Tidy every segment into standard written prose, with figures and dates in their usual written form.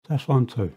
That's one too.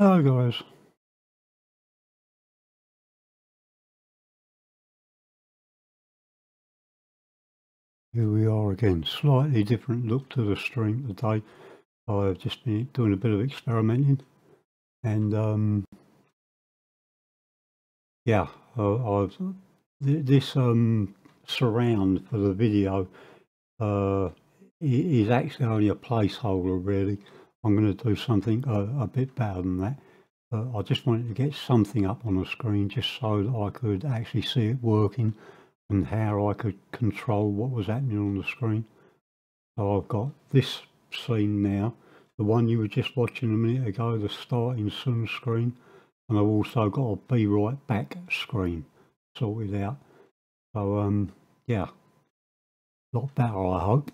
Hello guys. Here we are again. Slightly different look to the stream today. I've just been doing a bit of experimenting and yeah, this surround for the video is actually only a placeholder really. I'm going to do something a bit better than that. I just wanted to get something up on the screen just so that I could actually see it working and how I could control what was happening on the screen. So I've got this scene now, the one you were just watching a minute ago, the starting soon screen, and I've also got a be right back screen sorted out. So yeah, a lot better I hope.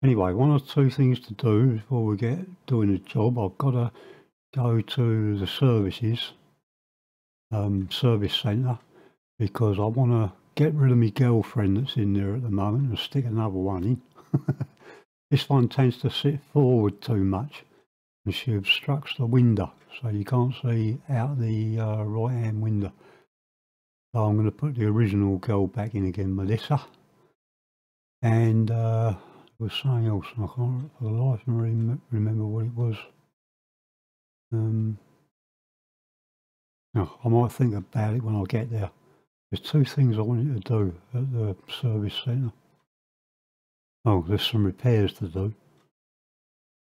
Anyway, one or two things to do before we get doing the job. I've got to go to the services, service centre, because I want to get rid of my girlfriend that's in there at the moment and stick another one in. This one tends to sit forward too much and she obstructs the window, so you can't see out the right hand window. So I'm going to put the original girl back in again, Melissa. And there was something else, and I can't for the life of me remember what it was. I might think about it when I get there. There's two things I wanted to do at the service centre. Oh, there's some repairs to do.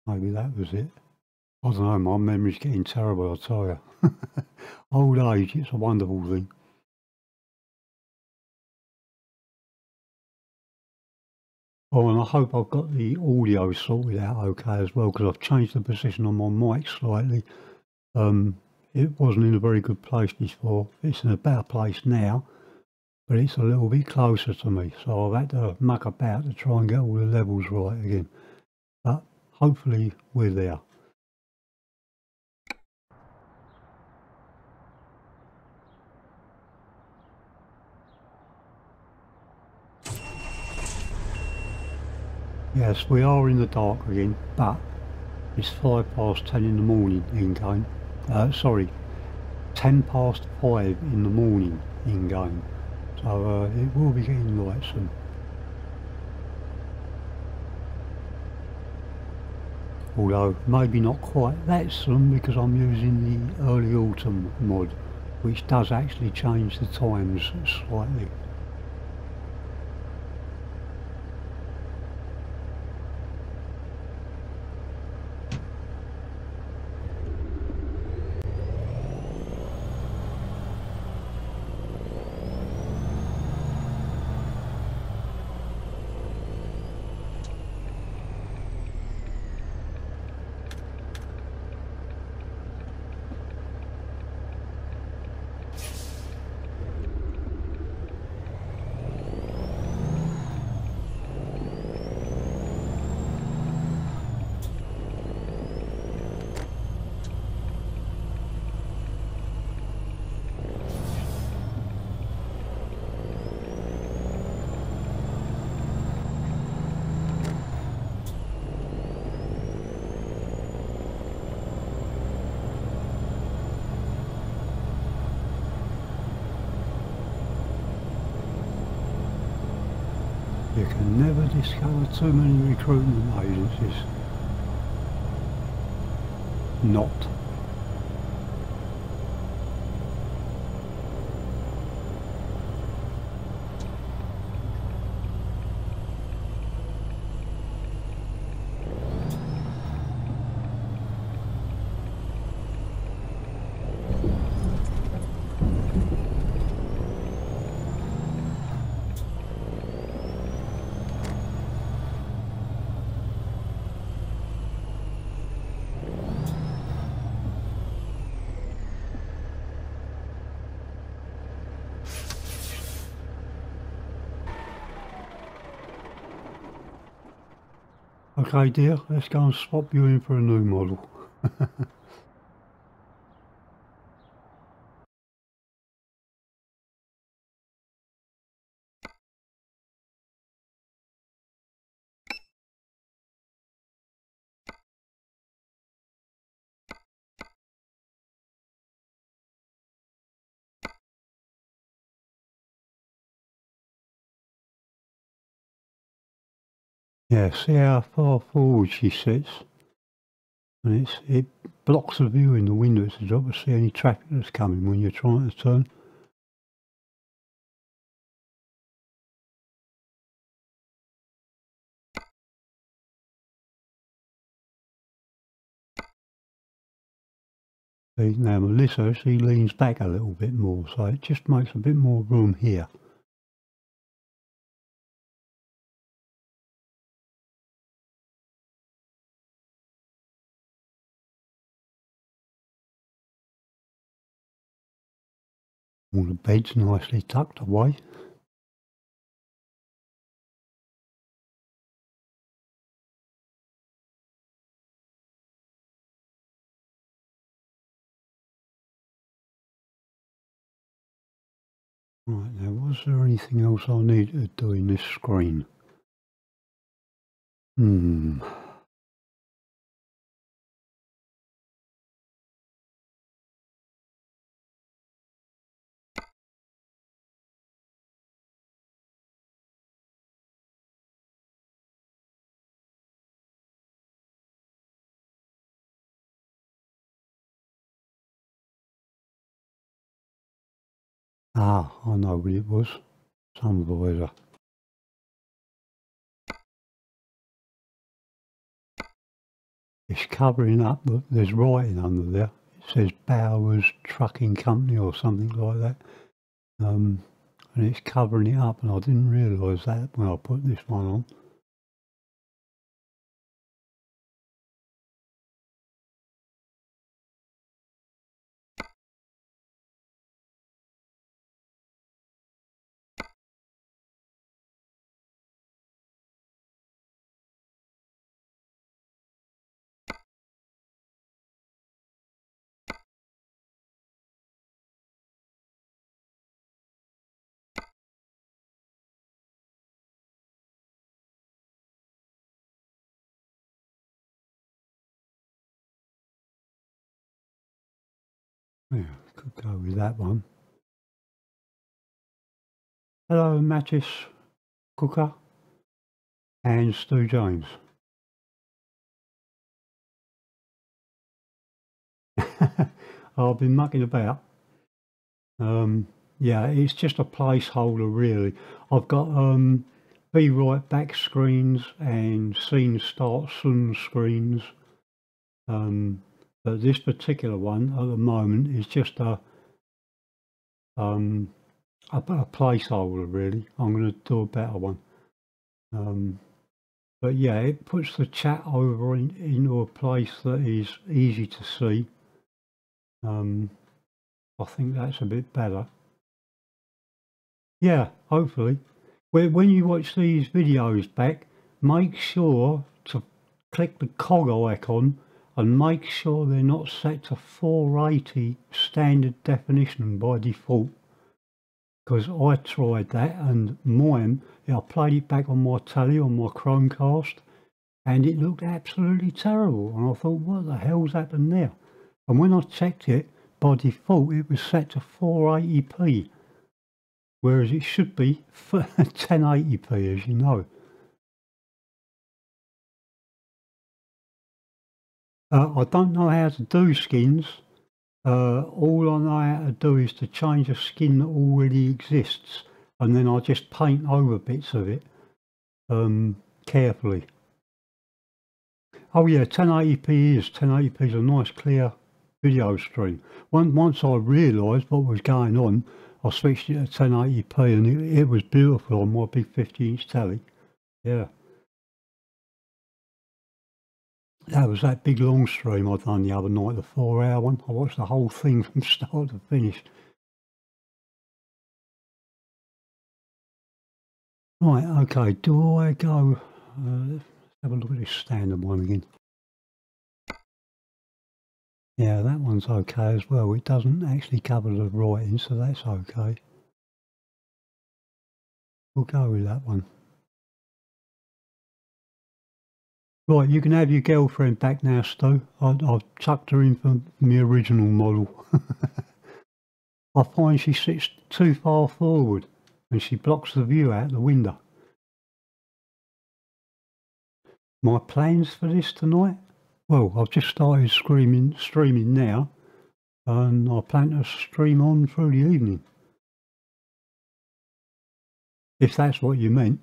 Maybe that was it. I don't know, my memory's getting terrible, I tell you. Old age, it's a wonderful thing. Oh, and I hope I've got the audio sorted out okay as well, because I've changed the position on my mic slightly. It wasn't in a very good place before. It's in a better place now, but it's a little bit closer to me, so I've had to muck about to try and get all the levels right again. But hopefully we're there. Yes, we are in the dark again, but it's 10 in the morning in game. Sorry, 5 in the morning in game. So it will be getting light soon. Although maybe not quite that soon, because I'm using the early autumn mod, which does actually change the times slightly. You can never discover too many recruitment agencies. Not. Okay dear, let's go and swap you in for a new model. Yeah, see how far forward she sits? And it blocks the view in the windows to drop to see any traffic that's coming when you're trying to turn. See, now Melissa, she leans back a little bit more, so it just makes a bit more room here. All the bed's nicely tucked away. Right, now was there anything else I need to do in this screen? Ah, I know what it was. Sun visor. It's covering up, look, there's writing under there. It says Bowers Trucking Company or something like that. And it's covering it up, and I didn't realise that when I put this one on. Yeah, could go with that one. Hello, Mattis Cooker and Stu James. I've been mucking about. Yeah, it's just a placeholder really. I've got be right back screens and scene start soon screens. But this particular one at the moment is just a placeholder really. I'm going to do a better one. But yeah, it puts the chat over into a place that is easy to see. I think that's a bit better. Yeah, hopefully. When you watch these videos back, make sure to click the cog icon and make sure they're not set to 480 standard definition by default. Because I tried that and mine, I played it back on my telly, on my Chromecast, and it looked absolutely terrible. And I thought, what the hell's happened there? And when I checked it, by default, it was set to 480p. Whereas it should be 1080p, as you know. I don't know how to do skins. All I know how to do is to change a skin that already exists, and then I just paint over bits of it carefully. Oh yeah, 1080p is a nice clear video stream. Once I realised what was going on, I switched it to 1080p and it was beautiful on my big 50-inch telly. Yeah. That was that big long stream I done the other night, the 4-hour one. I watched the whole thing from start to finish. Right, okay, do I go... let's have a look at this standard one again. Yeah, that one's okay as well. It doesn't actually cover the writing, so that's okay. We'll go with that one. Right, you can have your girlfriend back now, Stu. I've chucked her in from the original model. I find she sits too far forward and she blocks the view out the window. My plans for this tonight? Well, I've just started streaming now, and I plan to stream on through the evening. If that's what you meant.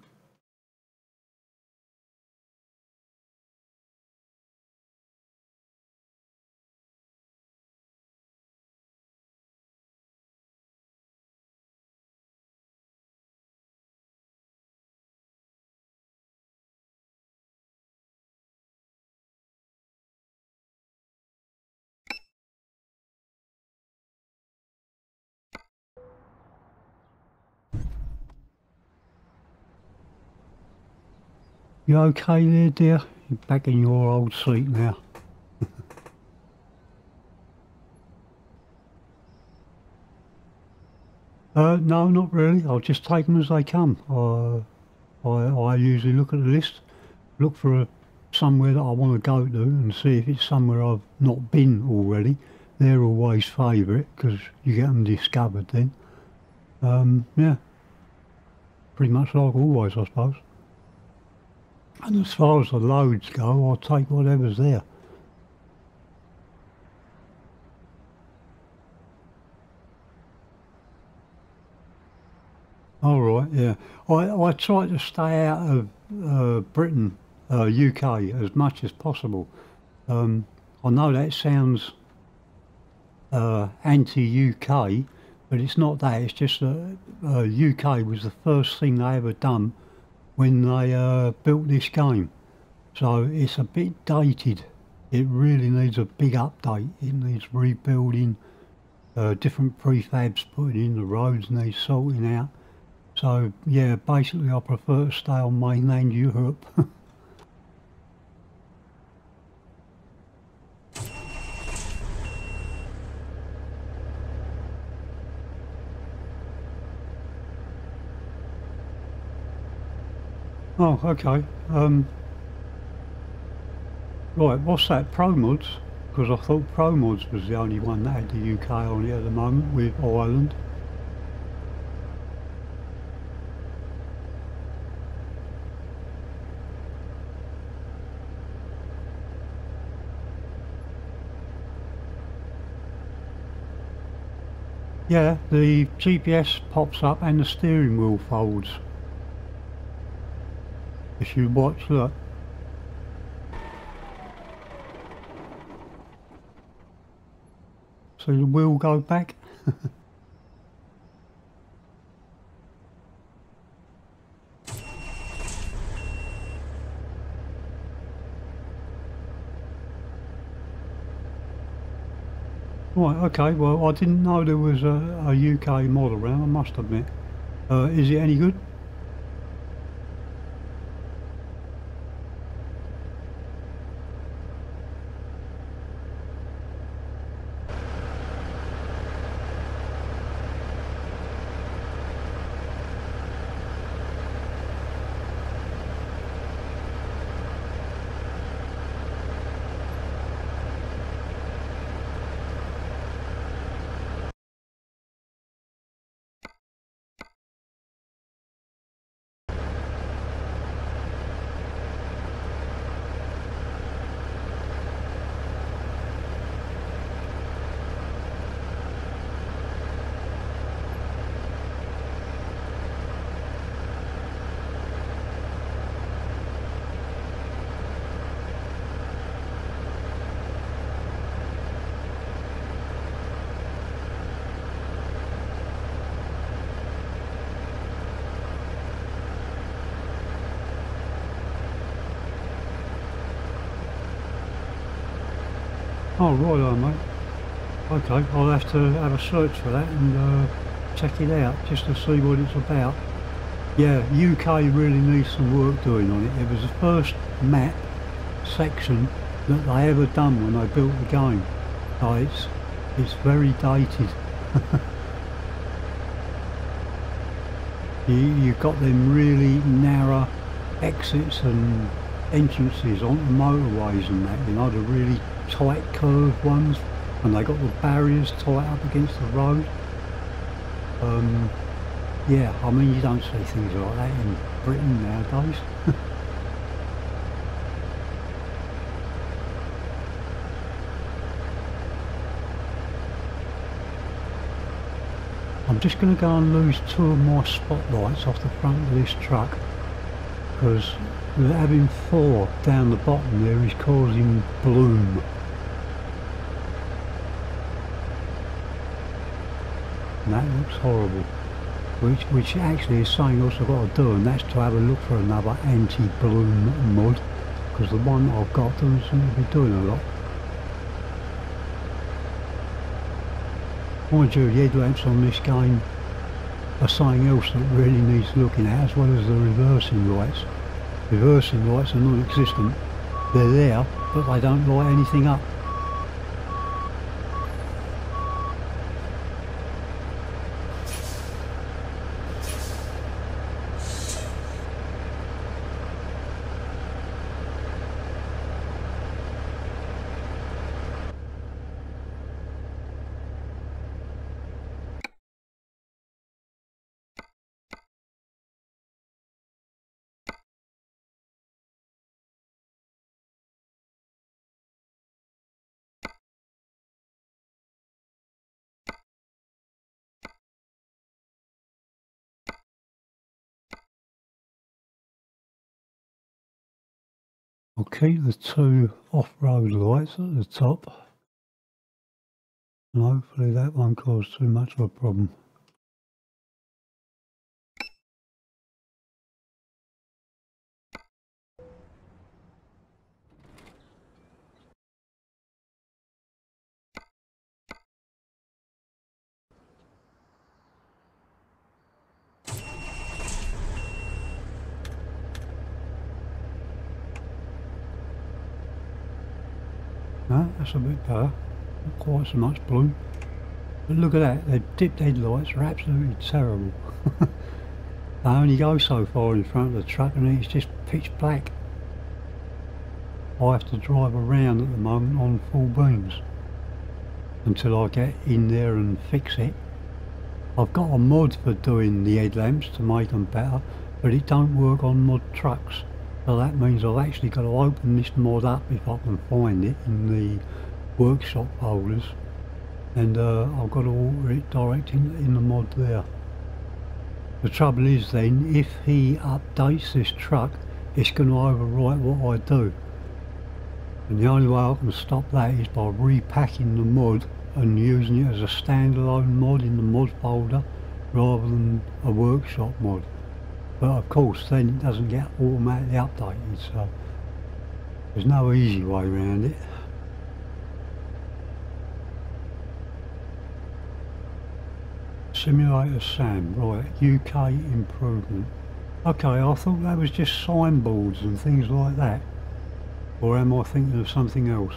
You okay there, dear? You're back in your old seat now. No, not really. I'll just take them as they come. I usually look at the list, look for somewhere that I want to go to and see if it's somewhere I've not been already. They're always favourite because you get them discovered then. Yeah, pretty much like always, I suppose. And as far as the loads go, I'll take whatever's there. All right, yeah. I try to stay out of Britain, UK, as much as possible. I know that sounds anti-UK, but it's not that. It's just that UK was the first thing they ever done when they built this game. So it's a bit dated. It really needs a big update. It needs rebuilding, different prefabs put in, the roads need sorting out. So yeah, basically I prefer to stay on mainland Europe. Oh, okay. Right, what's that, Pro Mods? Because I thought Pro Mods was the only one that had the UK on it at the moment with Ireland. Yeah, the GPS pops up and the steering wheel folds. If you watch, look. So the wheel go back. Right, okay, well I didn't know there was a UK mod around, I must admit. Is it any good? Oh, right, mate. Okay, I'll have to have a search for that and check it out just to see what it's about. Yeah, UK really needs some work doing on it. It was the first map section that they ever done when they built the game. So it's very dated. You've got them really narrow exits and entrances onto motorways and that, you know, the really tight curved ones, and they got the barriers tight up against the road. Yeah, I mean you don't see things like that in Britain nowadays. just going to go and lose 2 of my spotlights off the front of this truck, because having 4 down the bottom there is causing bloom. And that looks horrible, which actually is something else I've got to do, and that's to have a look for another anti-bloom mod, because the one I've got doesn't seem to be doing a lot. Mind you, the headlamps on this game are something else that really needs looking at, as well as the reversing lights. Reversing lights are non-existent. They're there, but they don't light anything up. I'll keep the 2 off-road lights at the top, and hopefully that won't cause too much of a problem. No, that's a bit better, not quite so much blue. But look at that, the dipped headlights are absolutely terrible. They only go so far in front of the truck and it's just pitch black. I have to drive around at the moment on full beams until I get in there and fix it. I've got a mod for doing the headlamps to make them better, but it don't work on mod trucks. So that means I've actually got to open this mod up if I can find it in the workshop folders, and I've got to alter it direct in the mod there. The trouble is then, if he updates this truck, it's going to overwrite what I do. And the only way I can stop that is by repacking the mod and using it as a standalone mod in the mod folder rather than a workshop mod. But of course then it doesn't get automatically updated, so there's no easy way around it. Simulator Sam, right, UK improvement. Okay, I thought that was just signboards and things like that. Or am I thinking of something else?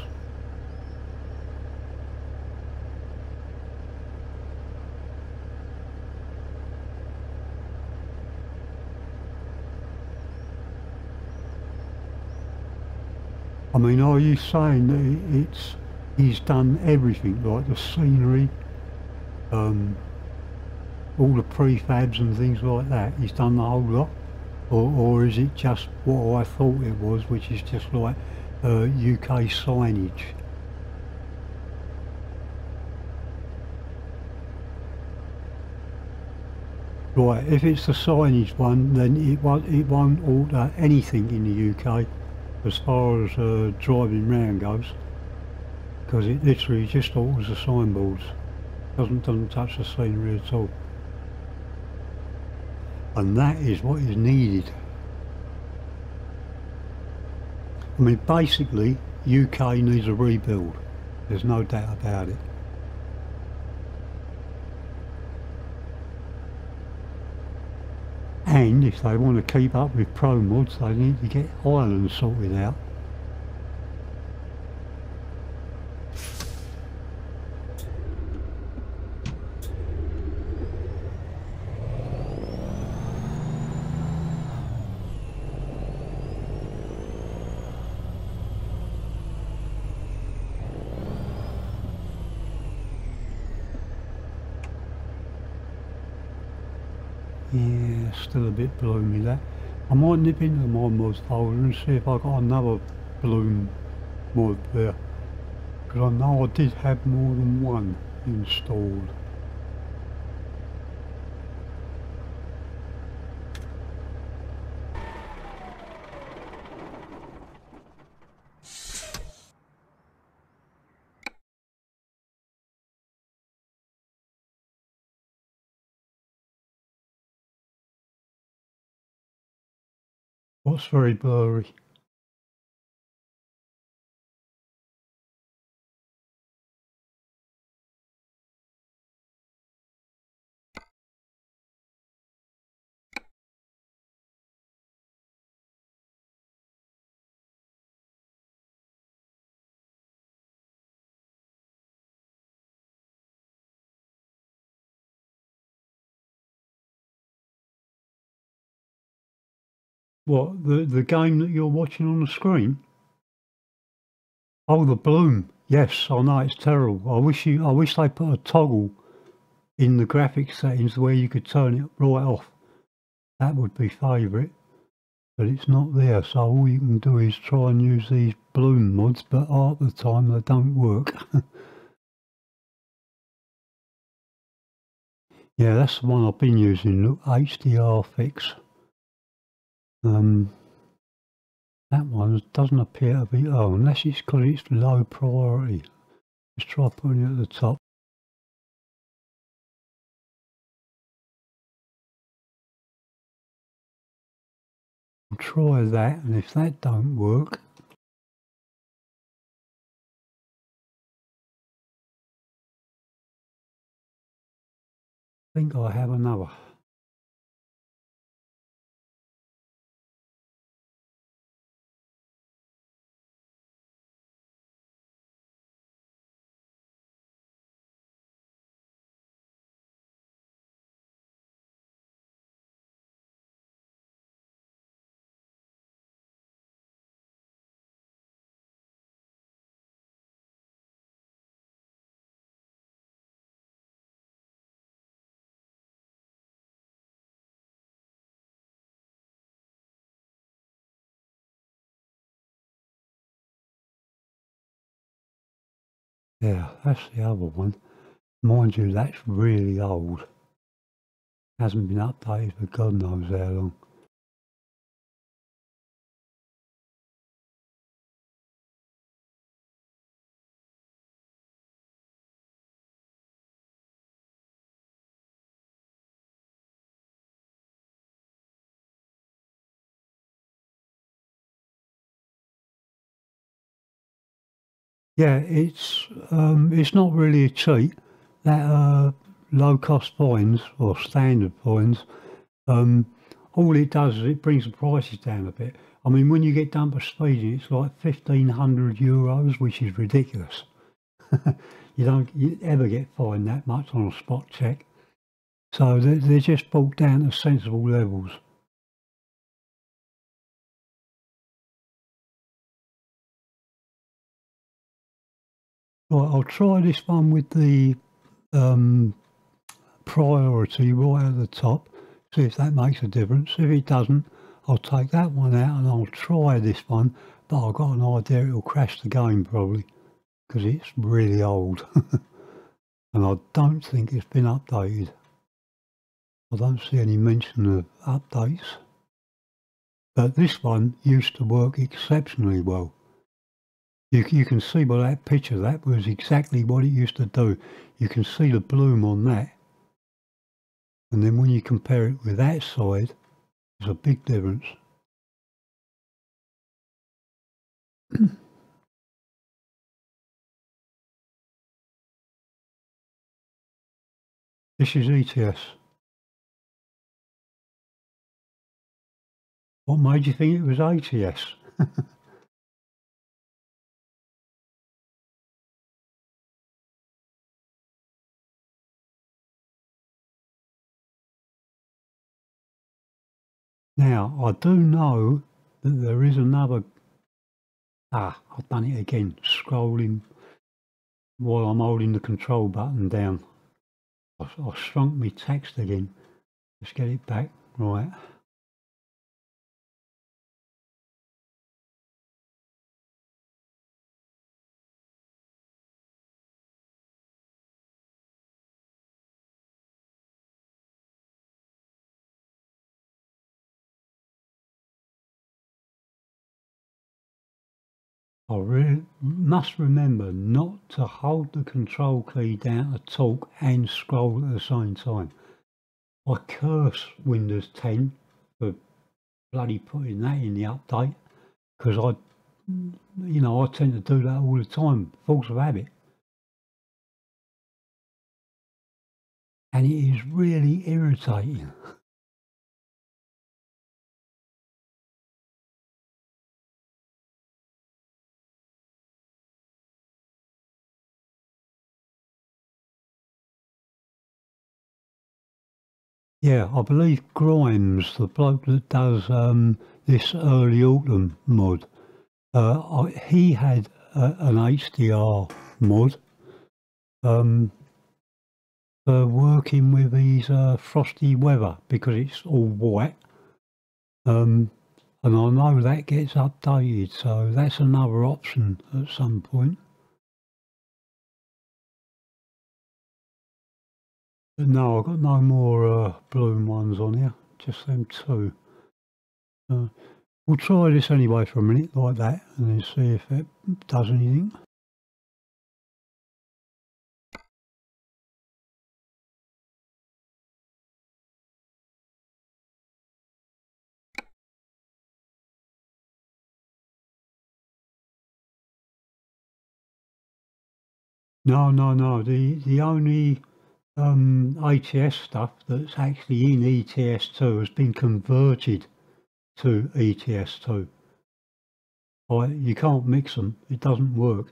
I mean, are you saying that he's done everything, like the scenery, all the prefabs and things like that? He's done the whole lot? Or is it just what I thought it was, which is just like UK signage? Right, if it's the signage one, then it won't alter anything in the UK as far as driving round goes, because it literally just alters the signboards. Doesn't touch the scenery at all. And that is what is needed. I mean, basically, UK needs a rebuild. There's no doubt about it. And if they want to keep up with pro mods, they need to get Ireland sorted out. Yeah, still a bit bloomy that. I might nip into my mods folder and see if I got another bloom mod there, because I know I did have more than one installed. What's very blurry? What, the game that you're watching on the screen? Oh, the bloom. Yes, I know it's terrible. I wish they put a toggle in the graphics settings where you could turn it right off. That would be favourite, but it's not there. So all you can do is try and use these bloom mods, but half the time they don't work. Yeah, that's the one I've been using. Look, HDR fix. That one doesn't appear to be, oh, unless it's because it's low priority. Let's try putting it at the top. I'll try that, and if that don't work, I think I have another. Yeah, that's the other one. Mind you, that's really old. Hasn't been updated for God knows how long. Yeah, it's not really a cheat. That low cost points or standard points, all it does is it brings the prices down a bit. I mean, when you get done for speeding, it's like €1,500, which is ridiculous. You don't ever get fined that much on a spot check. So they're just brought down to sensible levels. Right, I'll try this one with the priority right at the top, see if that makes a difference. If it doesn't, I'll take that one out and I'll try this one, but I've got an idea it'll crash the game probably, because it's really old. And I don't think it's been updated. I don't see any mention of updates. But this one used to work exceptionally well. You can see by that picture, that was exactly what it used to do. You can see the bloom on that. And then when you compare it with that side, there's a big difference. This is ETS. What made you think it was ATS? Now, I do know that there is another... I've done it again, scrolling while I'm holding the control button down. I shrunk my text again. Let's get it back. Right. I really must remember not to hold the control key down to talk and scroll at the same time. I curse Windows 10 for bloody putting that in the update, because I tend to do that all the time, force of habit. And it is really irritating. Yeah, I believe Grimes, the bloke that does this early autumn mod, he had an HDR mod for working with his frosty weather, because it's all white. And I know that gets updated, so that's another option at some point. But no, I've got no more bloom ones on here, just them two. We'll try this anyway for a minute like that, and then see if it does anything. No, the only ATS stuff that's actually in ETS2 has been converted to ETS2. You can't mix them, it doesn't work.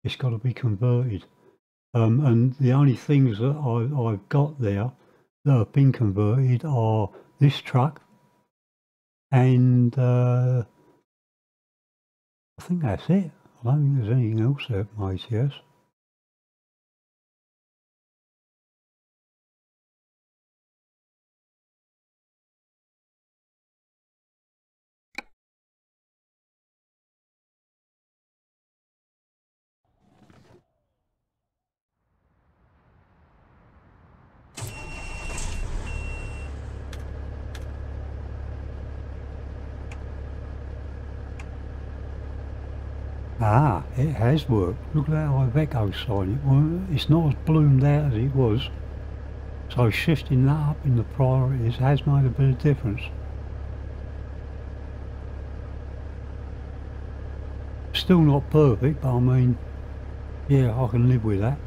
It's got to be converted. And the only things that I've got there that have been converted are this truck and I think that's it. I don't think there's anything else there from ATS. Ah, it has worked. Look at that Iveco sign. It's not as bloomed out as it was. So shifting that up in the priorities has made a bit of difference. Still not perfect, but I mean, yeah, I can live with that.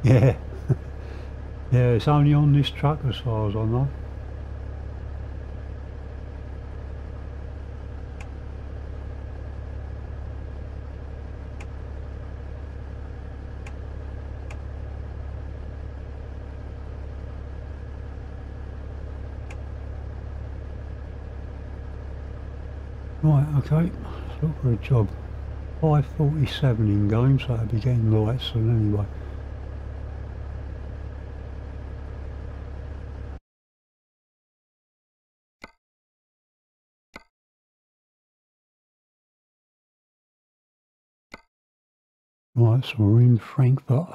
Yeah, yeah, it's only on this truck as far as I know. Right, okay, let's look for a job. 5:47 in game, so it'll be getting light soon anyway. Right, so we're in Frankfurt.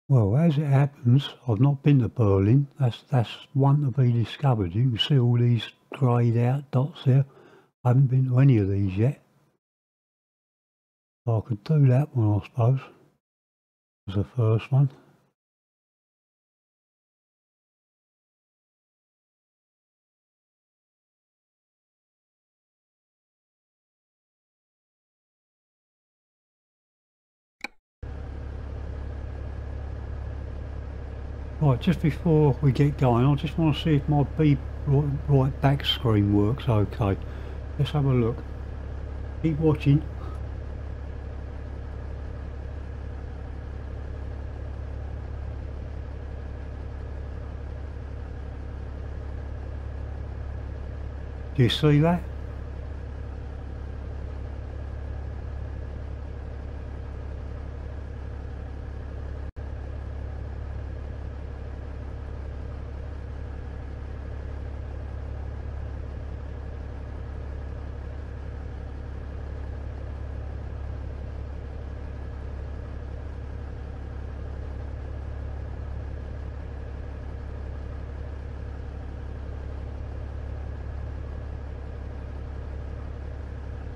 Well, as it happens, I've not been to Berlin. That's one to be discovered. You can see all these greyed out dots there. I haven't been to any of these yet. So I could do that one, I suppose, as the first one. Right, just before we get going, I just want to see if my B right back screen works okay. Let's have a look. Keep watching. Do you see that?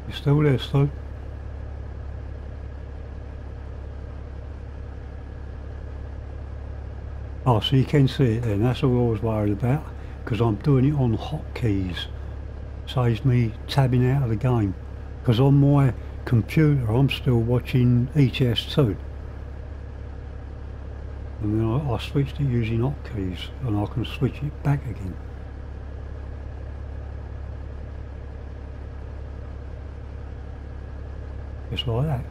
You still there, Stu? Oh, so you can see it then. That's all I was worried about, because I'm doing it on hotkeys. Saves me tabbing out of the game. Because on my computer I'm still watching ETS2. And then I switched it using hotkeys, and I can switch it back again. Just like that.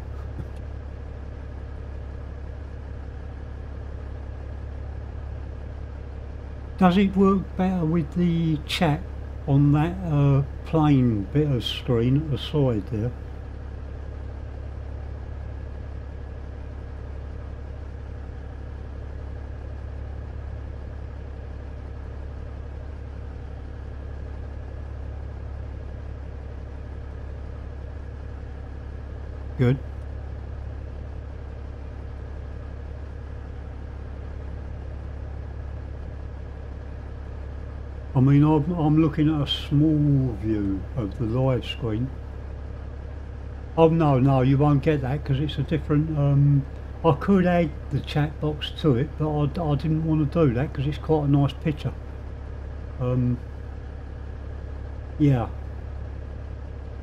Does it work better with the chat on that plain bit of screen at the side there? Good. I mean, I'm looking at a small view of the live screen. Oh no, you won't get that because it's a different. I could add the chat box to it, but I didn't want to do that because it's quite a nice picture. Yeah.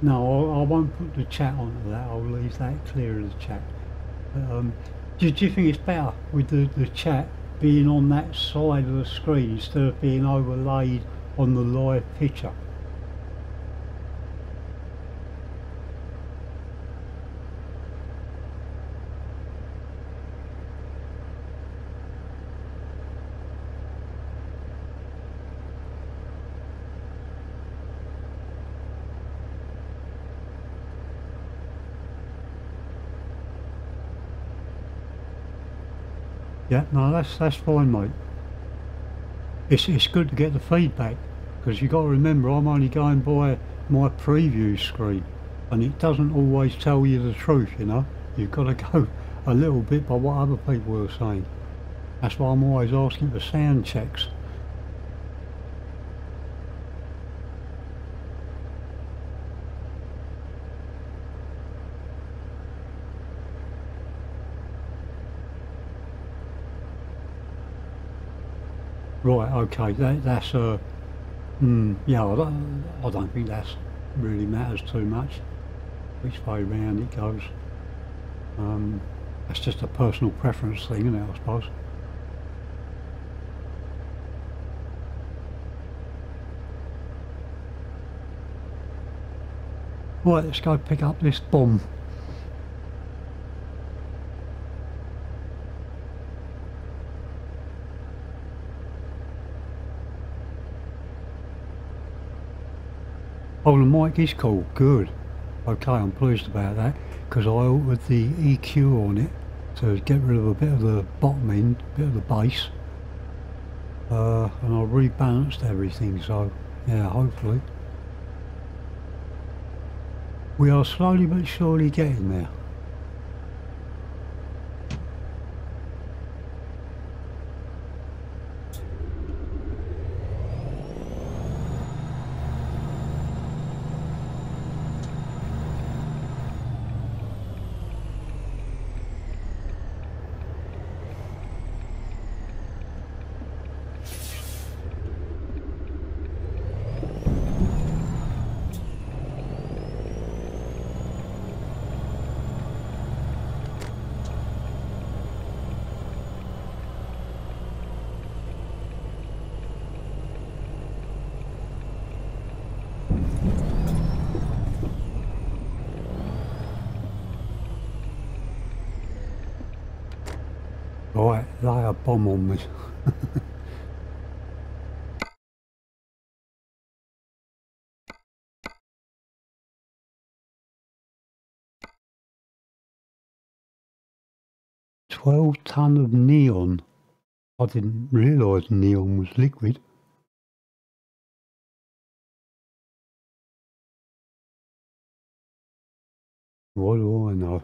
No, I won't put the chat onto that. I'll leave that clear of the chat. But, do you think it's better with the chat being on that side of the screen instead of being overlaid on the live picture? Yeah, no, that's fine, mate. It's good to get the feedback because you've got to remember I'm only going by my preview screen, and it doesn't always tell you the truth, you know. You've got to go a little bit by what other people are saying. That's why I'm always asking for sound checks. Right, okay, that's yeah, I don't think that's really matters too much which way round it goes. That's just a personal preference thing, isn't it, I suppose. Right, let's go pick up this bomb. Oh, the mic is cool, good. Okay, I'm pleased about that because I altered the EQ on it to get rid of a bit of the bottom end, a bit of the bass, and I rebalanced everything, so yeah, hopefully. We are slowly but surely getting there. Right, lay a bomb on me. 12 tonne of neon. I didn't realise neon was liquid. What do I know?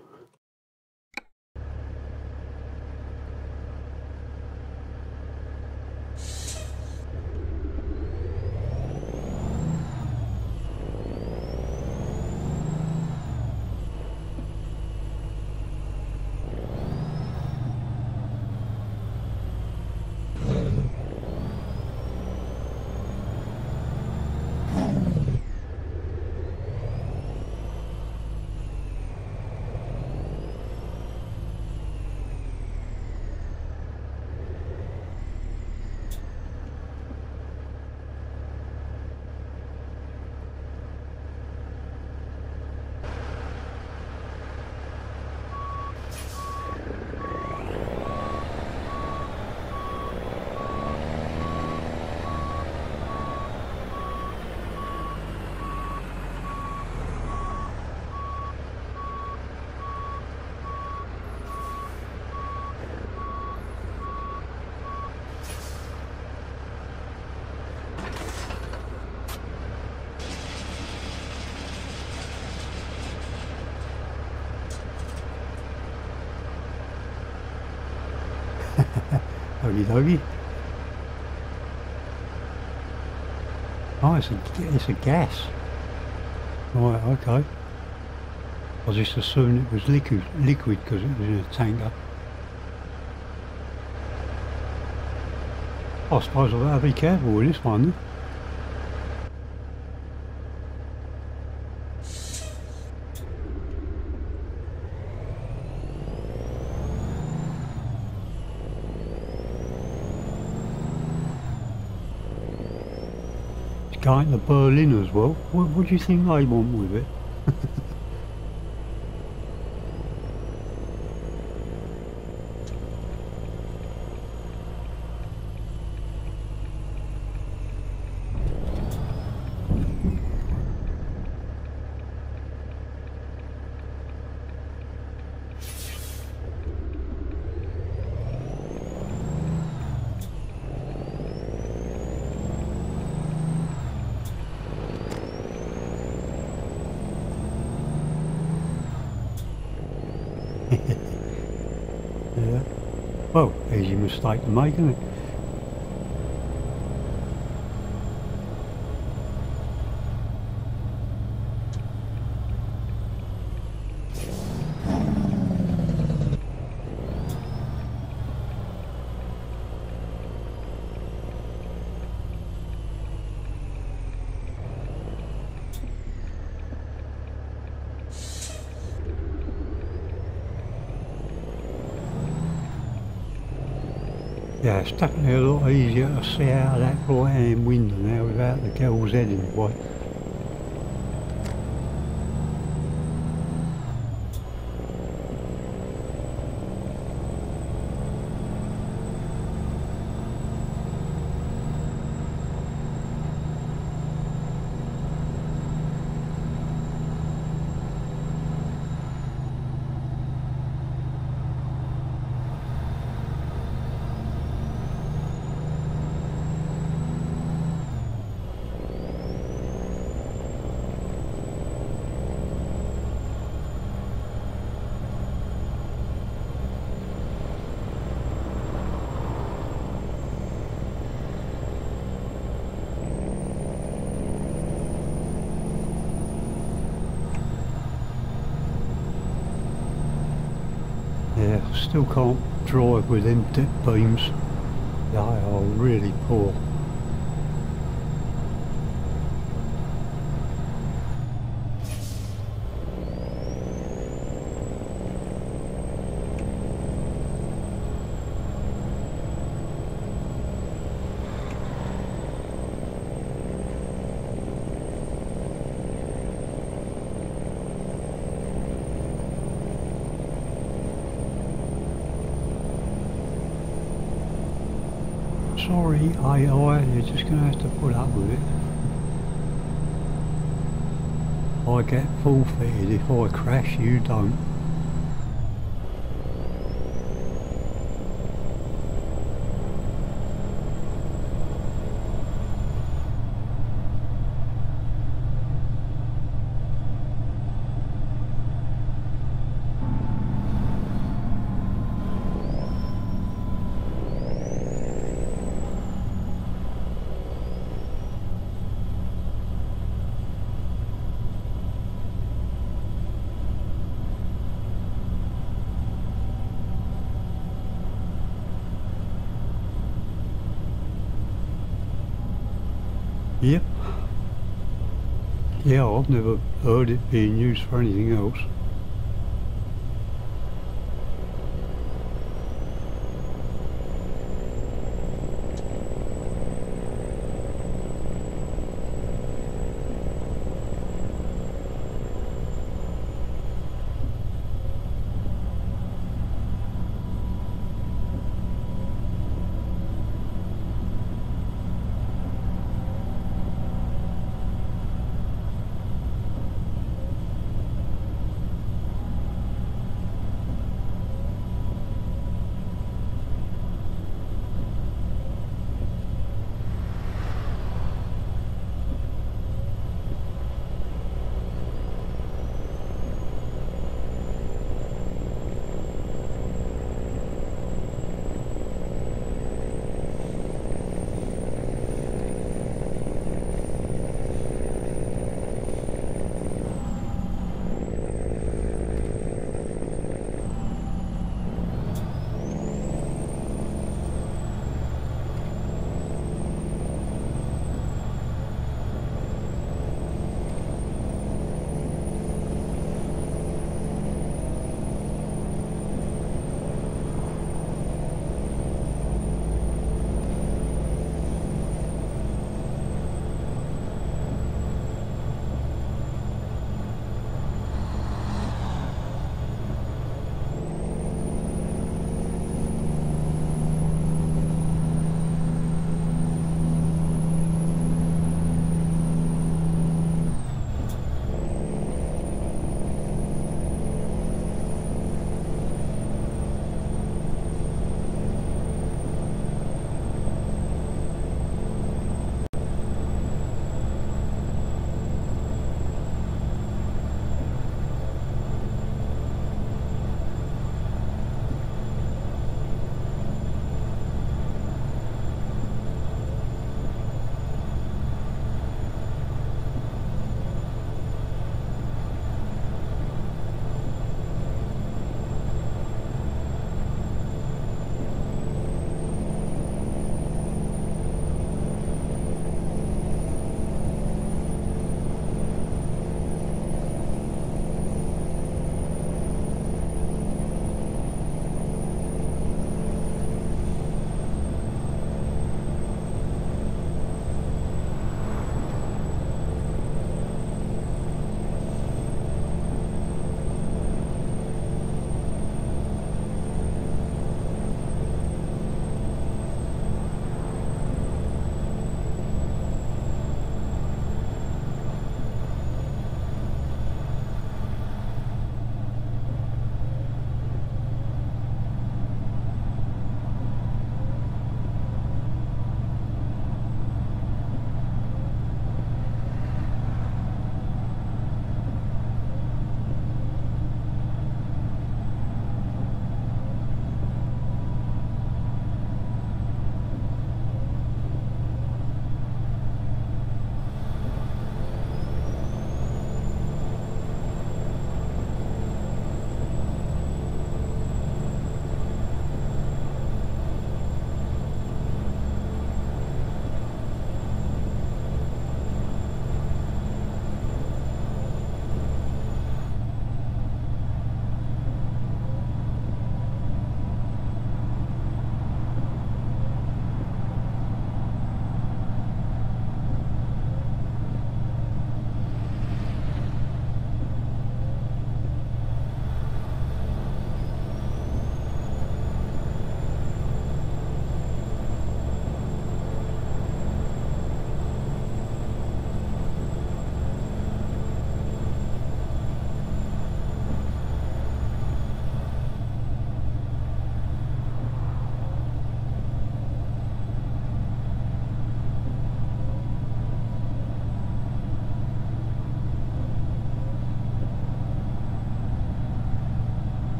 Okie dokie. Oh, it's a gas. Right, okay. I just assumed it was liquid because it was in a tanker. I suppose I've got to be careful with this one. It's going to Berlin as well. What do you think they want with it? Yeah. Well, easy mistake to make, isn't it? Yeah, it's definitely a lot easier to see out of that right hand window now without the girl's head in the way. Yeah, still can't drive with them dip beams. They are really poor. Sorry, AI, you're just going to have to put up with it. I get forfeited if I crash, you don't. Yep. Yeah, I've never heard it being used for anything else.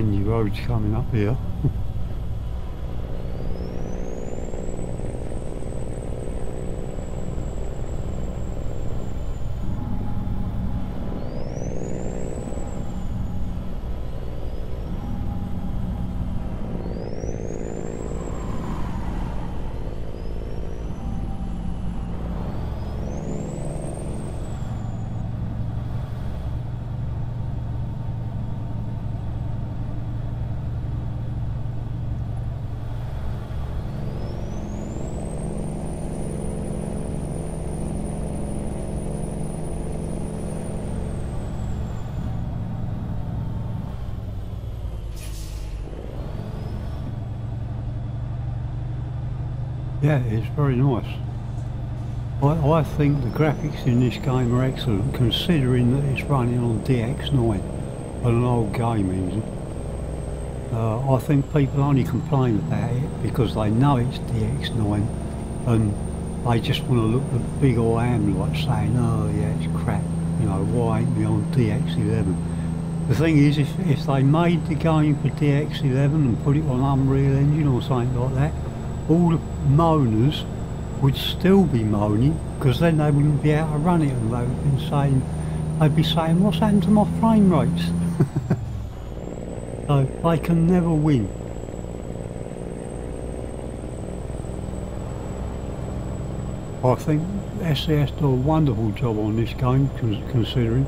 bendy roads coming up here. Yeah, it's very nice. I think the graphics in this game are excellent, considering that it's running on DX9, an old game engine. I think people only complain about it because they know it's DX9 and they just want to look at big old am like saying, oh yeah, it's crap, you know, why ain't we on DX11? The thing is, if they made the game for DX11 and put it on Unreal Engine or something like that, all the moaners would still be moaning, because then they wouldn't be able to run it, and they'd be saying, what's happened to my frame rates? So they can never win. I think SCS do a wonderful job on this game, considering.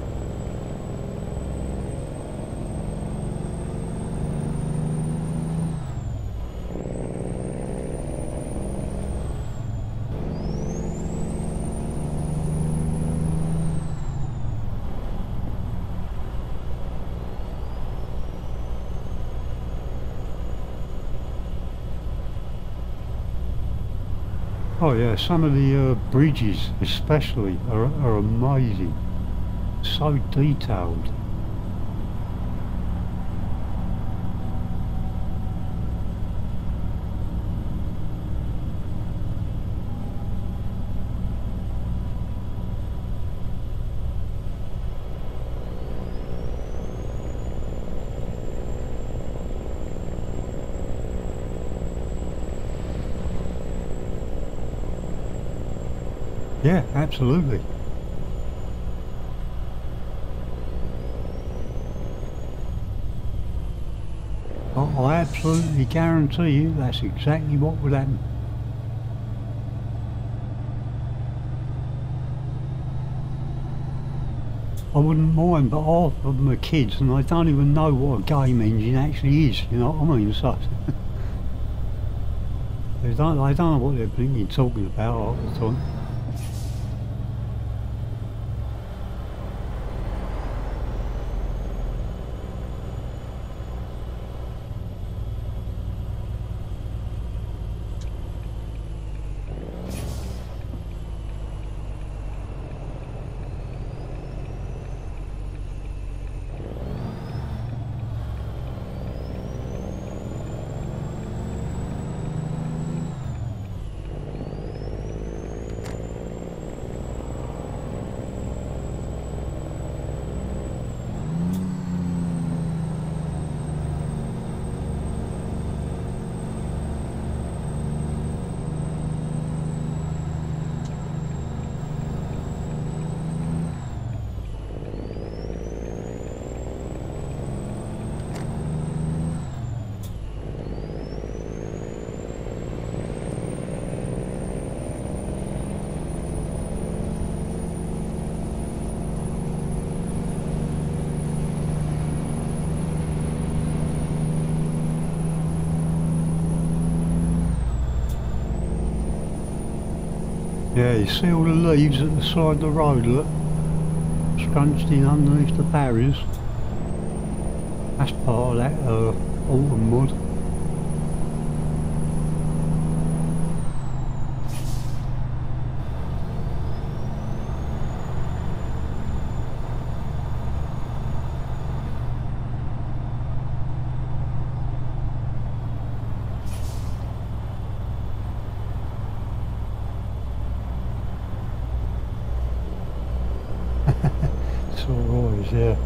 Oh yeah, some of the bridges especially are amazing, so detailed. Yeah, absolutely. I absolutely guarantee you that's exactly what would happen. I wouldn't mind, but half of them are kids and they don't even know what a game engine actually is, you know what I mean? So they don't know what they're blinking talking about half the time. Yeah, you see all the leaves at the side of the road, look, scrunched in underneath the barriers. That's part of that autumn mud. It's always, yeah.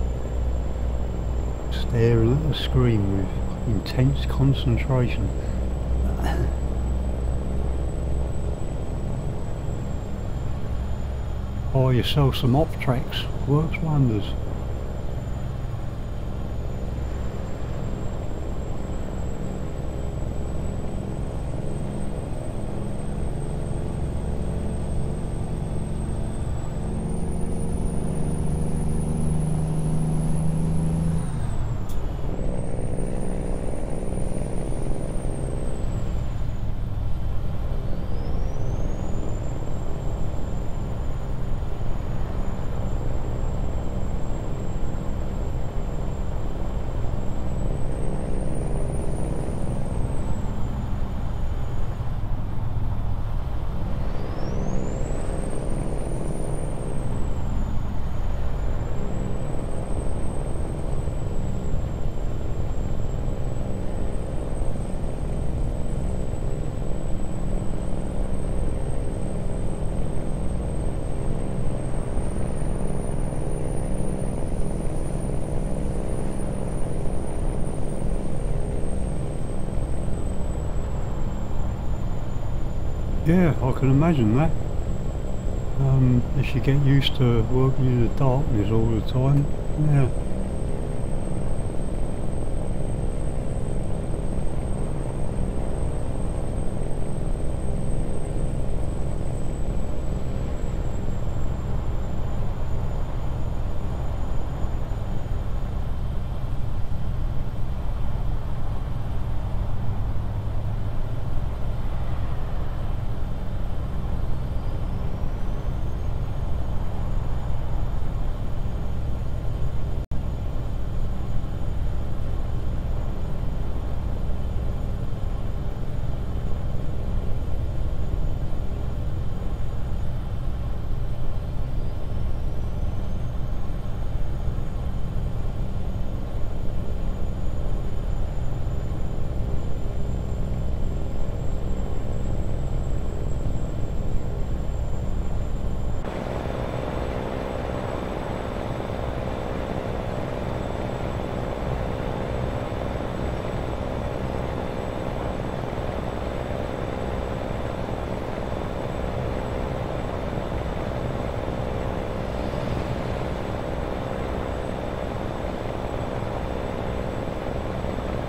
staring at the screen with intense concentration. Buy yourself some off tracks, works wonders. Yeah, I can imagine that. If you get used to working in the darkness all the time, yeah.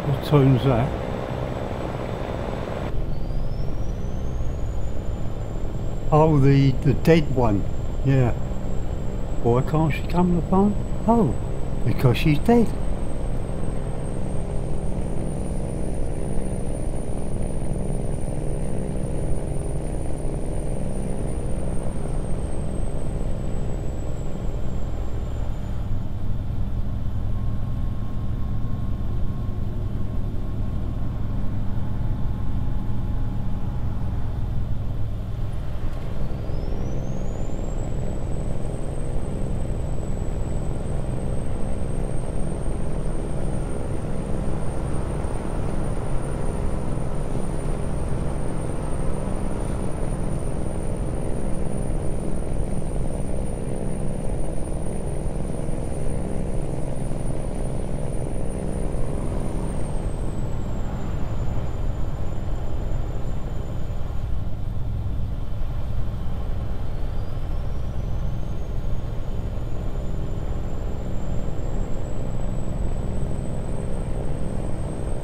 What tune's that? Oh, the dead one. Yeah. Why can't she come to the phone? Oh, because she's dead.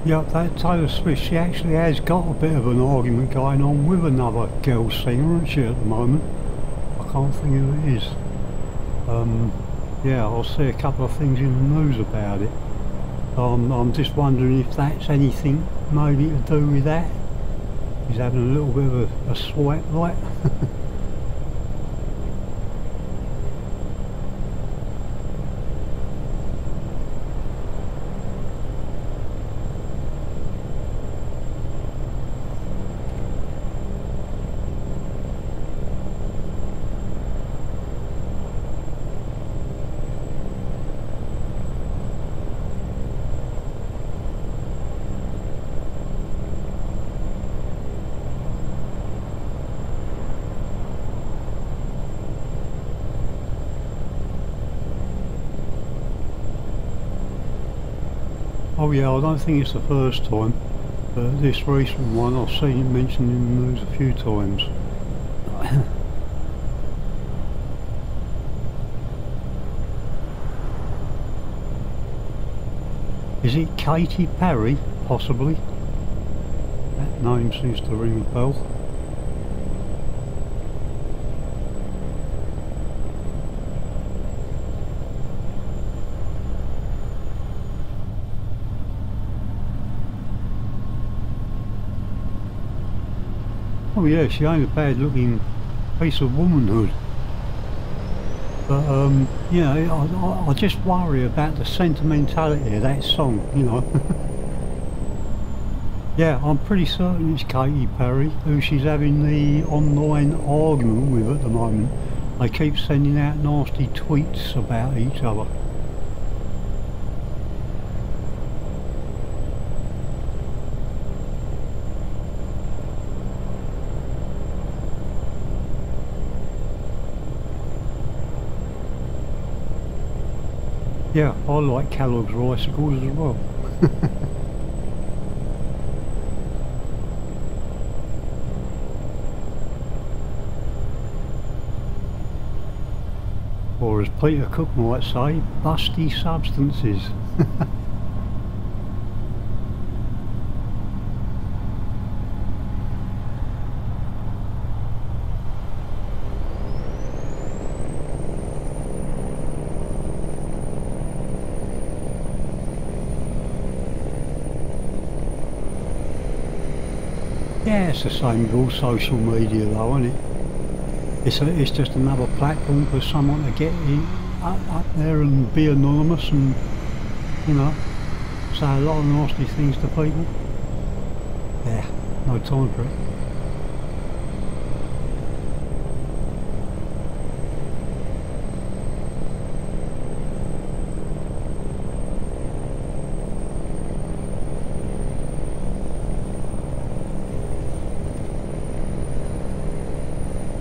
Yeah, that Taylor Swift, she actually has got a bit of an argument going on with another girl singer, isn't she, at the moment? I can't think who it is. Yeah, I'll see a couple of things in the news about it. I'm just wondering if that's anything maybe to do with that. He's having a little bit of a swipe like. Oh yeah, I don't think it's the first time, but this recent one I've seen it mentioned in the news a few times. Is it Katy Perry, possibly? That name seems to ring a bell. Oh yeah, she ain't a bad looking piece of womanhood. But you know, I just worry about the sentimentality of that song, you know. Yeah, I'm pretty certain it's Katy Perry who she's having the online argument with at the moment. They keep sending out nasty tweets about each other. Yeah, I like Kellogg's Ricicles as well. Or as Peter Cook might say, busty substances. Yeah, it's the same with all social media though, isn't it? It's just another platform for someone to get in, up there and be anonymous and, you know, say a lot of nasty things to people. Yeah, no time for it.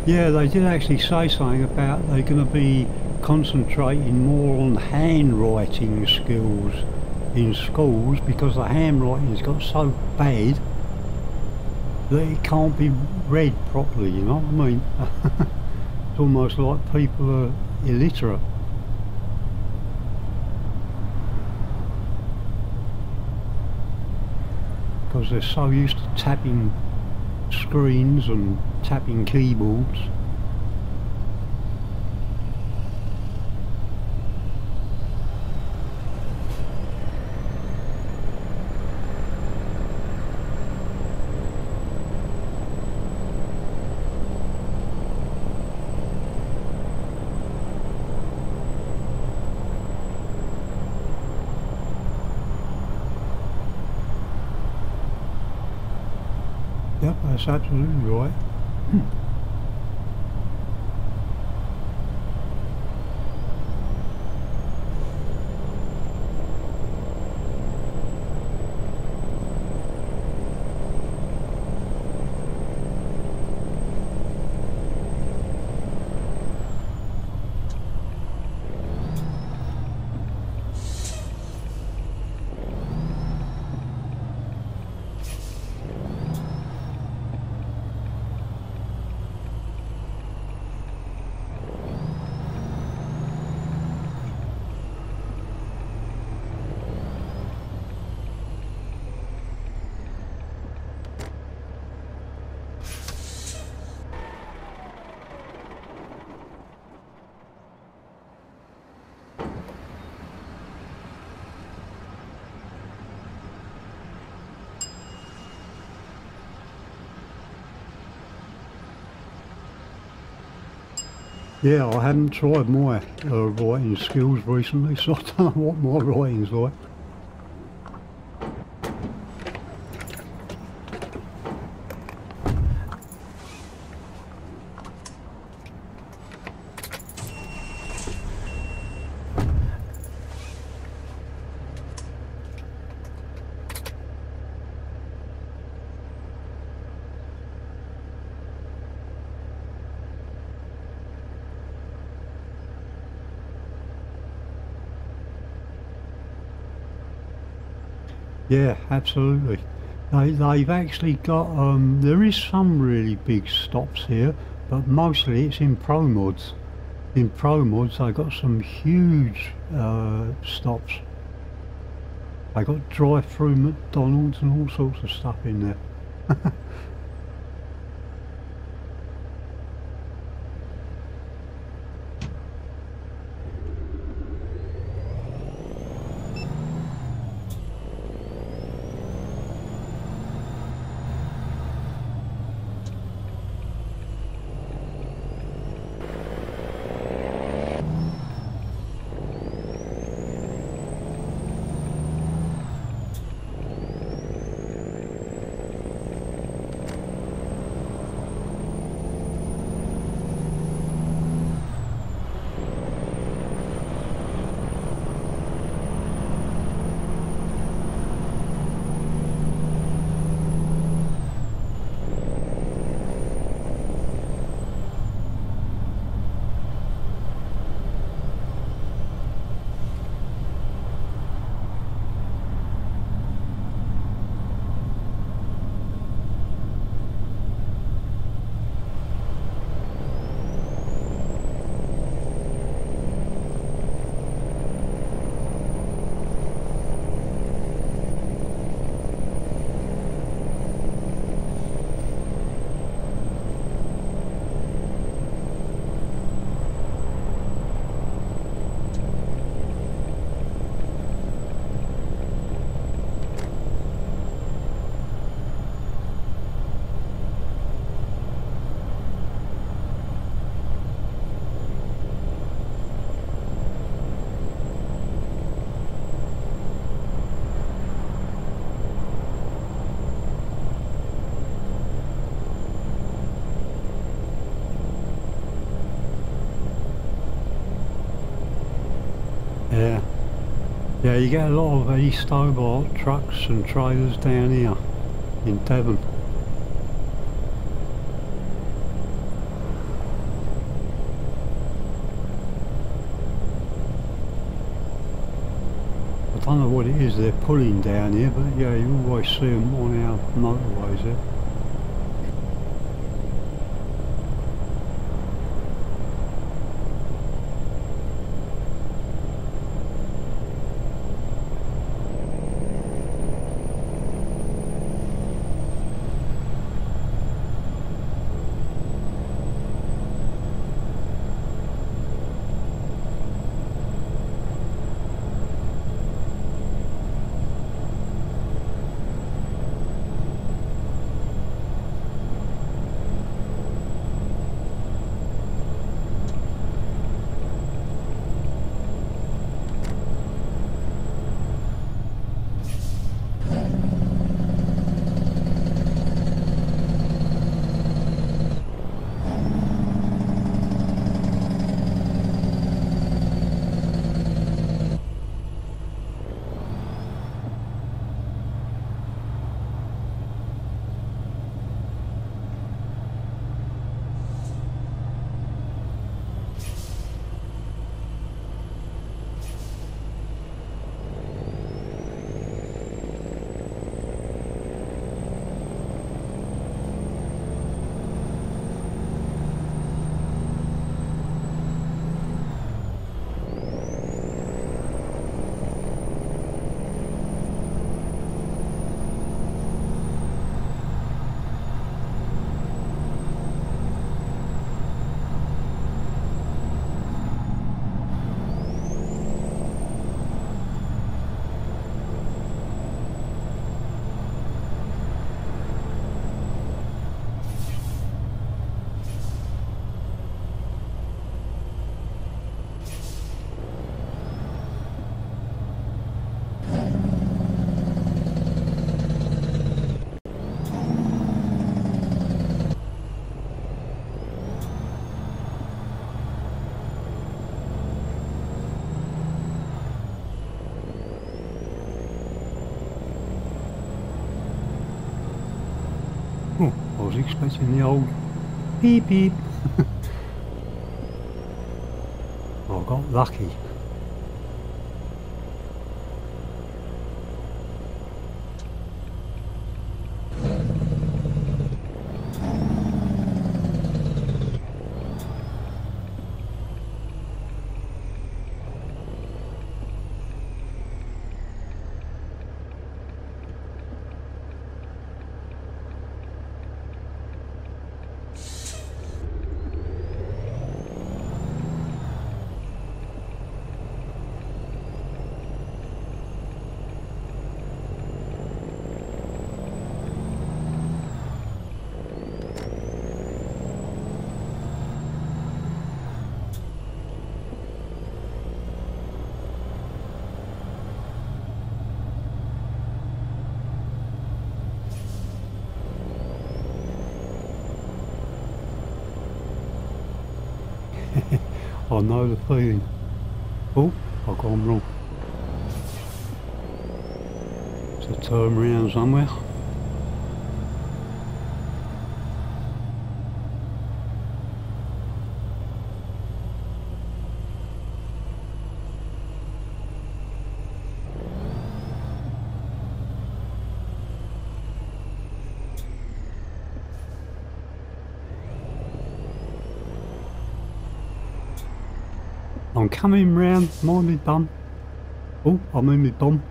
Yeah, they did actually say something about they're going to be concentrating more on handwriting skills in schools because the handwriting's got so bad that it can't be read properly, you know what I mean? It's almost like people are illiterate. Because they're so used to tapping screens and tapping keyboards. Yep, that's absolutely right. Yeah, I haven't tried my writing skills recently, so I don't know what my writing's like. Yeah, absolutely. They've actually got, there is some really big stops here, but mostly it's in Pro Mods. In Pro Mods they've got some huge stops. They got drive-through McDonald's and all sorts of stuff in there. Yeah. Yeah, you get a lot of East Hobart trucks and trailers down here in Devon. I don't know what it is they're pulling down here, but yeah, you always see them on our motorways here. Oh, I was expecting the old beep beep. I got lucky. I know the feeling. Oh, I've gone wrong. To turn around somewhere. I'm coming round, mind me bum. Oh, I'm in my bum.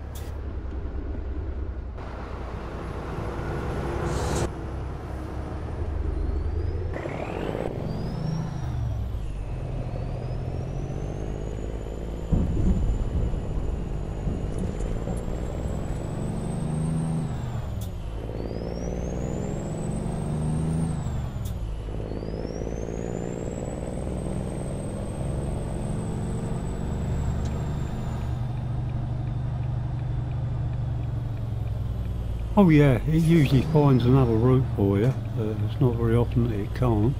Oh yeah, it usually finds another route for you. It's not very often that it can't,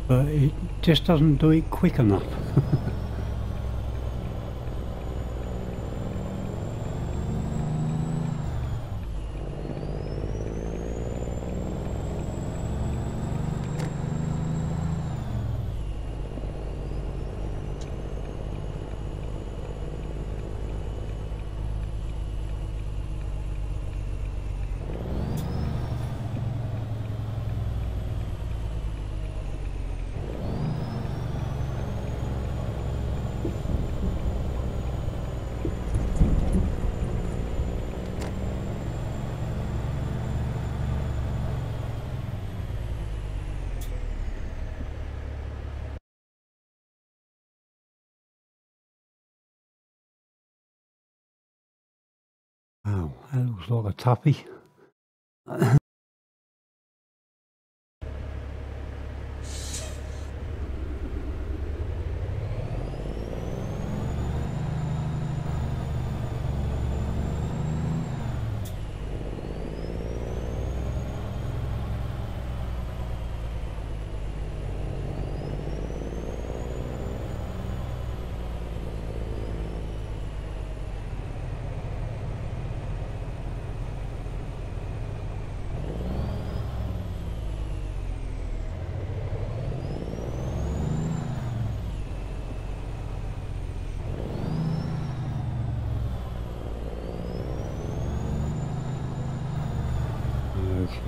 but it just doesn't do it quick enough. Wow, that looks like a toughie.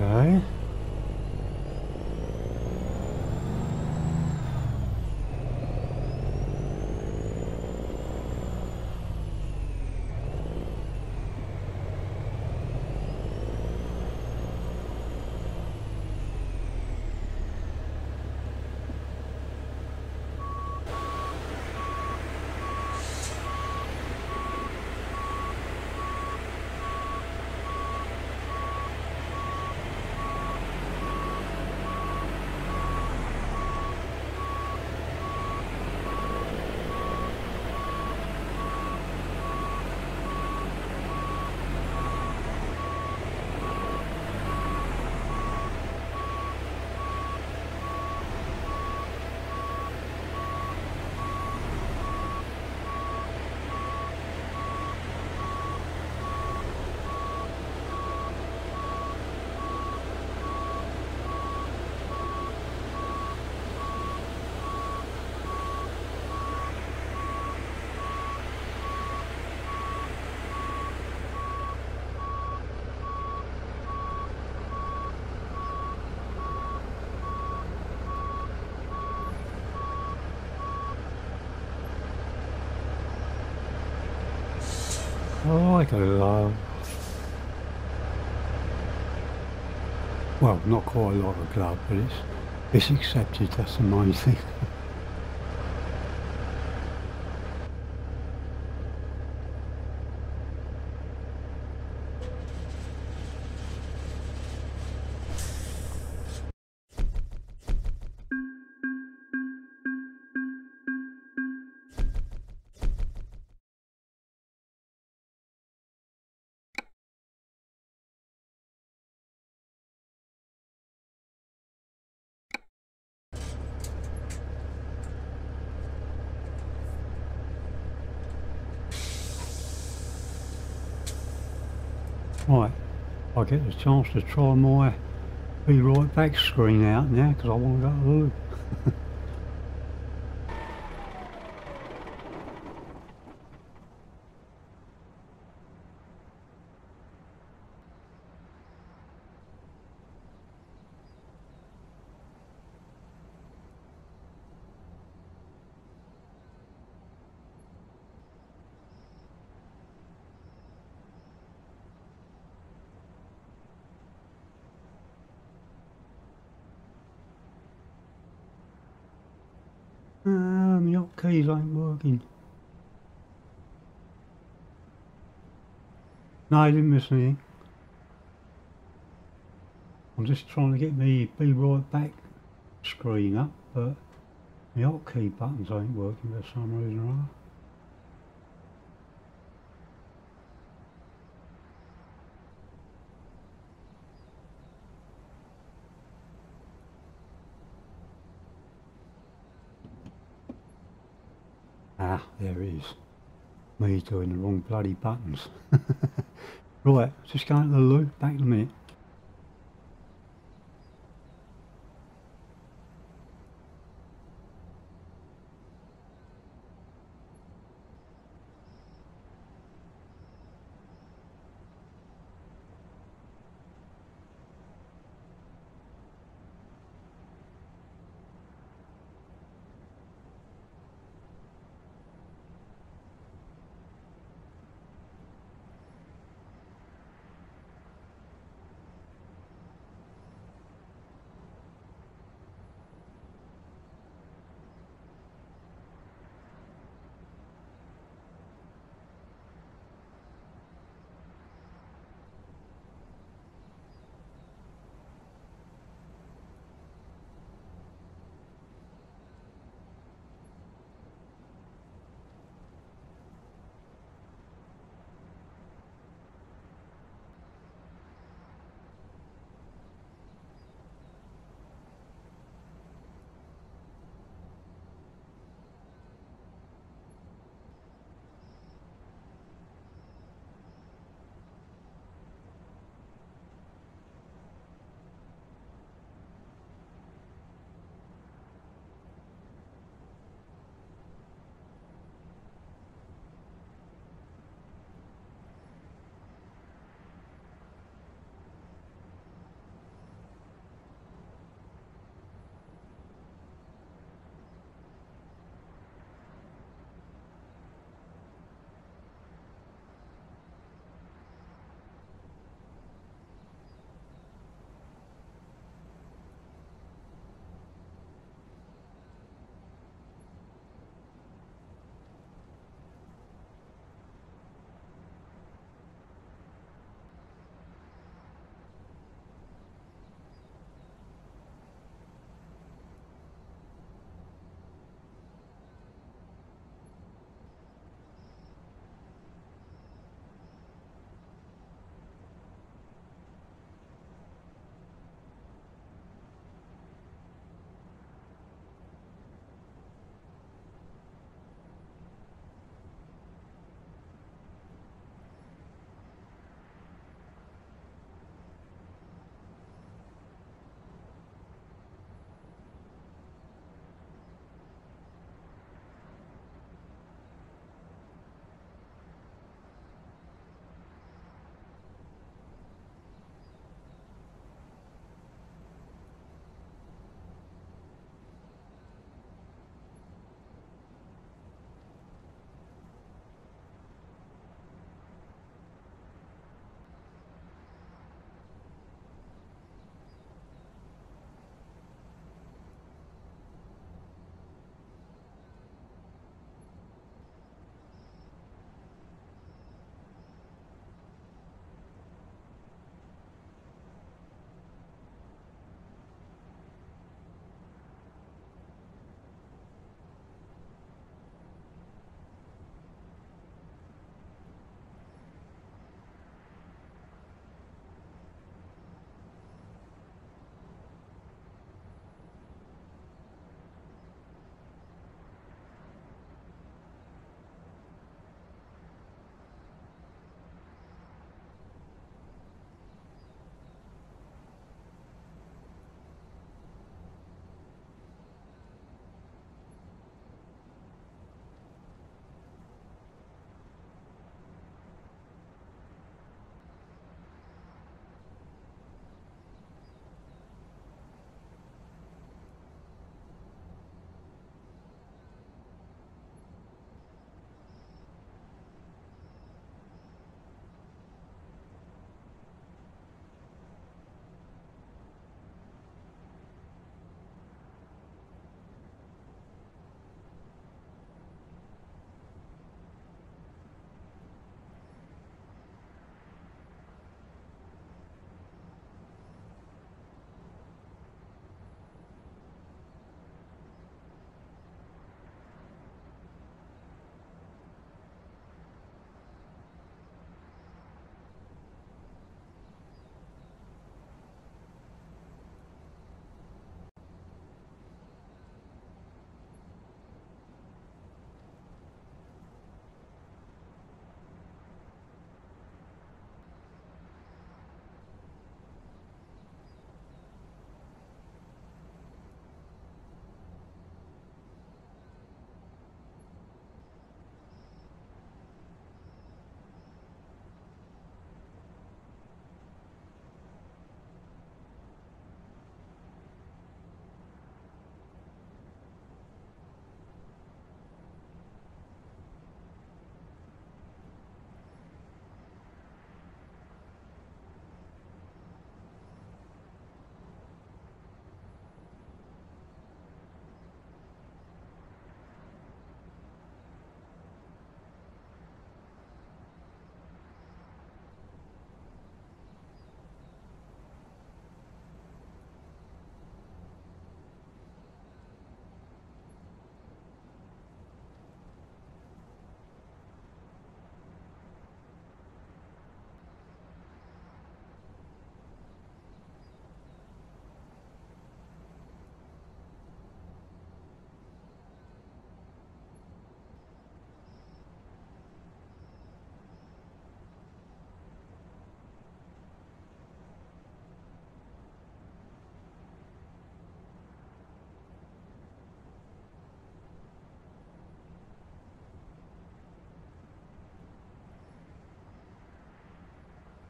Okay. I like a well, not quite like a glove, but it's accepted, that's the main thing. Right, I get the chance to try my Be Right Back screen out now because I want to go to the loo. My hotkeys ain't working. No, I didn't miss anything. I'm just trying to get me Be Right Back screen up, but my hotkey buttons ain't working for some reason or other. Ah, there it is. Me doing the wrong bloody buttons. Right, just going to the loo, back in a minute.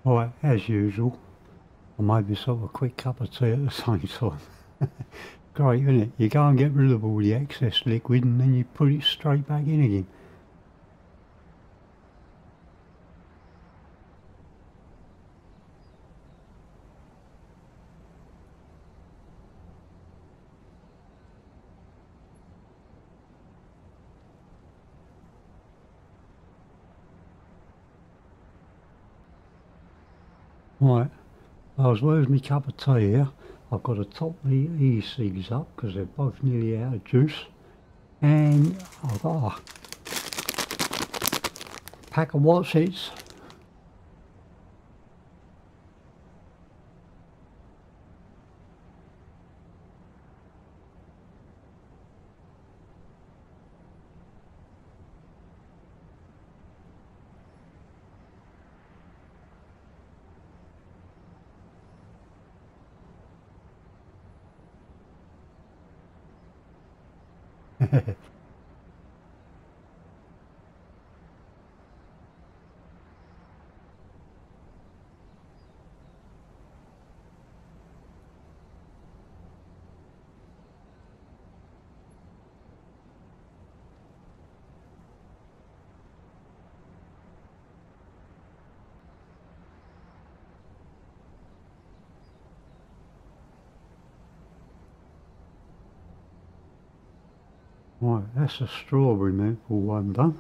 Right, as usual, I made myself a quick cup of tea at the same time. Great, isn't it? You go and get rid of all the excess liquid and then you put it straight back in again. Right, where's my cup of tea here? I've got to top the e-cigs up because they're both nearly out of juice. And I've got a pack of Watsits. Right, that's a strawberry maple one done.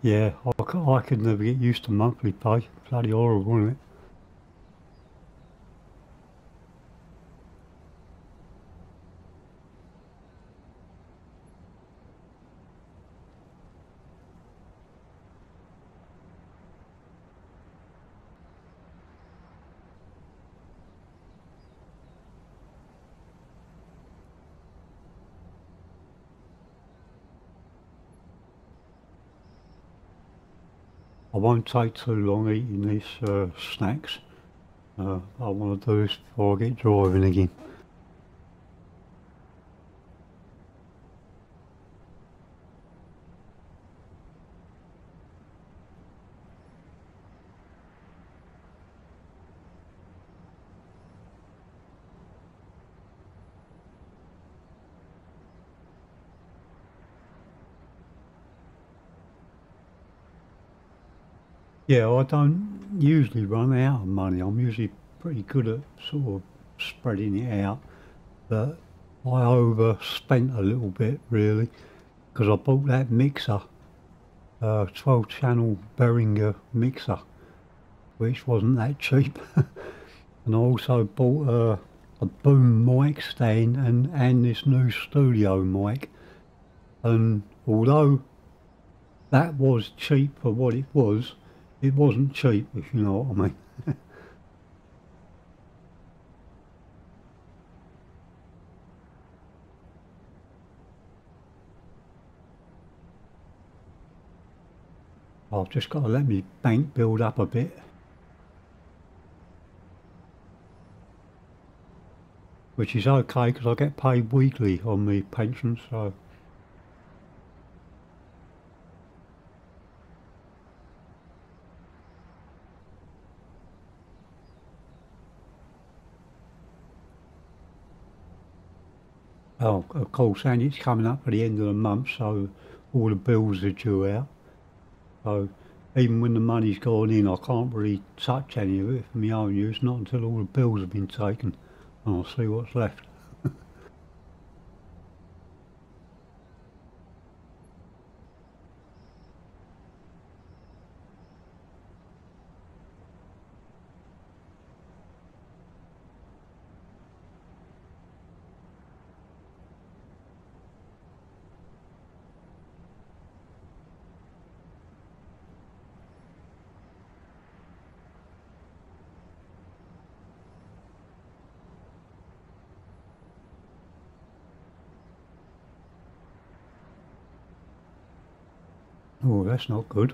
Yeah, I could never get used to monthly pay. Bloody horrible, isn't it? I won't take too long eating these snacks. I want to do this before I get driving again. Yeah, I don't usually run out of money. I'm usually pretty good at sort of spreading it out, but I overspent a little bit really because I bought that mixer, 12 channel Behringer mixer, which wasn't that cheap. And I also bought a boom mic stand and this new studio mic. And although that was cheap for what it wasn't cheap, if you know what I mean. I've just got to let me bank build up a bit, which is okay because I get paid weekly on my pension, so oh, of course, and it's coming up at the end of the month, so all the bills are due out. So even when the money's gone in, I can't really touch any of it for my own use, not until all the bills have been taken, and I'll see what's left. Oh, that's not good.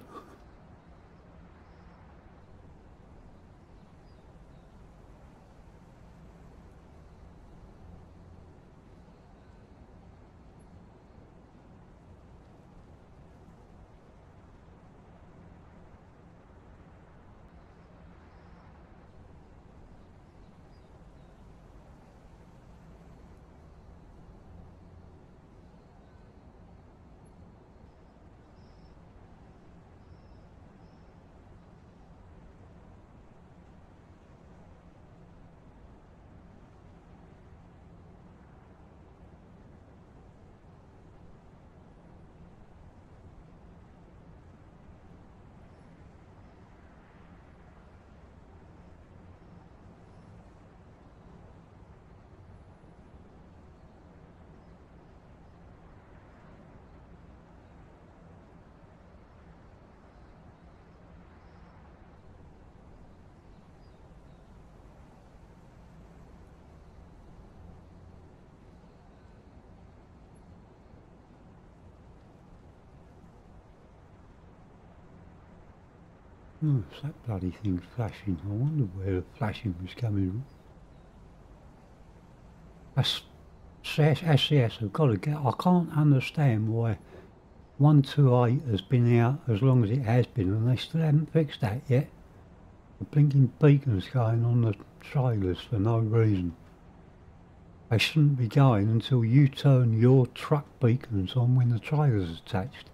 Oh, it's that bloody thing flashing. I wonder where the flashing was coming from. That's SCS have got to get. I can't understand why 128 has been out as long as it has been and they still haven't fixed that yet. The blinking beacons going on the trailers for no reason. They shouldn't be going until you turn your truck beacons on when the trailer's attached.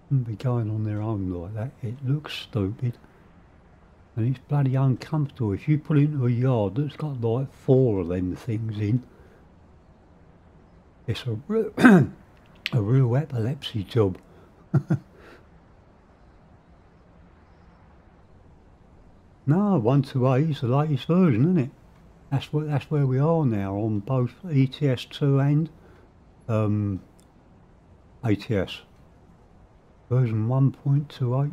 Shouldn't be going on their own like that. It looks stupid. And it's bloody uncomfortable. If you put it into a yard that's got like 4 of them things in, it's a real epilepsy job. No, 128 is the latest version, isn't it? That's where we are now on both ETS2 and um, ATS. Version 1.28.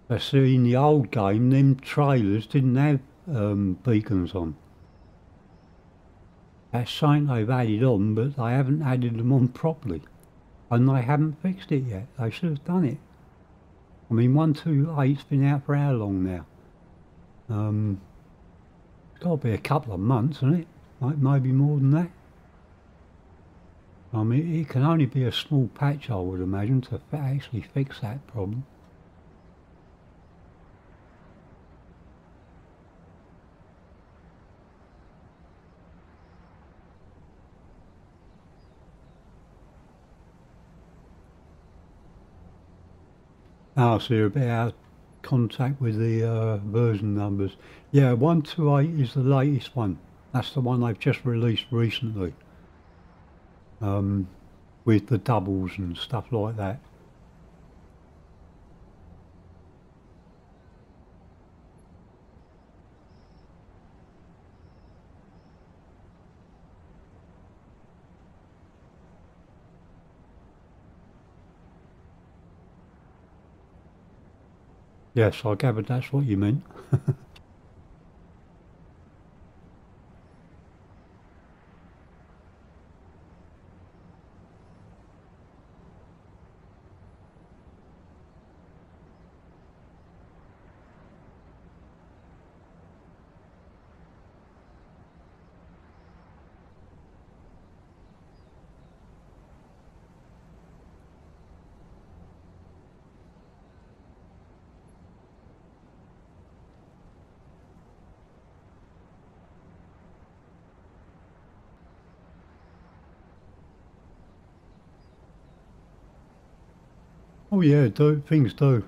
I see in the old game, them trailers didn't have beacons on. That's something they've added on, but they haven't added them on properly. And they haven't fixed it yet. They should have done it. I mean, 128's been out for how long now? It's got to be a couple of months, isn't it? Like maybe more than that. I mean, it can only be a small patch, I would imagine, to actually fix that problem. Ah, so you're a bit out of contact with the version numbers. Yeah, 128 is the latest one. That's the one they've just released recently. With the doubles and stuff like that. Yes, I gathered that's what you meant. Oh yeah, things do.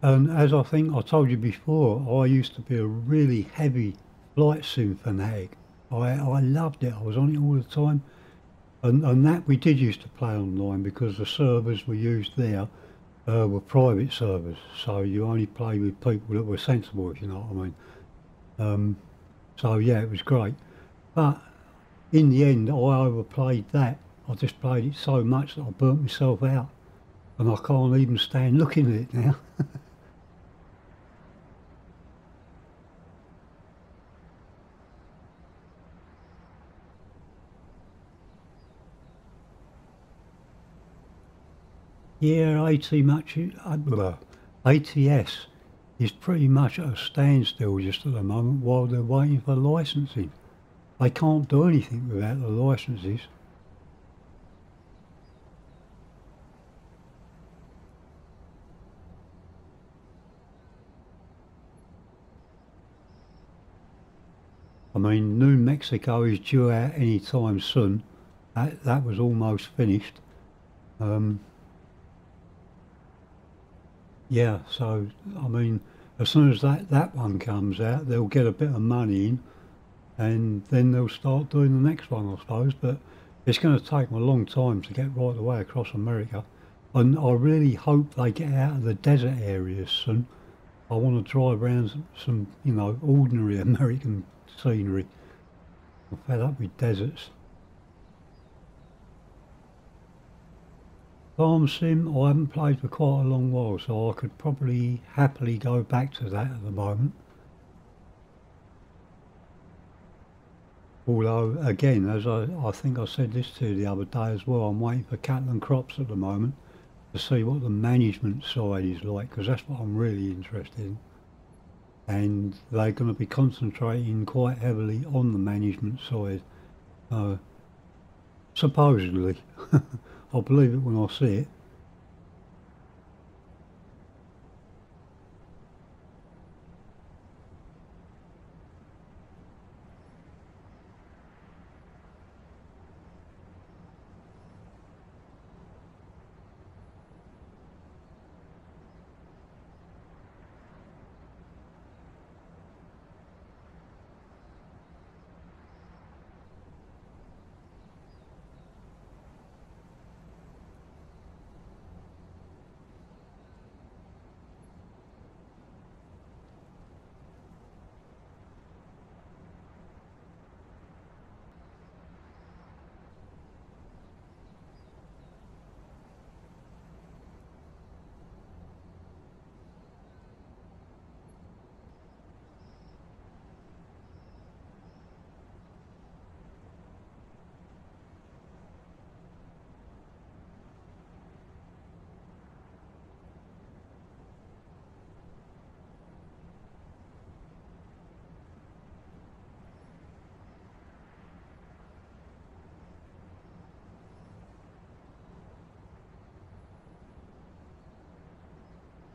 And as I think I told you before, I used to be a really heavy flight sim fanatic. I loved it. I was on it all the time. And that we did used to play online because the servers we used there were private servers. So you only play with people that were sensible, if you know what I mean. So yeah, it was great. But in the end, I overplayed that. I just played it so much that I burnt myself out. And I can't even stand looking at it now. Yeah, ATS is pretty much at a standstill just at the moment while they're waiting for licensing. They can't do anything without the licenses. I mean, New Mexico is due out any time soon. That was almost finished. Um, yeah, so I mean, as soon as that one comes out, they'll get a bit of money in, and then they'll start doing the next one, I suppose. But it's going to take them a long time to get right the way across America. And I really hope they get out of the desert areas soon. I want to drive around some, ordinary American scenery. I'm fed up with deserts. Farm Sim, I haven't played for quite a long while, so I could probably happily go back to that at the moment. Although, again, as I think I said this to you the other day as well, I'm waiting for cattle and crops at the moment to see what the management side is like, because that's what I'm really interested in. And they're going to be concentrating quite heavily on the management side, uh, supposedly. I'll believe it when I see it.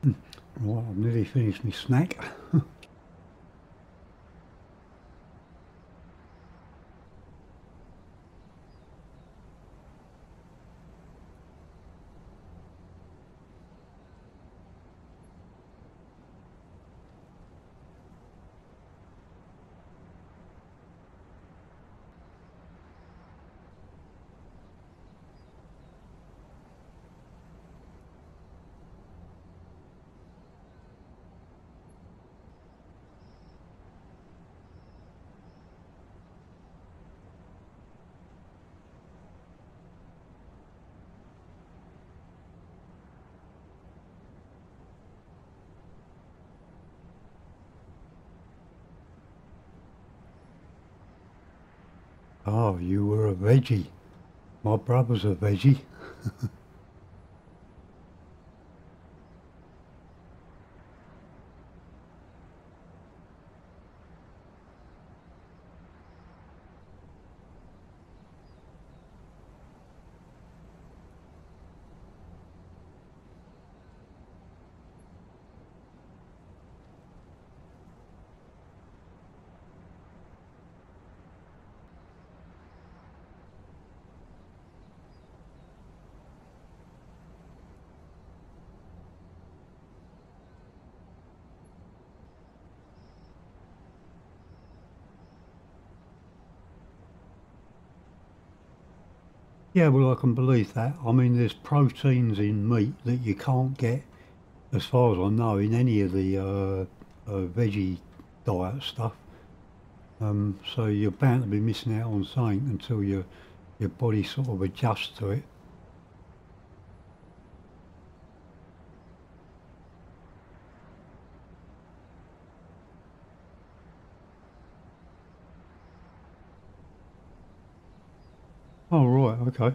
Right, I've nearly finished my snack. Oh, you were a veggie. My brother's a veggie. Yeah, well, I can believe that. I mean, there's proteins in meat that you can't get, as far as I know, in any of the veggie diet stuff. So you're bound to be missing out on something until your body sort of adjusts to it. Oh, right, okay.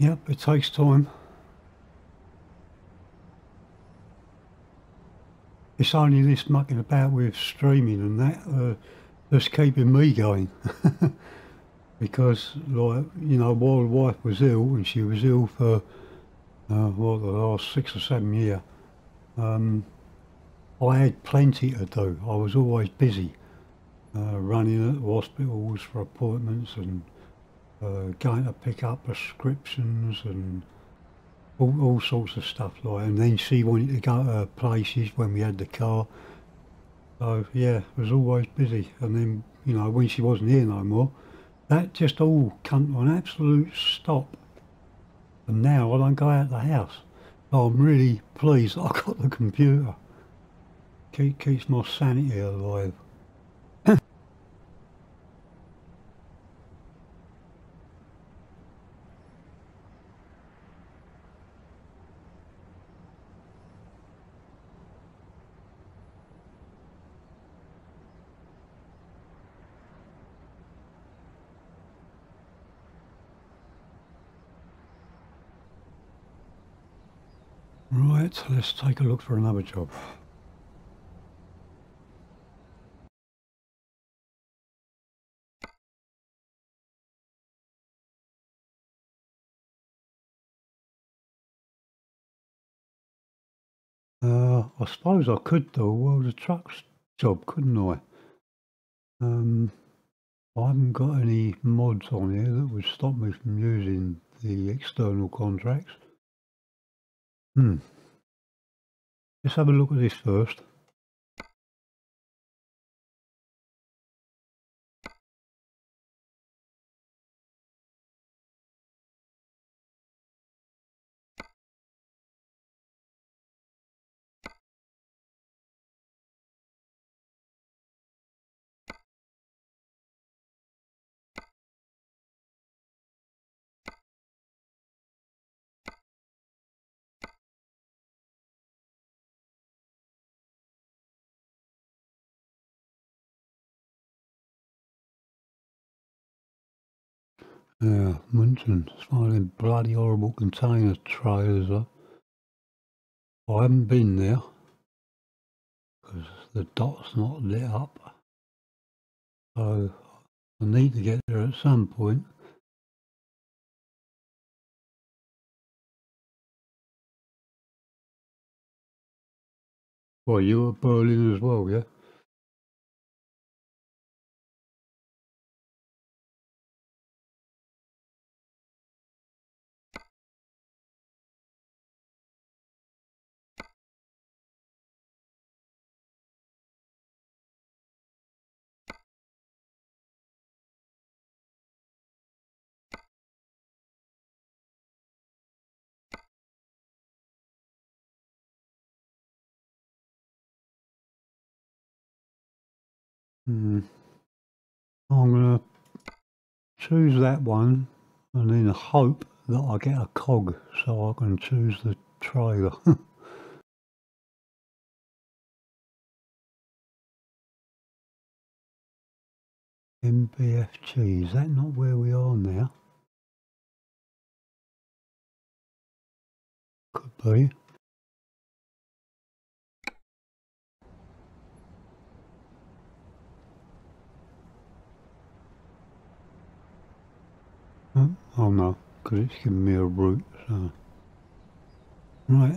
Yep, it takes time. It's only this mucking about with streaming and that that's keeping me going. Because, like, while the wife was ill, and she was ill for, the last 6 or 7 years, um, I had plenty to do. I was always busy, running at hospitals for appointments and going to pick up prescriptions and all sorts of stuff like. And then she wanted to go to places when we had the car. So yeah, I was always busy. And then when she wasn't here no more, that just all come to an absolute stop. And now I don't go out the house. So I'm really pleased that I got the computer. Keeps my sanity alive. Right, let's take a look for another job. I suppose I could do a World of Trucks job, couldn't I? Um, I haven't got any mods on here that would stop me from using the external contracts. Hmm, let's have a look at this first. Yeah, Munson. It's one of them bloody horrible container trailers. I haven't been there because the dot's not lit up. So I need to get there at some point. Well, you were Berlin as well, yeah? Hmm. I'm going to choose that one and then hope that I get a cog so I can choose the trailer. MBFG, is that not where we are now? Could be. Oh no, because it's giving me a route, so. Right.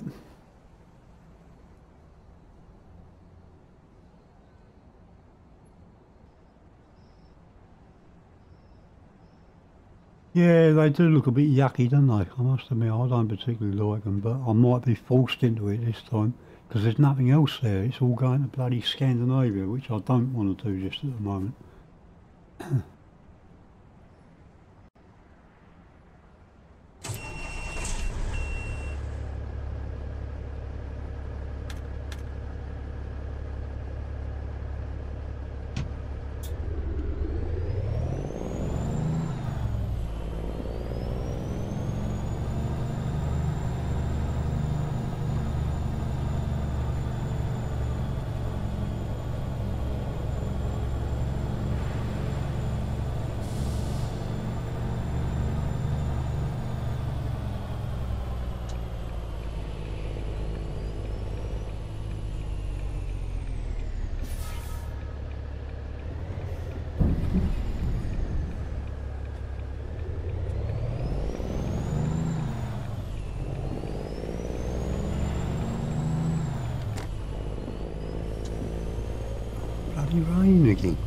Yeah, they do look a bit yucky, don't they? I must admit, I don't particularly like them, but I might be forced into it this time because there's nothing else there. It's all going to bloody Scandinavia, which I don't want to do just at the moment. Bloody rain again.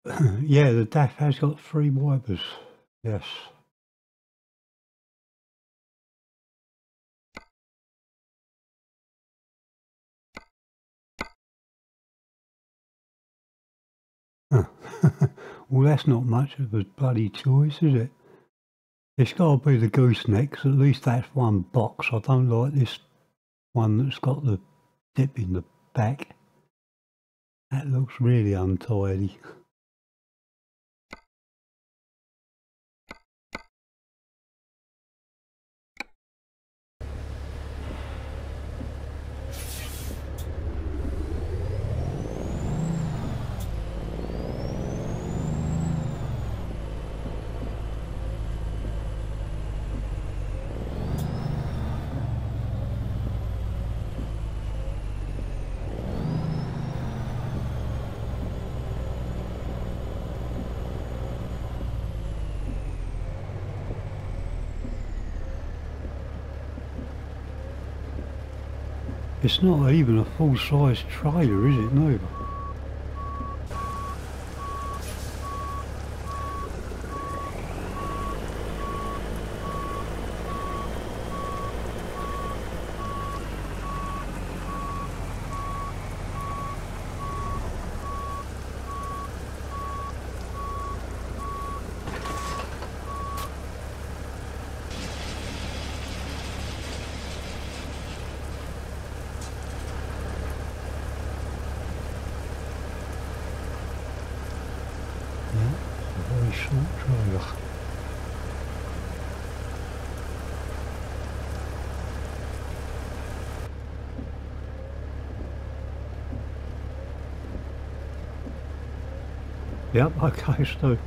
Yeah, the DAF has got 3 wipers. Yes. Huh. Well, that's not much of a bloody choice, is it? It's got to be the gooseneck, 'cause at least that's one box. I don't like this one that's got the dip in the back. That looks really untidy. It's not even a full-size trailer, is it, neither? Yeah, it's a very short trailer. Yep, okay, Stu.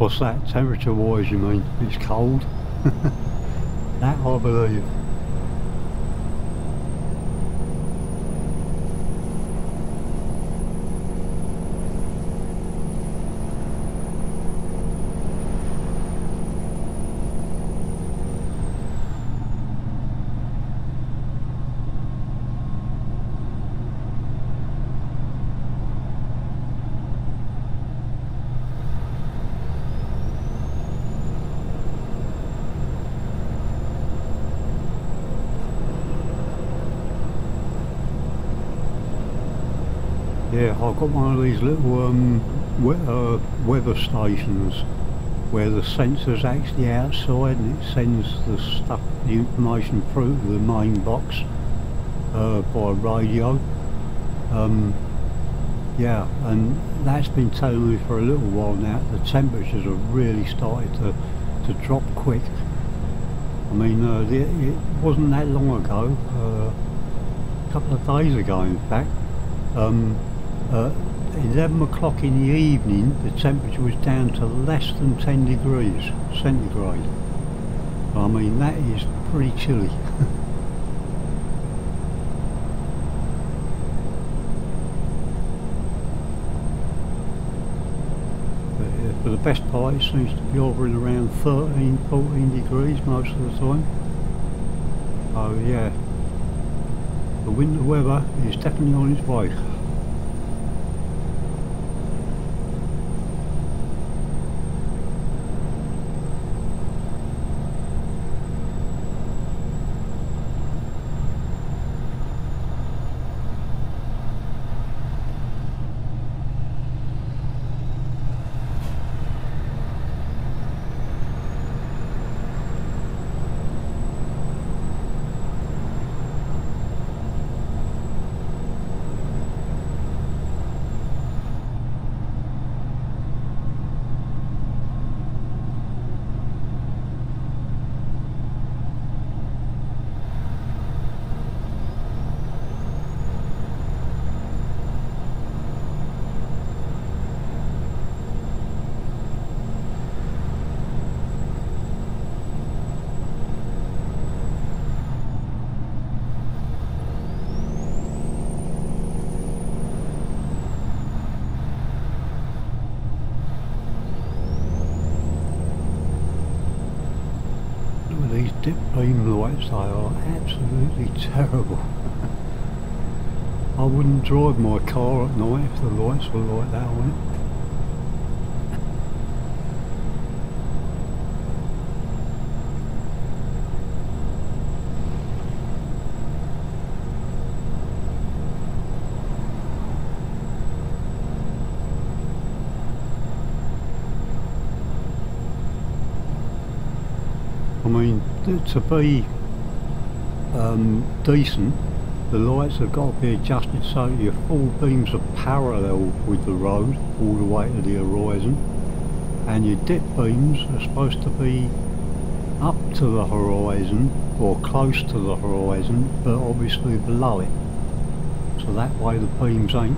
What's that? Temperature wise you mean? It's cold? That I believe. Yeah, I've got one of these little weather stations where the sensor's actually outside and it sends the information through to the main box by radio. Yeah, and that's been telling me for a little while now. The temperatures have really started to drop quick. I mean, it wasn't that long ago, a couple of days ago in fact, 11 o'clock in the evening the temperature was down to less than 10 degrees centigrade. I mean, that is pretty chilly. For the best part it seems to be hovering around 13-14 degrees most of the time. Oh yeah, the winter weather is definitely on its way. These dip beam lights, they are absolutely terrible. I wouldn't drive my car at night if the lights were like that on it. I mean, to be decent, the lights have got to be adjusted so your full beams are parallel with the road all the way to the horizon, and your dip beams are supposed to be up to the horizon or close to the horizon, but obviously below it, so that way the beams ain't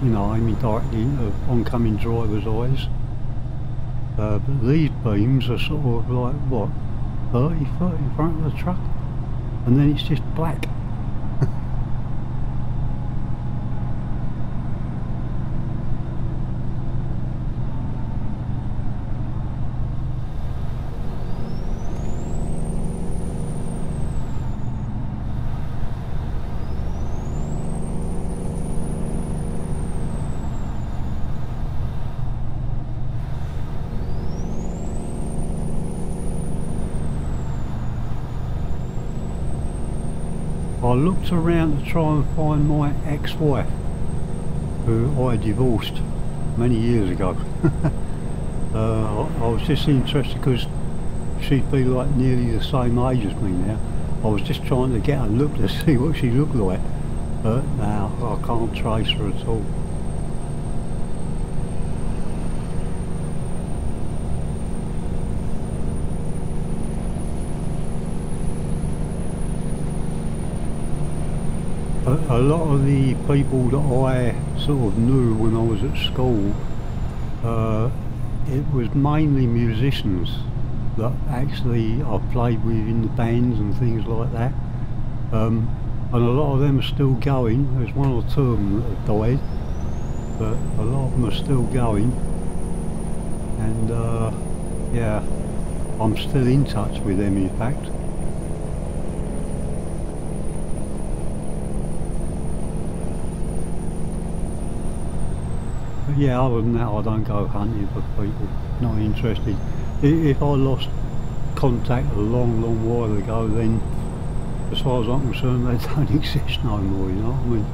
you know, aiming directly into oncoming drivers' eyes. But these beams are sort of like, what, 30 foot in front of the truck, and then it's just black. I looked around to try and find my ex-wife, who I divorced many years ago. I was just interested because she'd be like nearly the same age as me now. I was just trying to get a look to see what she looked like, but now I can't trace her at all. A lot of the people that I sort of knew when I was at school it was mainly musicians that actually I played with in the bands and things like that. And a lot of them are still going. There's one or two of them that have died, but a lot of them are still going. And yeah, I'm still in touch with them, in fact. But yeah, other than that, I don't go hunting for people. Not interested. If I lost contact a long while ago, then as far as I'm concerned, they don't exist no more, you know what I mean?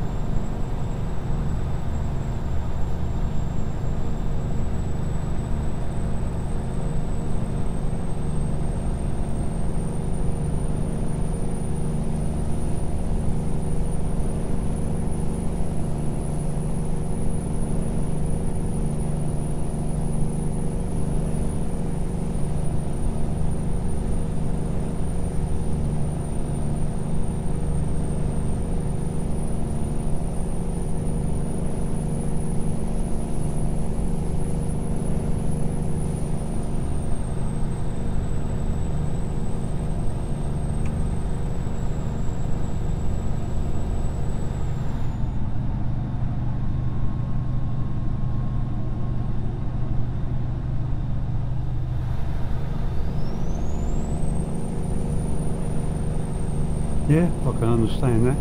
Yeah, I can understand that.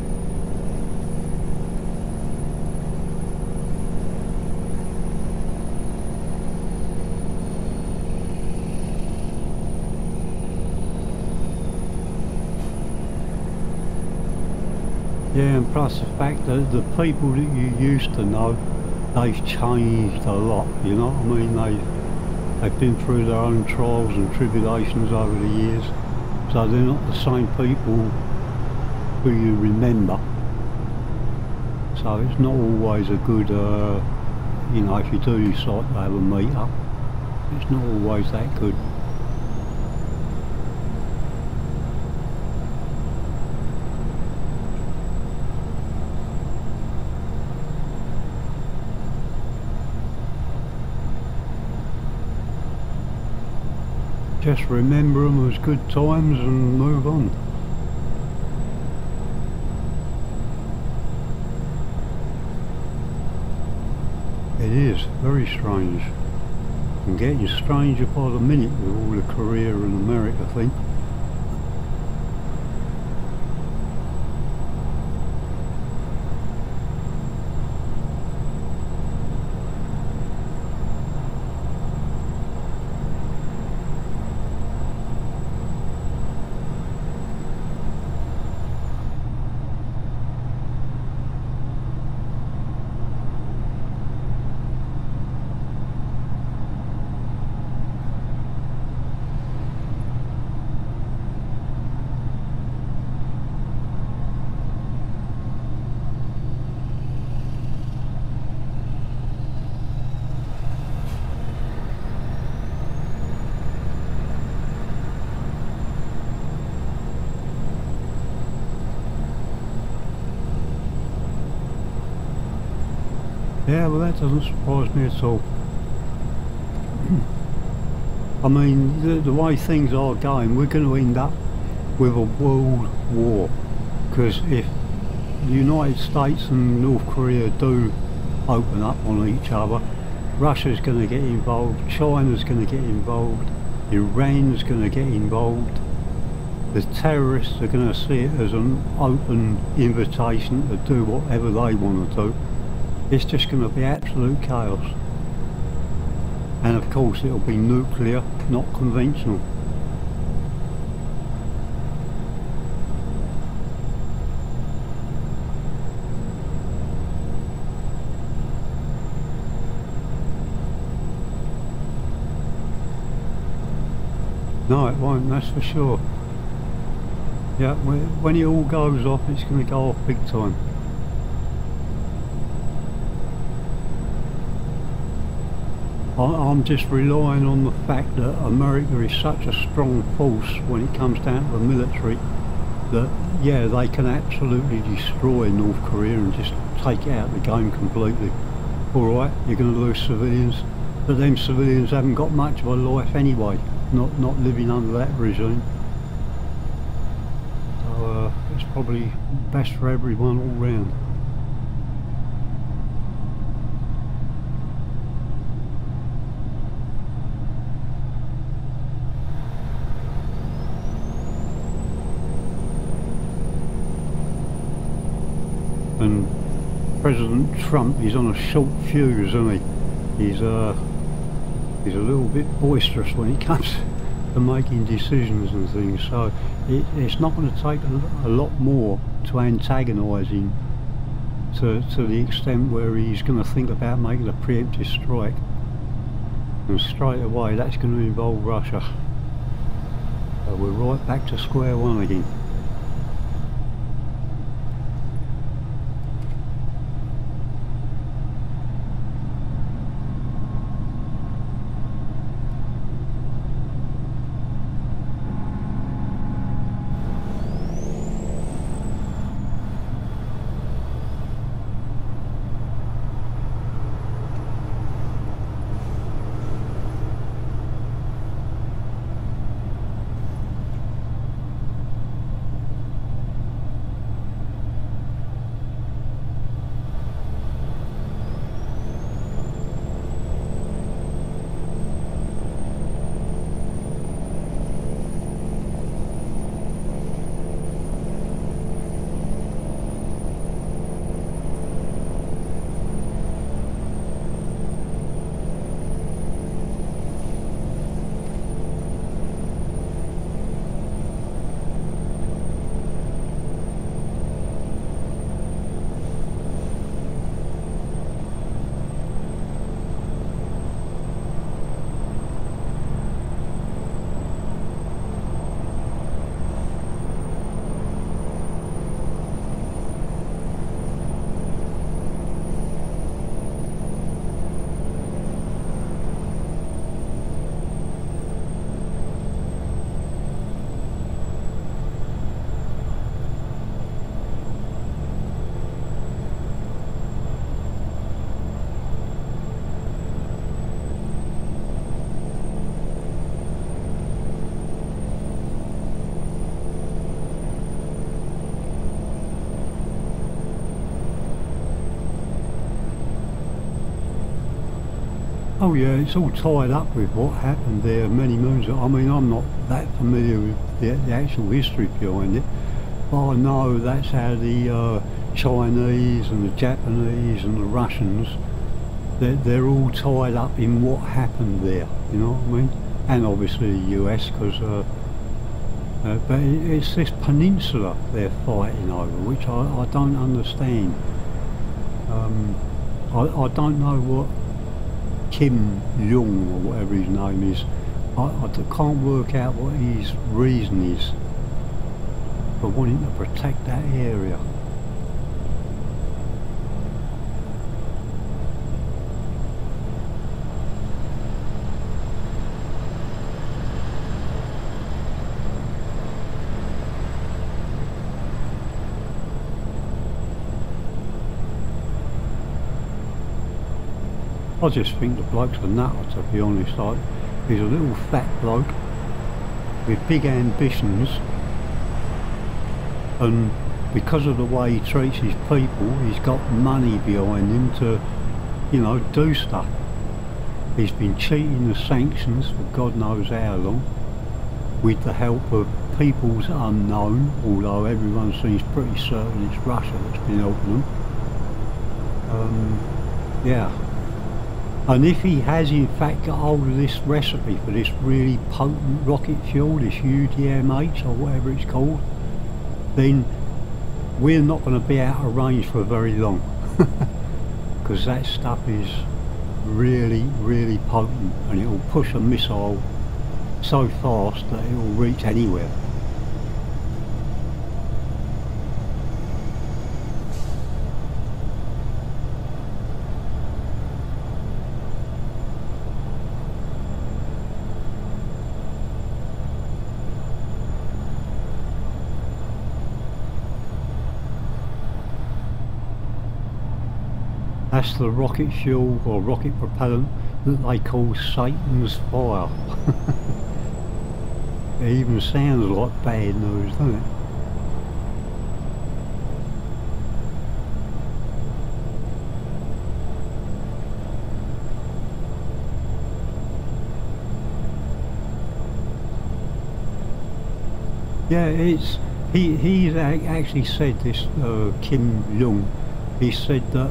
Yeah, and plus the fact that the people that you used to know, they've changed a lot, you know what I mean? They've been through their own trials and tribulations over the years, so they're not the same people who you remember. So it's not always a good, you know, if you do decide to have a meet up, it's not always that good. Just remember them as good times and move on. It is very strange, and getting stranger by the minute with all the Korea and America thing. Yeah, well that doesn't surprise me at all. I mean, the way things are going, we're going to end up with a world war. Because if the United States and North Korea do open up on each other, Russia's going to get involved, China's going to get involved, Iran's going to get involved. The terrorists are going to see it as an open invitation to do whatever they want to do. It's just going to be absolute chaos. And of course it'll be nuclear, not conventional. No, it won't, that's for sure. Yeah, when it all goes off, it's going to go off big time. I'm just relying on the fact that America is such a strong force when it comes down to the military that, yeah, they can absolutely destroy North Korea and just take it out of the game completely. Alright, you're going to lose civilians, but them civilians haven't got much of a life anyway, not living under that regime. So it's probably best for everyone all round. And President Trump is on a short fuse, isn't he? He's a little bit boisterous when it comes to making decisions and things, so it's not going to take a lot more to antagonise him to the extent where he's going to think about making a preemptive strike, and straight away that's going to involve Russia. So we're right back to square one again. Oh yeah, it's all tied up with what happened there many moons ago. I mean, I'm not that familiar with the actual history behind it, but I know that's how the Chinese and the Japanese and the Russians, they're all tied up in what happened there, you know what I mean? And obviously the US, because but it's this peninsula they're fighting over, which I don't understand. I don't know what Kim Jong or whatever his name is. I can't work out what his reason is for wanting to protect that area. I just think the bloke's a nutter, to be honest. Like, he's a little fat bloke with big ambitions, and because of the way he treats his people, he's got money behind him to, you know, do stuff. He's been cheating the sanctions for God knows how long, with the help of peoples unknown, although everyone seems pretty certain it's Russia that's been helping them. Yeah. And if he has in fact got hold of this recipe for this really potent rocket fuel, this UDMH or whatever it's called, then we're not going to be out of range for very long. Because that stuff is really, really potent, and it will push a missile so fast that it will reach anywhere. That's the rocket fuel or rocket propellant that they call Satan's fire. It even sounds like bad news, doesn't it? Yeah, he's actually said this, Kim Jong. He said that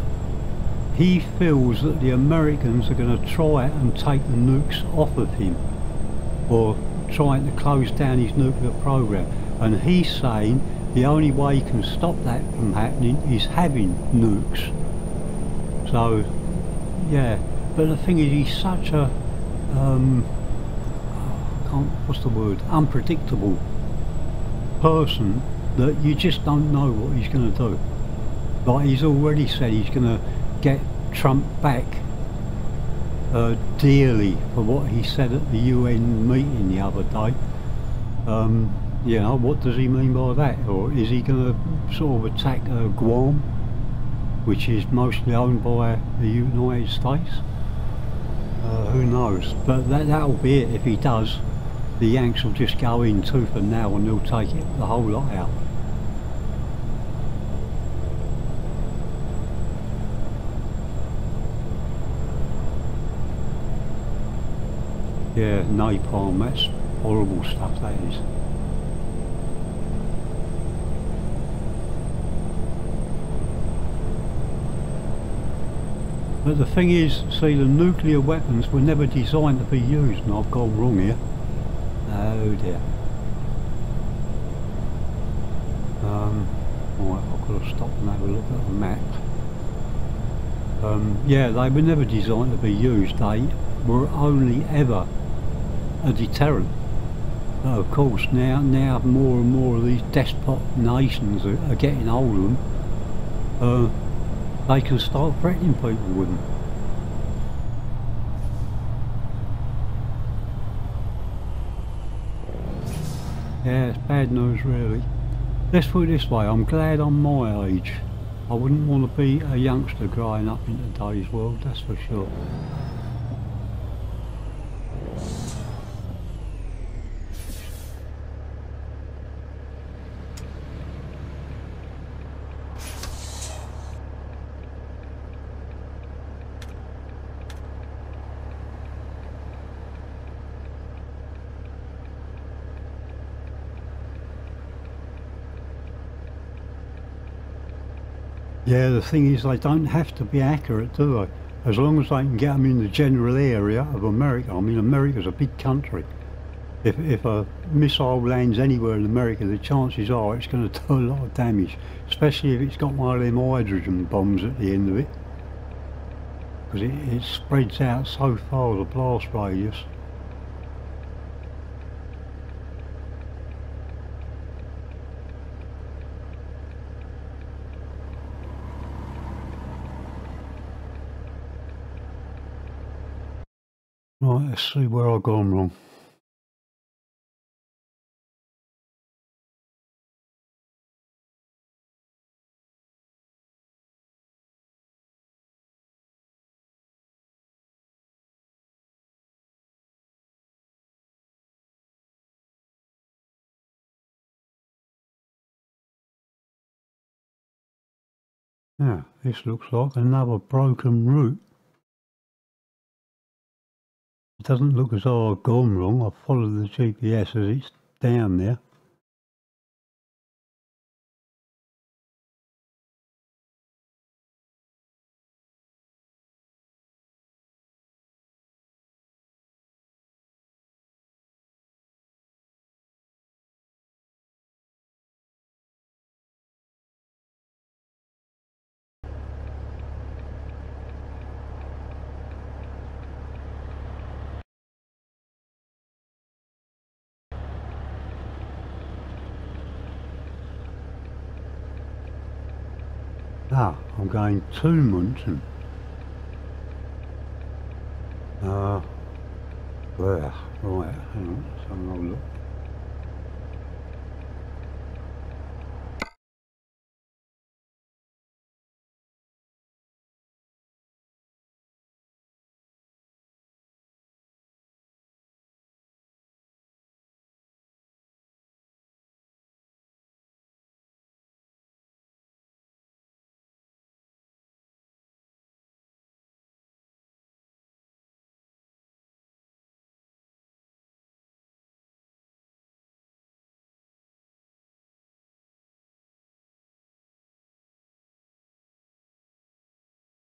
he feels that the Americans are going to try and take the nukes off of him, or trying to close down his nuclear program. And he's saying the only way he can stop that from happening is having nukes. So, yeah. But the thing is, he's such a what's the word? Unpredictable person that you just don't know what he's going to do. Like, he's already said he's going to get Trump back dearly for what he said at the UN meeting the other day. You know, what does he mean by that? Or is he going to sort of attack Guam, which is mostly owned by the United States? Who knows? But that'll be it. If he does, the Yanks will just go in tooth and nail and they'll take it, the whole lot out. Yeah, napalm, that's horrible stuff, that is. But the thing is, see, the nuclear weapons were never designed to be used, and I've gone wrong here. Oh dear. Right, I've got to stop and have a look at the map. Yeah, they were never designed to be used. They were only ever a deterrent. But of course, now more and more of these despot nations are getting hold of them. They can start threatening people with them. Yeah, it's bad news really. Let's put it this way, I'm glad I'm my age. I wouldn't want to be a youngster growing up in today's world, that's for sure. Yeah, the thing is, they don't have to be accurate, do they? As long as they can get them in the general area of America. I mean, America's a big country. If a missile lands anywhere in America, the chances are it's going to do a lot of damage, especially if it's got one of them hydrogen bombs at the end of it, because it spreads out so far, the blast radius. Right, let's see where I've gone wrong. Yeah, this looks like another broken route. It doesn't look as though I've gone wrong. I've followed the GPS as it's down there. Ah, I'm going to Munchen. Where? Right, hang on, let's have another look.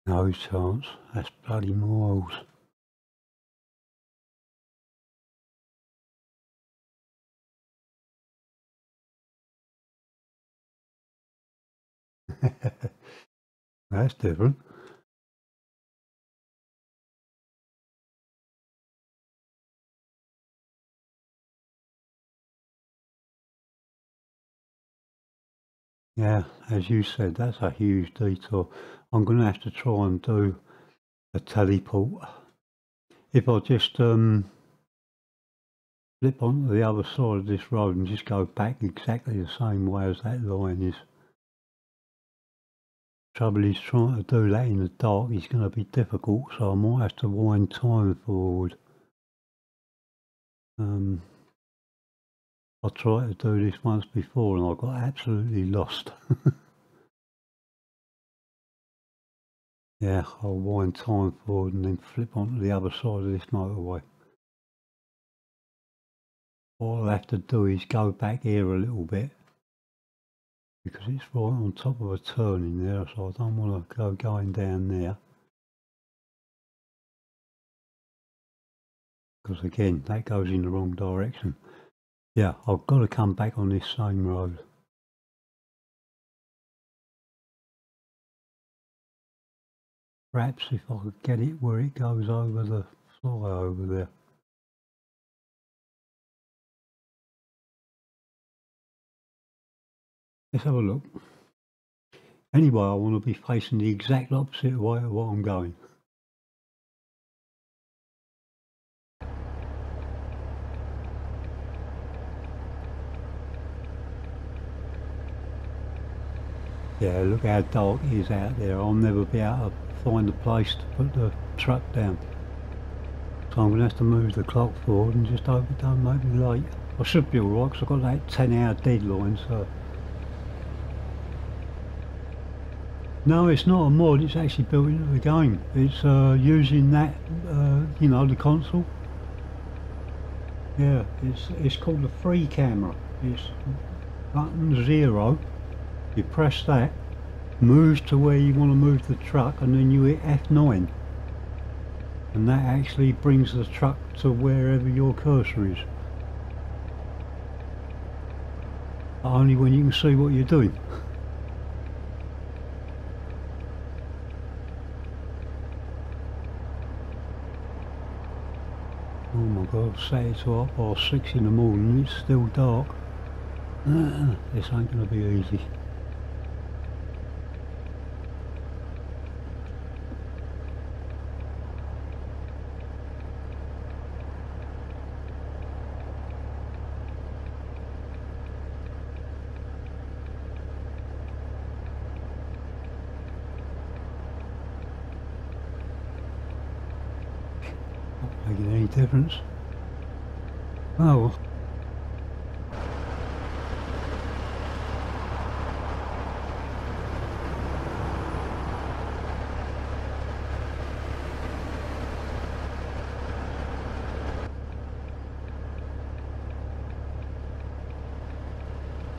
No chance. That's bloody miles. That's different. Yeah, as you said, that's a huge detour. I'm going to have to try and do a teleport. If I just flip onto the other side of this road and just go back exactly the same way as that line is. Trouble is trying to do that in the dark is going to be difficult, so I might have to wind time forward. I tried to do this once before and I got absolutely lost. Yeah, I'll wind time forward and then flip onto the other side of this motorway. What I'll have to do is go back here a little bit because it's right on top of a turning there, so I don't want to go going down there. Because again, that goes in the wrong direction. Yeah, I've got to come back on this same road. Perhaps if I could get it where it goes over the flyover there. Let's have a look. Anyway, I want to be facing the exact opposite way of what I'm going. Yeah, look how dark it is out there. I'll never be able to find a place to put the truck down. So I'm going to have to move the clock forward and just hope it don't make me late. I should be alright because I've got that 10-hour deadline, so... No, it's not a mod, it's actually built into the game. It's using that, you know, the console. Yeah, it's called the free camera. It's button 0. You press that, moves to where you want to move the truck, and then you hit F9. And that actually brings the truck to wherever your cursor is. But only when you can see what you're doing. Oh my god, set it to up by 6 in the morning, it's still dark. This ain't going to be easy. Not making any difference. Oh well.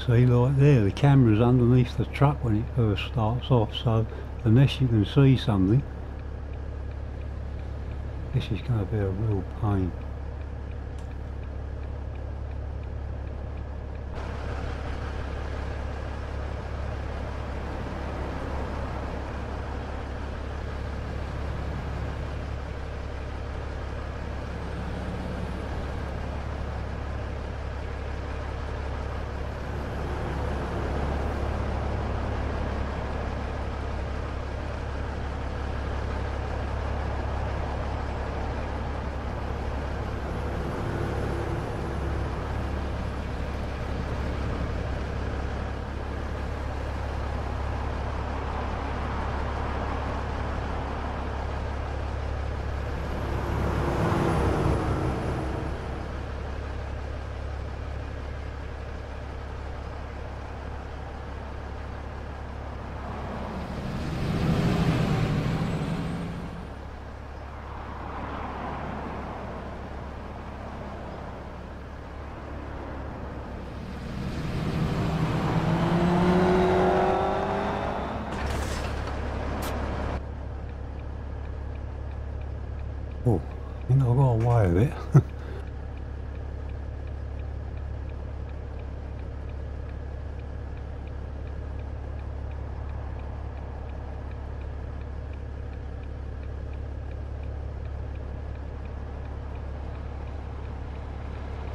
See, like there, the camera's underneath the truck when it first starts off, so unless you can see something, this is going to be a real pain. think I got away with it.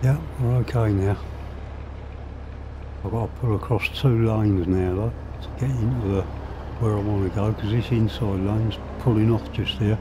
Yeah, we're okay now. I've got to pull across 2 lanes now though to get into the where I want to go, because this inside lane's pulling off just there.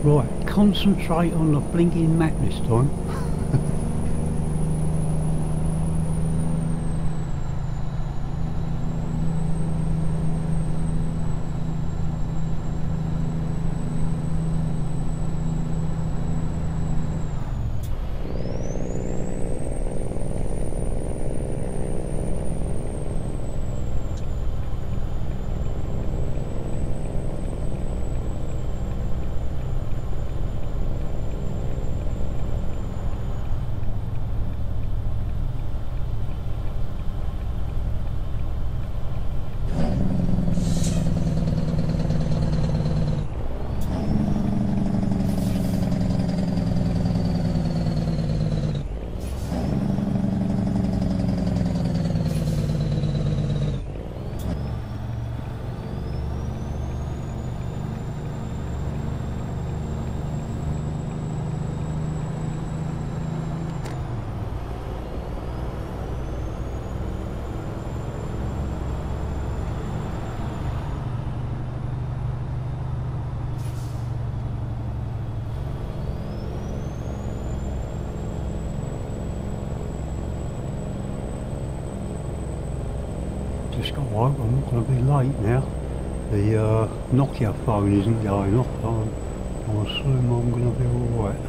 Right, concentrate on the blinking map this time. Just got right, I'm not going to be late now. The Nokia phone isn't going off, so I assume I'm going to be alright.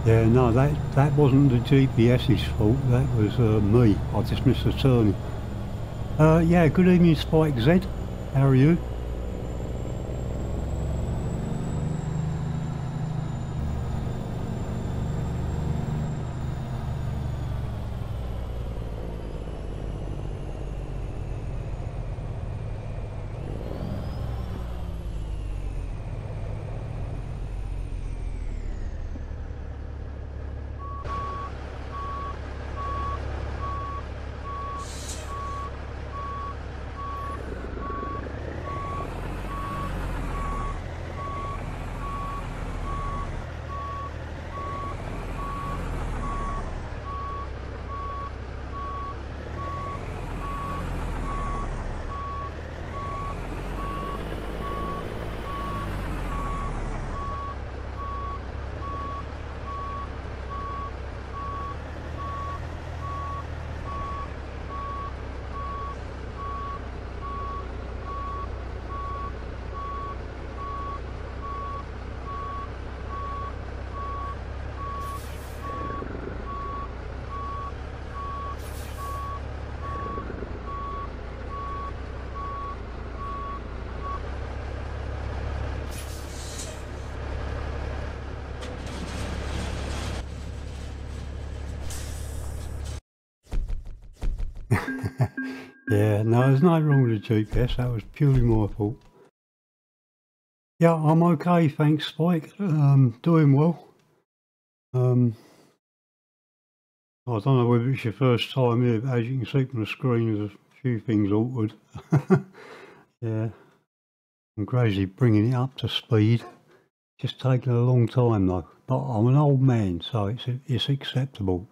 Yeah, no, that wasn't the GPS's fault, that was me. I just missed a turn. Yeah, good evening Spike Z, how are you? Yeah, no, there's nothing wrong with the GPS. That was purely my fault. Yeah, I'm okay, thanks, Spike. Doing well. I don't know whether it's your first time here, but as you can see from the screen, there's a few things awkward. Yeah, I'm gradually bringing it up to speed. Just taking a long time though. But I'm an old man, so it's acceptable.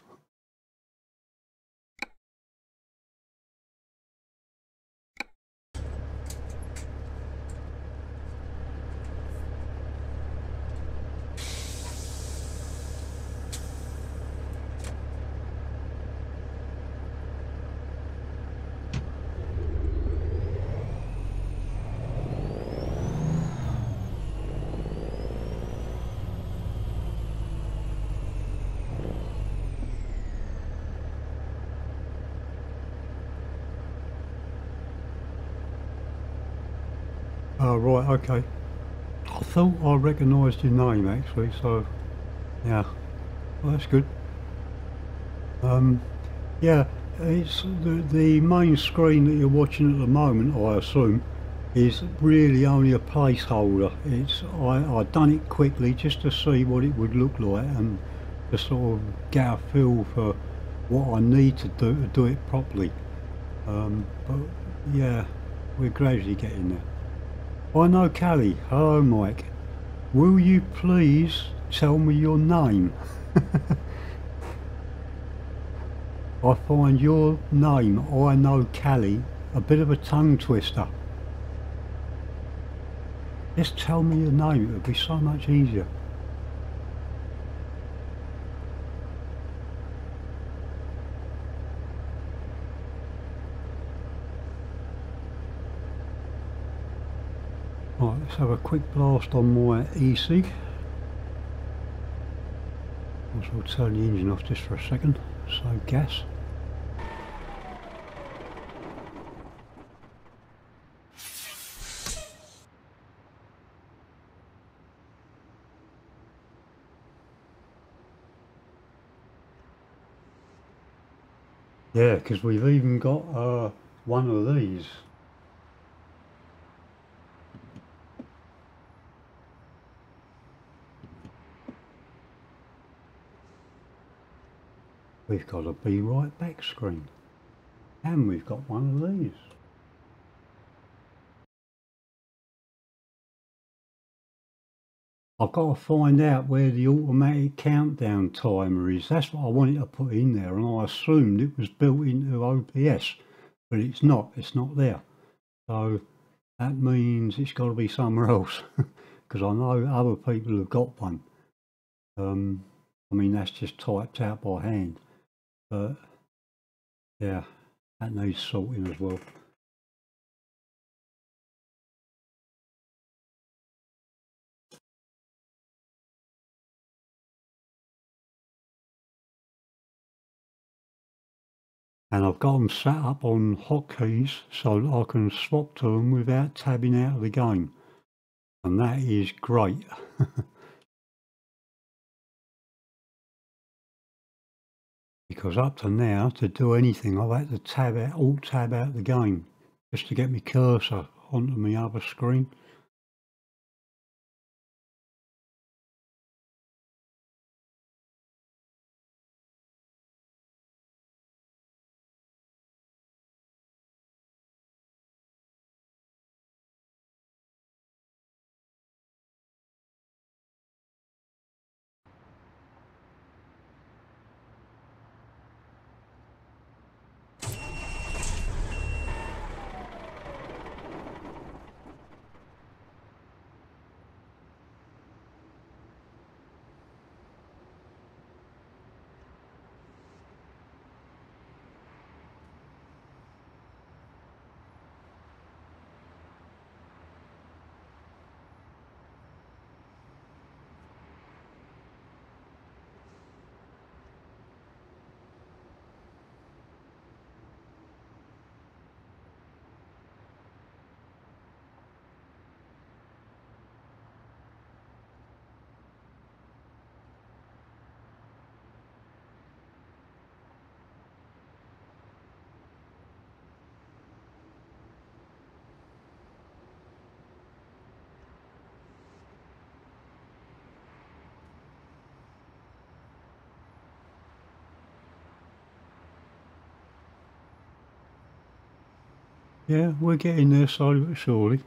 Oh, right, okay. I thought I recognised your name actually, so yeah, well, that's good. Yeah, it's the main screen that you're watching at the moment, I assume, is really only a placeholder. I done it quickly just to see what it would look like and to sort of get a feel for what I need to do it properly. But yeah, we're gradually getting there. I know Callie. Hello, Mike. Will you please tell me your name? I find your name, I know Callie, a bit of a tongue twister. Just tell me your name, it would be so much easier. Right, let's have a quick blast on my e-cig. I'll turn the engine off just for a second, so gas. Yeah, because we've even got one of these. We've got a be right back screen. And we've got one of these. I've got to find out where the automatic countdown timer is. That's what I wanted to put in there, and I assumed it was built into OPS, but it's not. It's not there. So that means it's got to be somewhere else, because I know other people have got one. I mean, that's just typed out by hand, but yeah, that needs sorting as well. And I've got them set up on hotkeys so that I can swap to them without tabbing out of the game. And that is great. Because up to now, to do anything, I've had to tab out, alt tab out the game just to get my cursor onto my other screen. Yeah, we're getting there slowly but surely.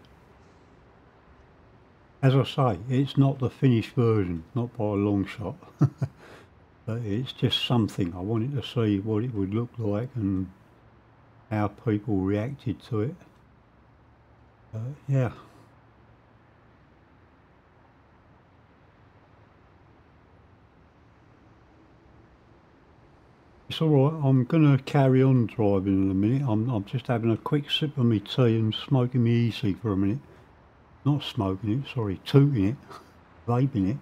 As I say, it's not the finished version, not by a long shot. But it's just something. I wanted to see what it would look like and how people reacted to it. Yeah. It's all right. I'm going to carry on driving in a minute. I'm just having a quick sip of my tea and smoking my e-cig for a minute. Not smoking it, sorry, tooting it, vaping it.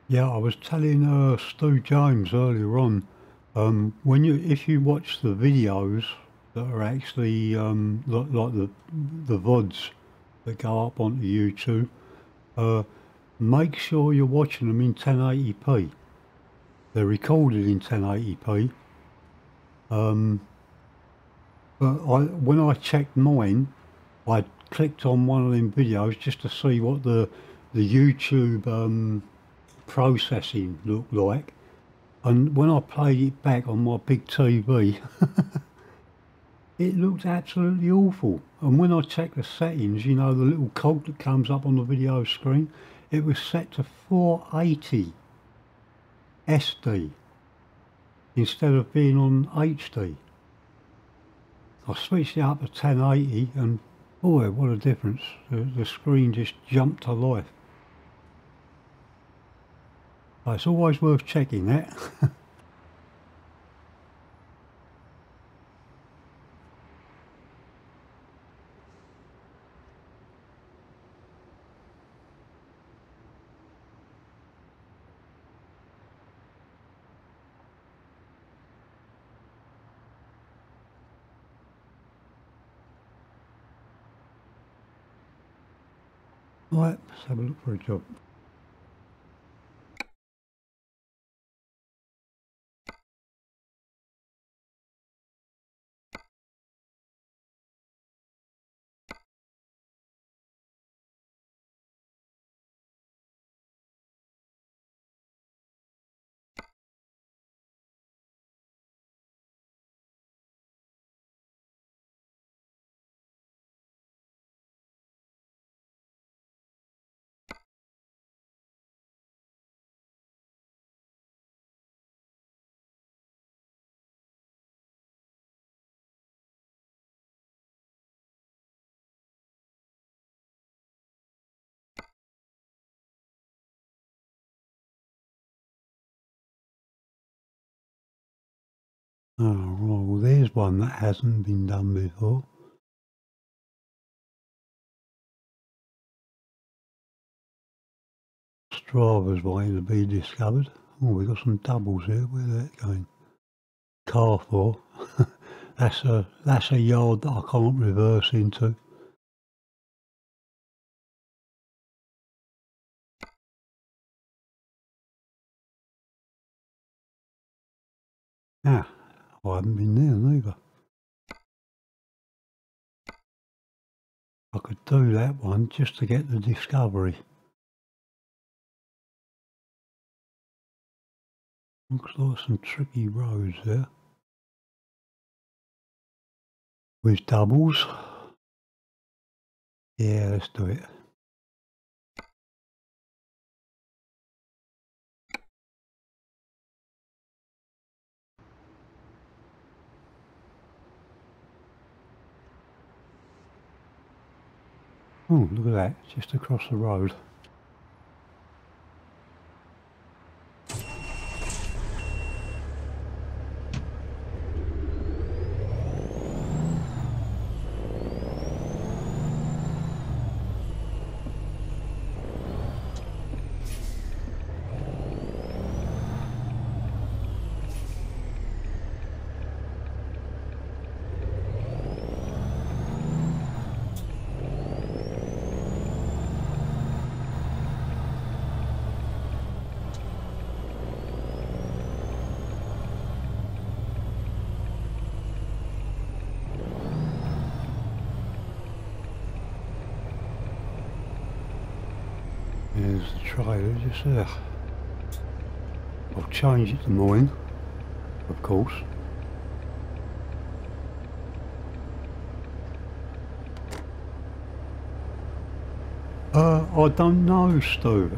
Yeah, I was telling Stu James earlier on, if you watch the videos that are actually like the VODs that go up onto YouTube, uh, make sure you're watching them in 1080p. They're recorded in 1080p. But when I checked mine, I clicked on one of them videos just to see what the YouTube processing looked like. And when I played it back on my big TV, it looked absolutely awful. And when I checked the settings, you know, the little cog that comes up on the video screen, it was set to 480 SD instead of being on HD. I switched it up to 1080 and boy, what a difference. The screen just jumped to life. So it's always worth checking that. Right, let's have a look for a job. Oh, right, well there's one that hasn't been done before. Strava's waiting to be discovered. Oh, we've got some doubles here. Where's that going? Car for. That's a yard that I can't reverse into. Ah, I haven't been there neither. I could do that one just to get the discovery. Looks like some tricky roads there. With doubles. Yeah, let's do it. Oh, look at that, just across the road. There's the trailer just there. I'll change it to mine, of course. I don't know, Stu.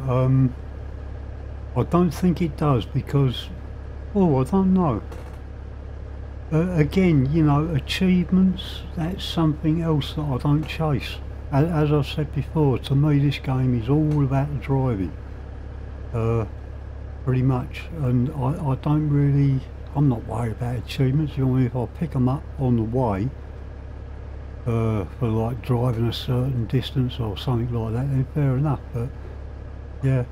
I don't think it does because, oh, I don't know. Again, you know, achievements, that's something else that I don't chase. As I've said before, to me this game is all about the driving. Pretty much, and I don't really, I'm not worried about achievements. You know, if I pick them up on the way for like driving a certain distance or something like that, then fair enough. But yeah,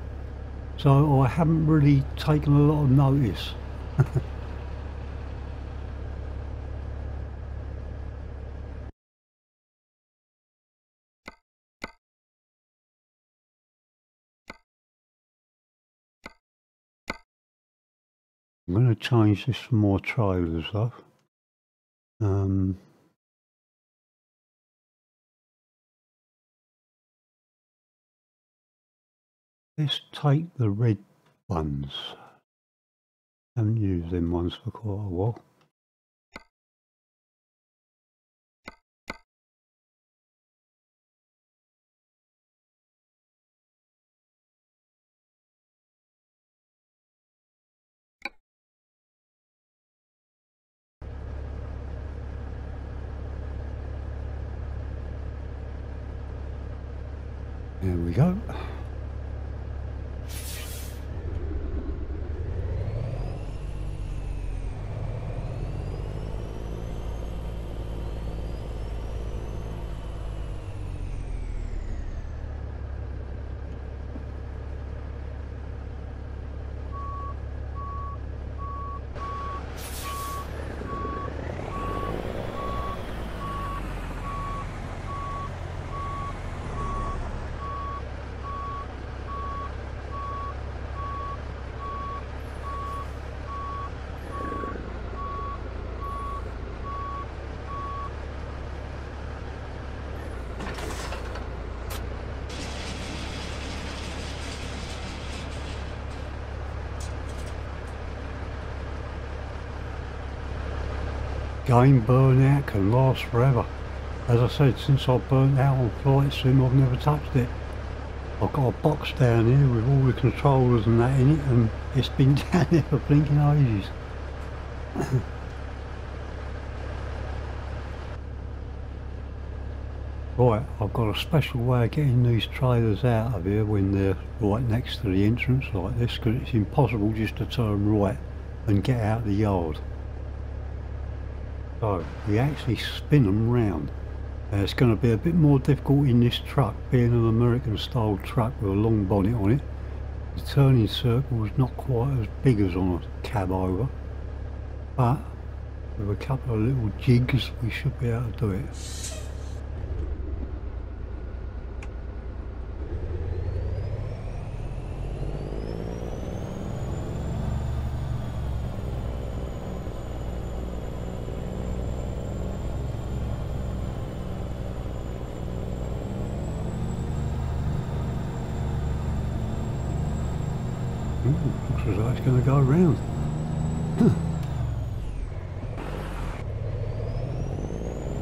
so I haven't really taken a lot of notice. I'm going to change this for more trailers though. Let's take the red ones. Haven't used them ones for quite a while. There we go. Game burnout can last forever. As I said, since I burnt out on Flight Sim, I've never touched it. I've got a box down here with all the controllers and that in it, and it's been down there for blinking ages. Right, I've got a special way of getting these trailers out of here when they're right next to the entrance like this, because it's impossible just to turn right and get out of the yard. So we actually spin them round. It's going to be a bit more difficult in this truck, being an American style truck with a long bonnet on it. The turning circle is not quite as big as on a cab over, but with a couple of little jigs we should be able to do it. Looks as though it's going to go around.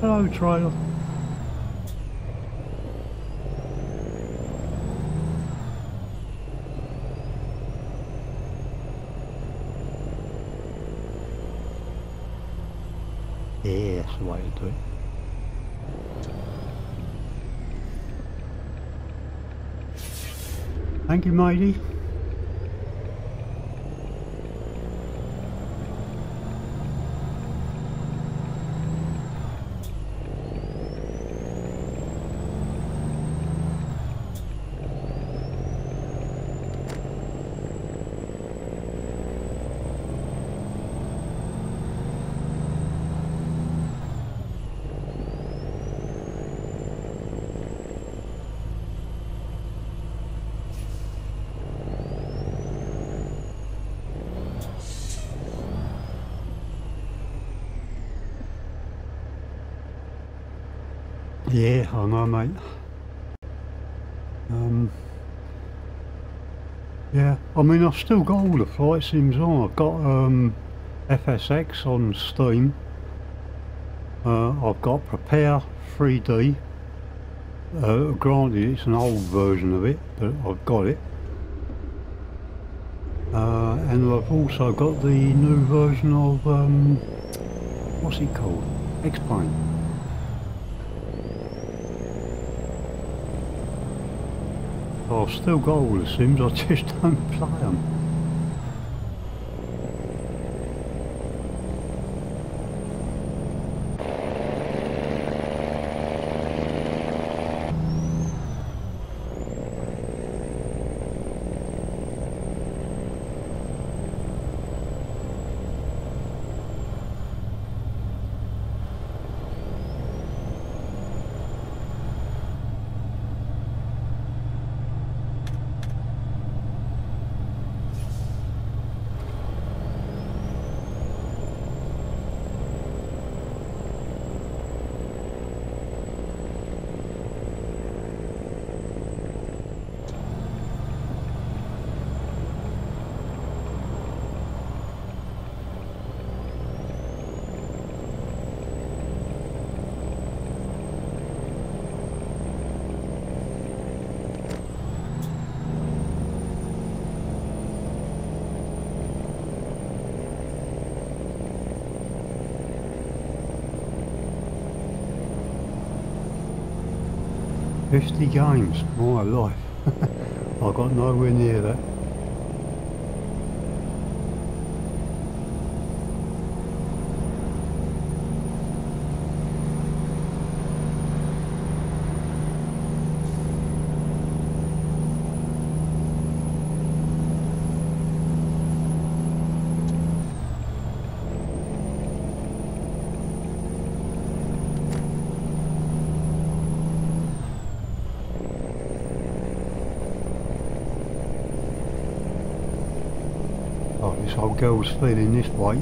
Hello, trailer. Yeah, that's the way to do it. Thank you, matey. Yeah, I know, mate. Yeah, I mean, I've still got all the flight sims on. I've got FSX on Steam. I've got Prepare 3D. Granted, it's an old version of it, but I've got it. And I've also got the new version of, what's it called? X-Plane. So I've still got all the sims, I just don't play them. "50 games, my life." I got nowhere near that. Oh, this old girl's feeling this weight.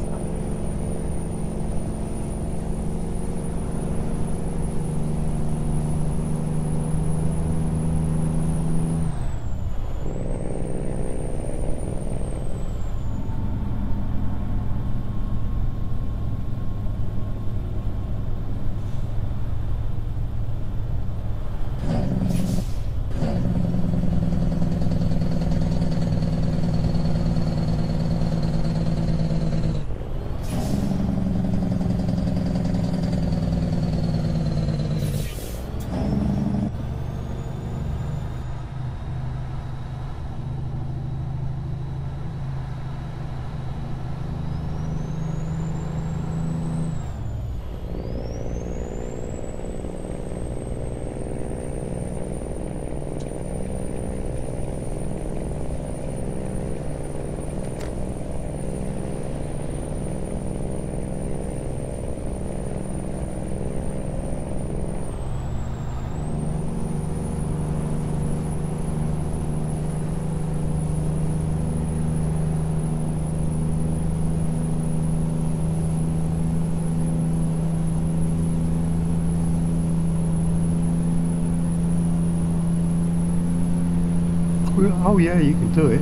Oh yeah, you can do it.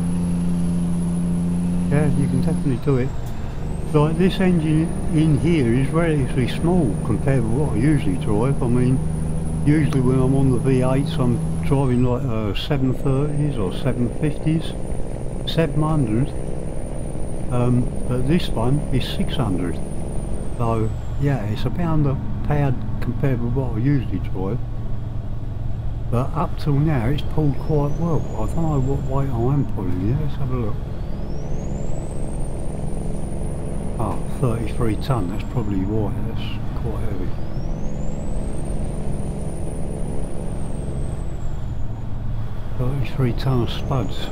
Yeah, you can definitely do it. Like, this engine in here is relatively small compared with what I usually drive. I mean, usually when I'm on the V8s I'm driving like 730s or 750s, 700, but this one is 600. So yeah, it's about underpowered compared with what I usually drive. But up till now it's pulled quite well. I don't know what weight I am pulling here, let's have a look. Oh, 33 tonne, that's probably why, that's quite heavy. $33 tonne of spuds.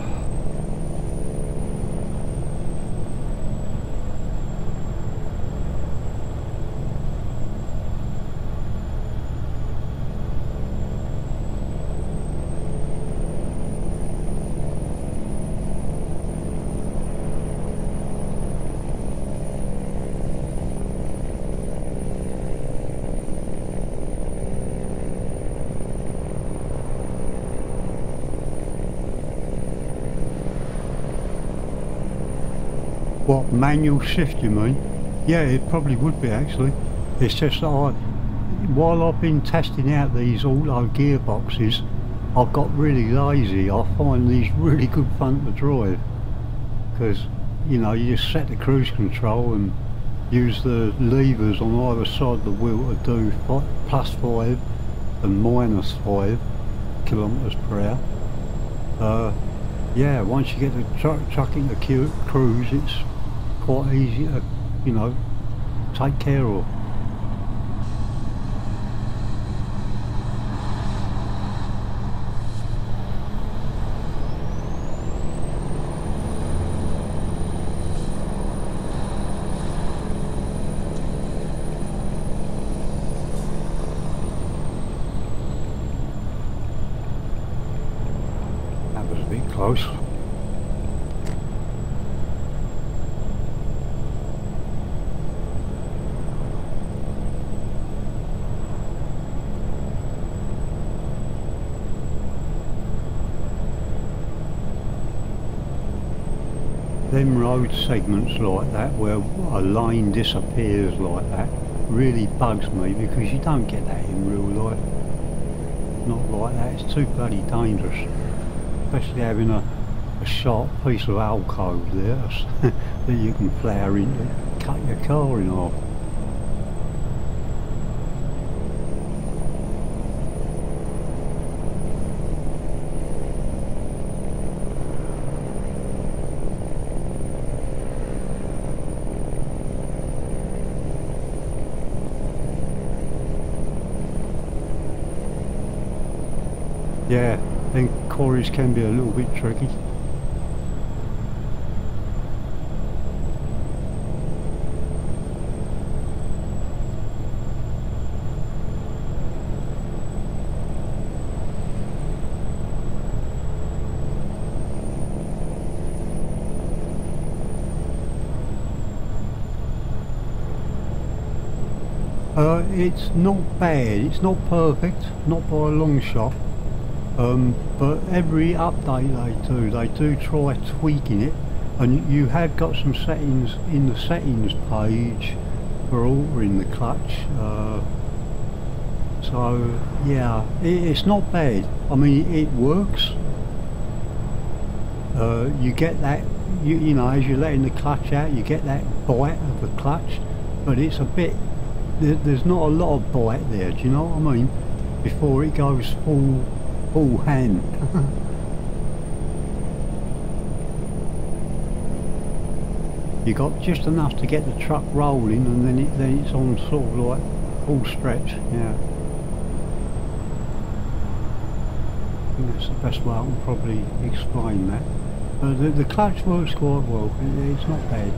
What, manual shift you mean? Yeah, it probably would be actually. It's just that while I've been testing out these auto gearboxes, I've got really lazy. I find these really good fun to drive because, you know, you just set the cruise control and use the levers on either side of the wheel to do +5 and -5 kilometres per hour. Yeah, once you get the truck into cruise, it's quite easy to, you know, take care of. That was a bit close. Them road segments like that where a lane disappears like that really bugs me because you don't get that in real life. Not like that, it's too bloody dangerous. Especially having a sharp piece of alcove there that you can flower into, cut your car in half. Yeah, then quarries can be a little bit tricky. It's not bad, it's not perfect, not by a long shot. But every update they do try tweaking it, and you have got some settings in the settings page for altering the clutch. So yeah, it's not bad. I mean, it works. You get that, you know, as you're letting the clutch out, you get that bite of the clutch, but it's a bit, there's not a lot of bite there, do you know what I mean? Before it goes full hand. You got just enough to get the truck rolling, and then it's on sort of like full stretch. Yeah, I think that's the best way I can probably explain that. But the clutch works quite well. It's not bad.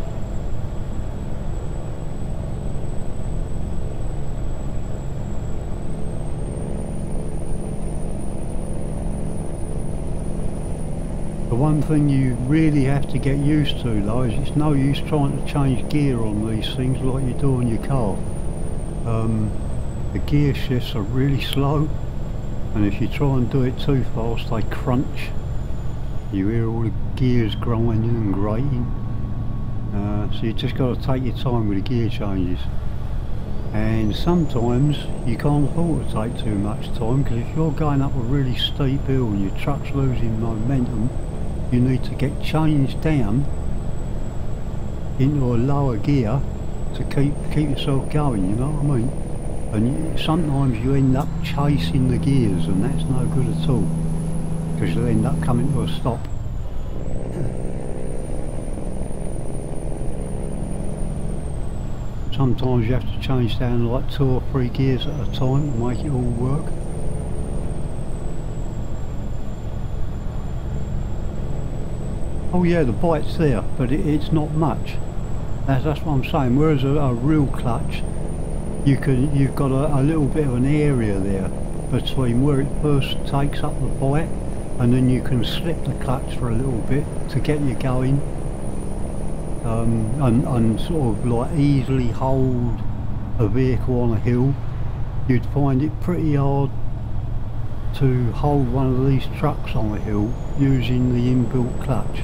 The one thing you really have to get used to though is it's no use trying to change gear on these things like you do on your car. The gear shifts are really slow, and if you try and do it too fast they crunch. You hear all the gears grinding and grating. So you just got to take your time with the gear changes. And sometimes you can't afford to take too much time, because if you're going up a really steep hill and your truck's losing momentum, you need to get changed down into a lower gear to keep yourself going, you know what I mean? And sometimes you end up chasing the gears, and that's no good at all, because you'll end up coming to a stop. Sometimes you have to change down like 2 or 3 gears at a time to make it all work. Oh yeah, the bite's there, but it's not much. That's what I'm saying. Whereas a real clutch, you've got a little bit of an area there between where it first takes up the bite, and then you can slip the clutch for a little bit to get you going, and sort of like easily hold a vehicle on a hill. You'd find it pretty hard to hold one of these trucks on a hill using the inbuilt clutch.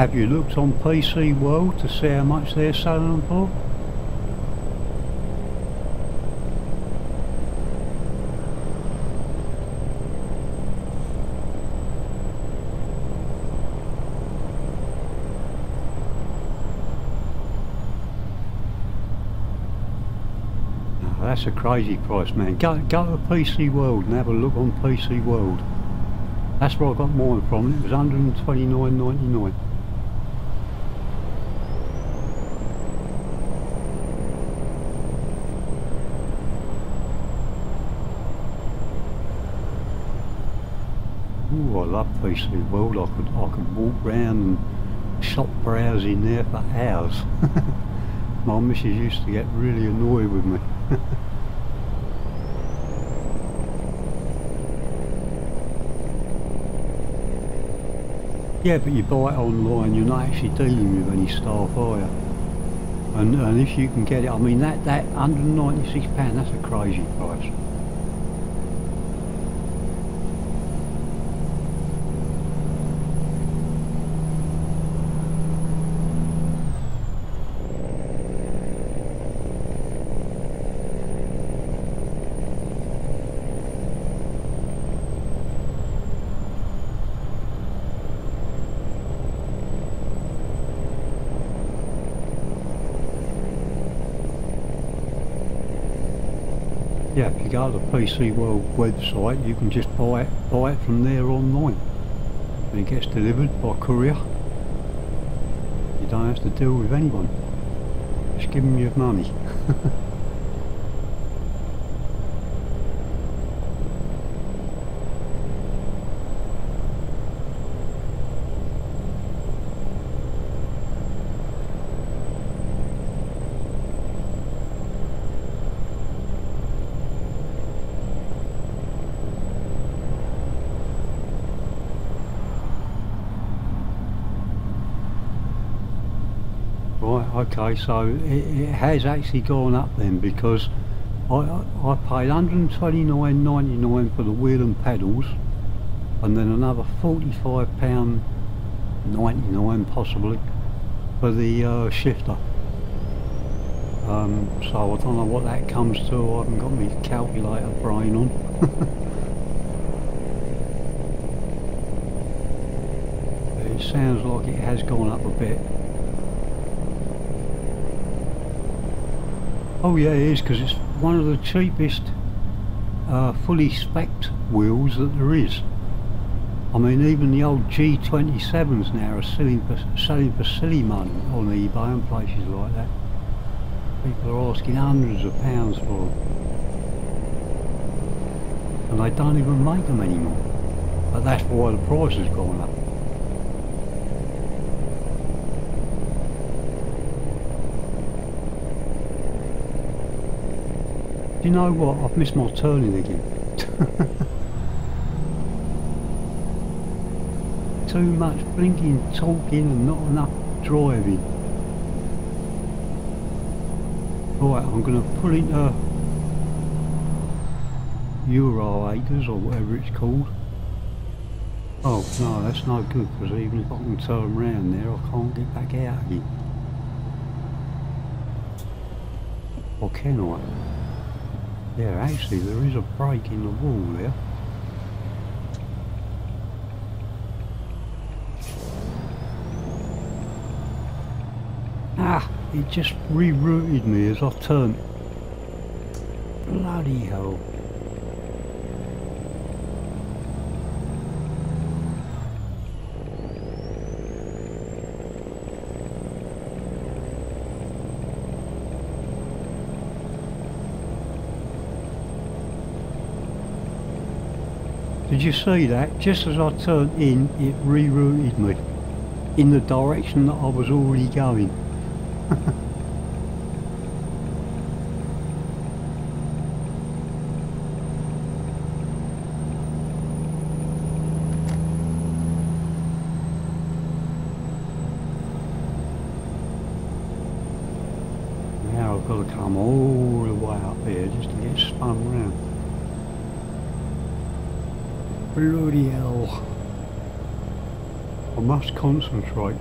Have you looked on PC World to see how much they're selling them for? That's a crazy price, man. Go to PC World and have a look on PC World. That's where I got mine from. It was $129.99. Ooh, I love PC World. I could walk round and shop browse in there for hours. My missus used to get really annoyed with me. Yeah, but you buy it online, you're not actually dealing with any staff, are you? And if you can get it, I mean that £196, that's a crazy price. Yeah, if you go to the PC World website, you can just buy it from there online. And it gets delivered by courier. You don't have to deal with anyone. Just give them your money. Right, okay, so it has actually gone up then, because I paid £129.99 for the wheel and pedals, and then another £45.99 possibly for the shifter. So I don't know what that comes to. I haven't got my calculator brain on. It sounds like it has gone up a bit. Oh yeah, it is, because it's one of the cheapest fully spec'd wheels that there is. I mean, even the old G27s now are selling for silly money on eBay and places like that. People are asking hundreds of pounds for them. And they don't even make them anymore. But that's why the price has gone up. Do you know what? I've missed my turning again. Too much blinking talking and not enough driving. Right, I'm going to pull into Euro Acres or whatever it's called. Oh no, that's no good, because even if I can turn around there, I can't get back out again. Or can I? Yeah, actually there is a break in the wall there. Ah, it just rerouted me as I turned. Bloody hell. Did you see that? Just as I turned in, it rerouted me in the direction that I was already going. Now I've got to come all the way up here just to get spun round. Bloody hell. I must concentrate.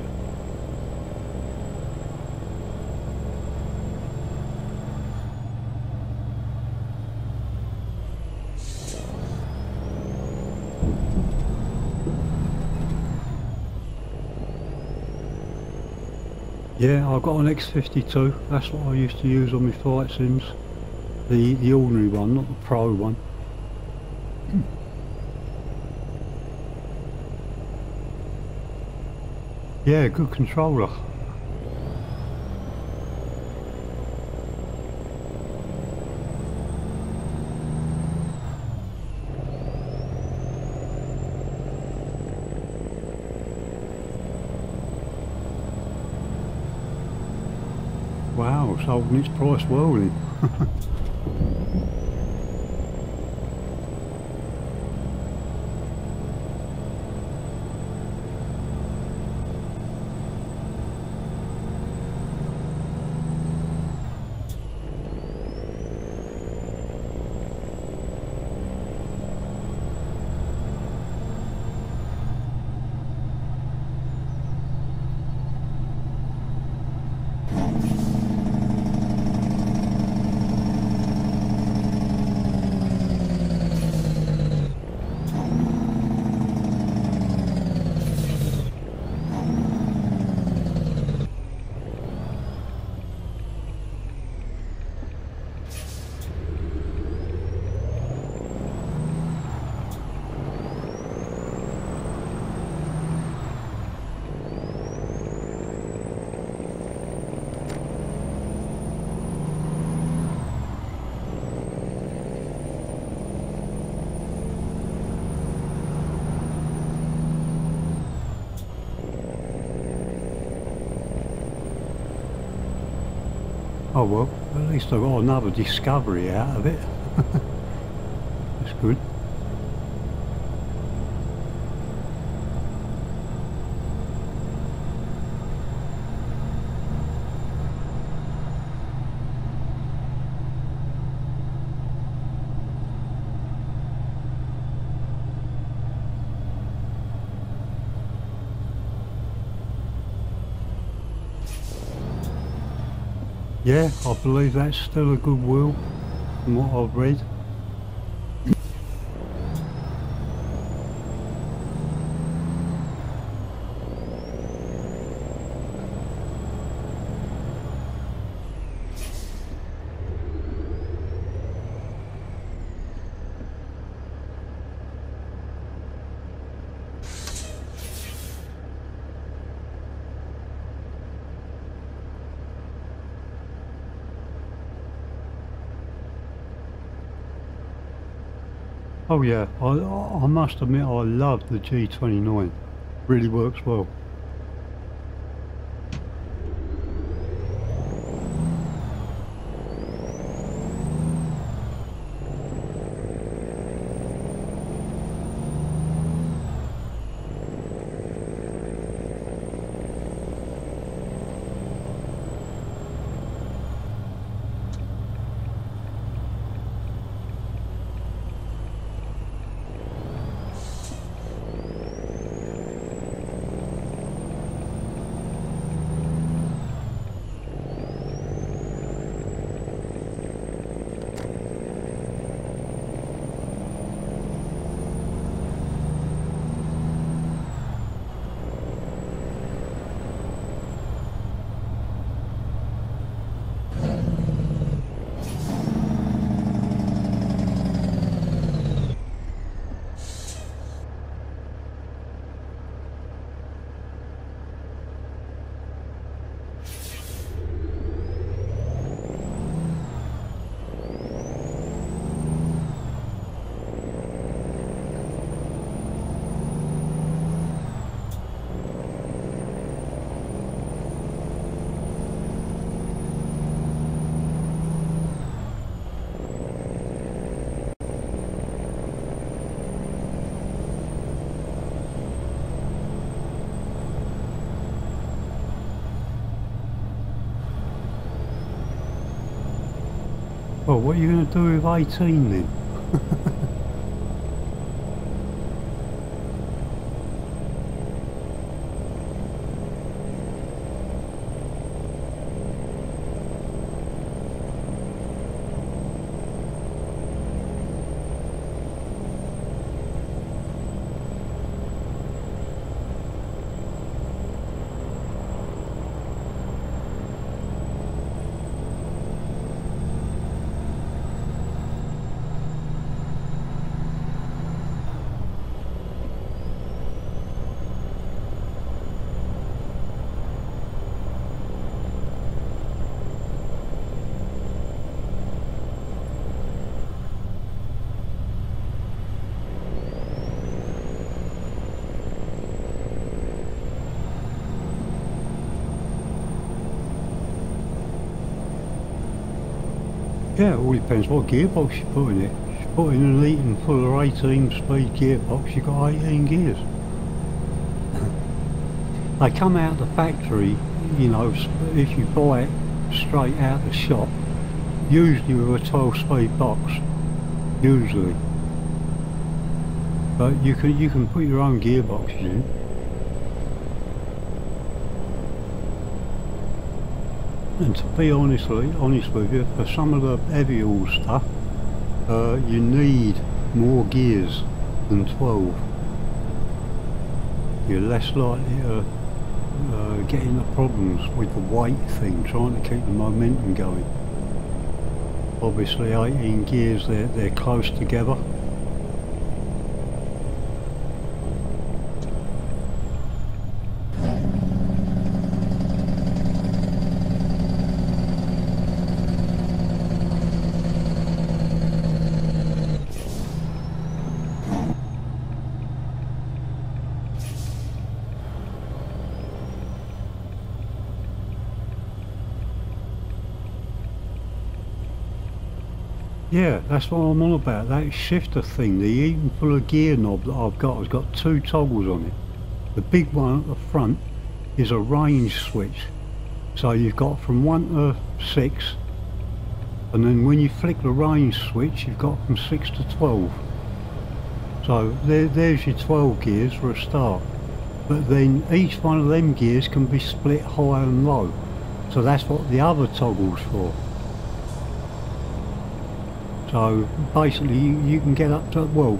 Yeah, I've got an X52. That's what I used to use on my flight sims. The ordinary one, not the pro one. Yeah, good controller. Wow, it's holding its price well then. Oh well, at least I got another discovery out of it. That's good. Yeah, I believe that's still a good wheel from what I've read. Oh yeah, I must admit I love the G29. Really works well. Well, what are you going to do with 18 then? Yeah, it all depends what gearbox you put in it. If you put in an Eaton full 18 speed gearbox, you've got 18 gears. They come out of the factory, you know, if you buy it straight out the shop, usually with a 12 speed box, usually. But you can put your own gearboxes in. And to be honest with you, for some of the heavy haul stuff, you need more gears than 12. You're less likely to get into problems with the weight thing, trying to keep the momentum going. Obviously 18 gears, they're close together. Yeah, that's what I'm on about, that shifter thing. The Eaton full of gear knob that I've got has got two toggles on it. The big one at the front is a range switch. So you've got from 1 to 6, and then when you flick the range switch, you've got from 6 to 12. So there's your 12 gears for a start. But then each one of them gears can be split high and low. So that's what the other toggle's for. So basically you can get up to, well,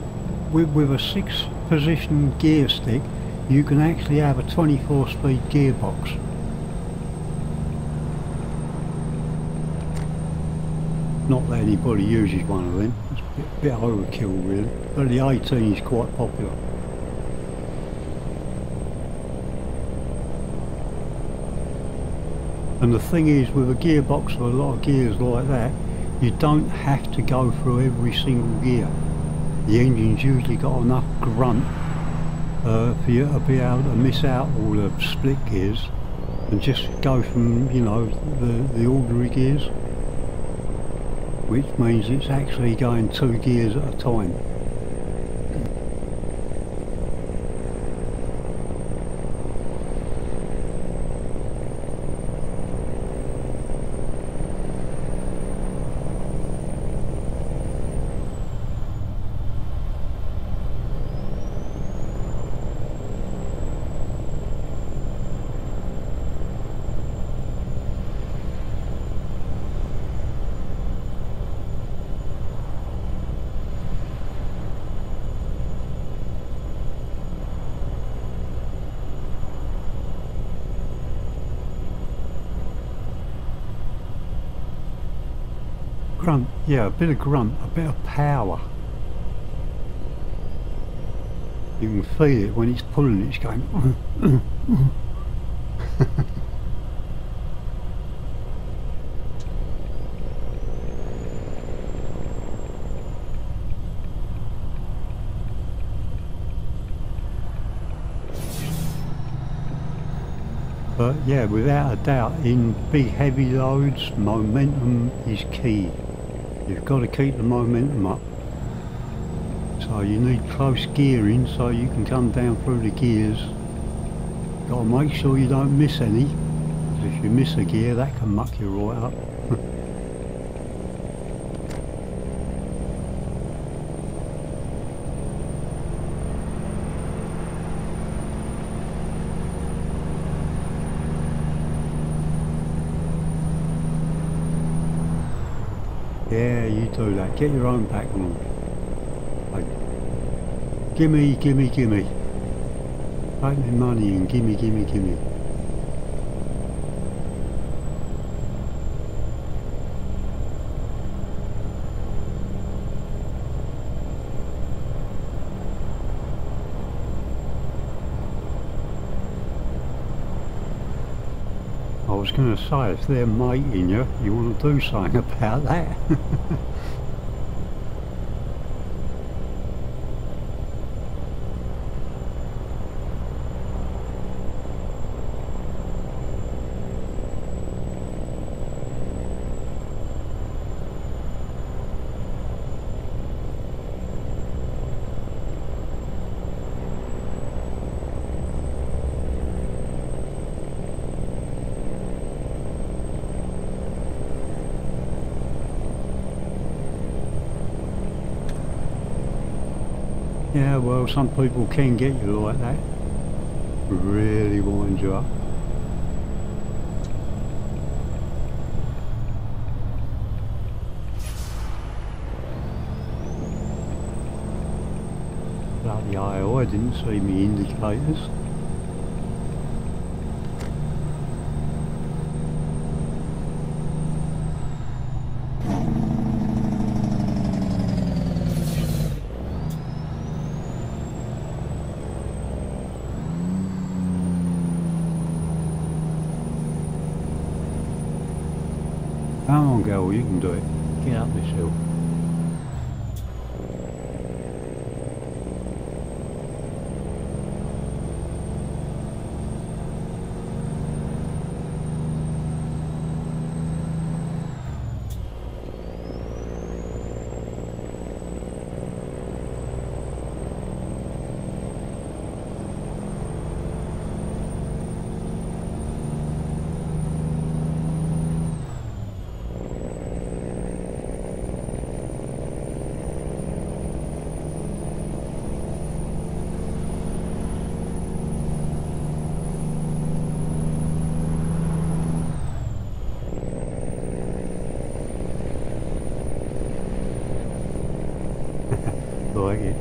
with a 6 position gear stick, you can actually have a 24 speed gearbox. Not that anybody uses one of them, it's a bit overkill really, but the 18 is quite popular. And the thing is, with a gearbox with a lot of gears like that, you don't have to go through every single gear. The engine's usually got enough grunt for you to be able to miss out all the split gears and just go from, you know, the ordinary gears, which means it's actually going 2 gears at a time. Grunt, yeah, a bit of grunt, a bit of power. You can feel it when it's pulling, it's going But yeah, without a doubt, in big heavy loads, momentum is key. You've got to keep the momentum up. So you need close gearing so you can come down through the gears. Got to make sure you don't miss any, because if you miss a gear, that can muck you right up. Yeah, you do that. Get your own back on. Like, gimme, gimme, gimme. Take me money and gimme, gimme, gimme. I was going to say, if they're mating you, you want to do something about that. Yeah, well, some people can get you like that. Really winds you up. Bloody hell, I didn't see me indicators. Come on, girl, you can do it. Get up this hill. Like it.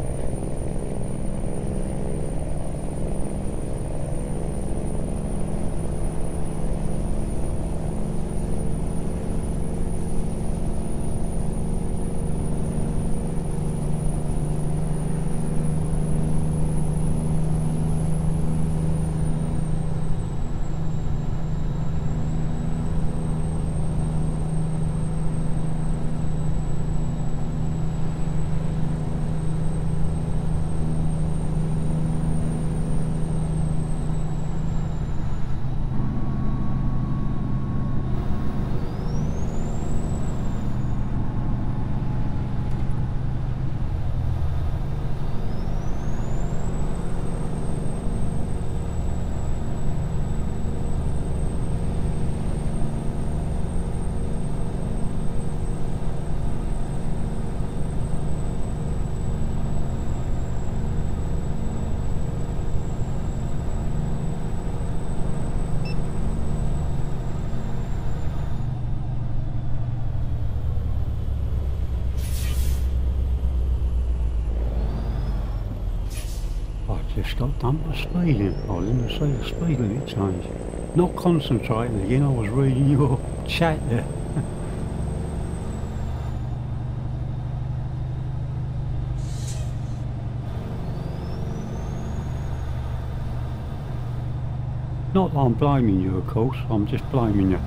Just got done for speeding. I didn't see the speed limit change. Not concentrating again, I was reading your chat there. Not that I'm blaming you, of course, I'm just blaming you.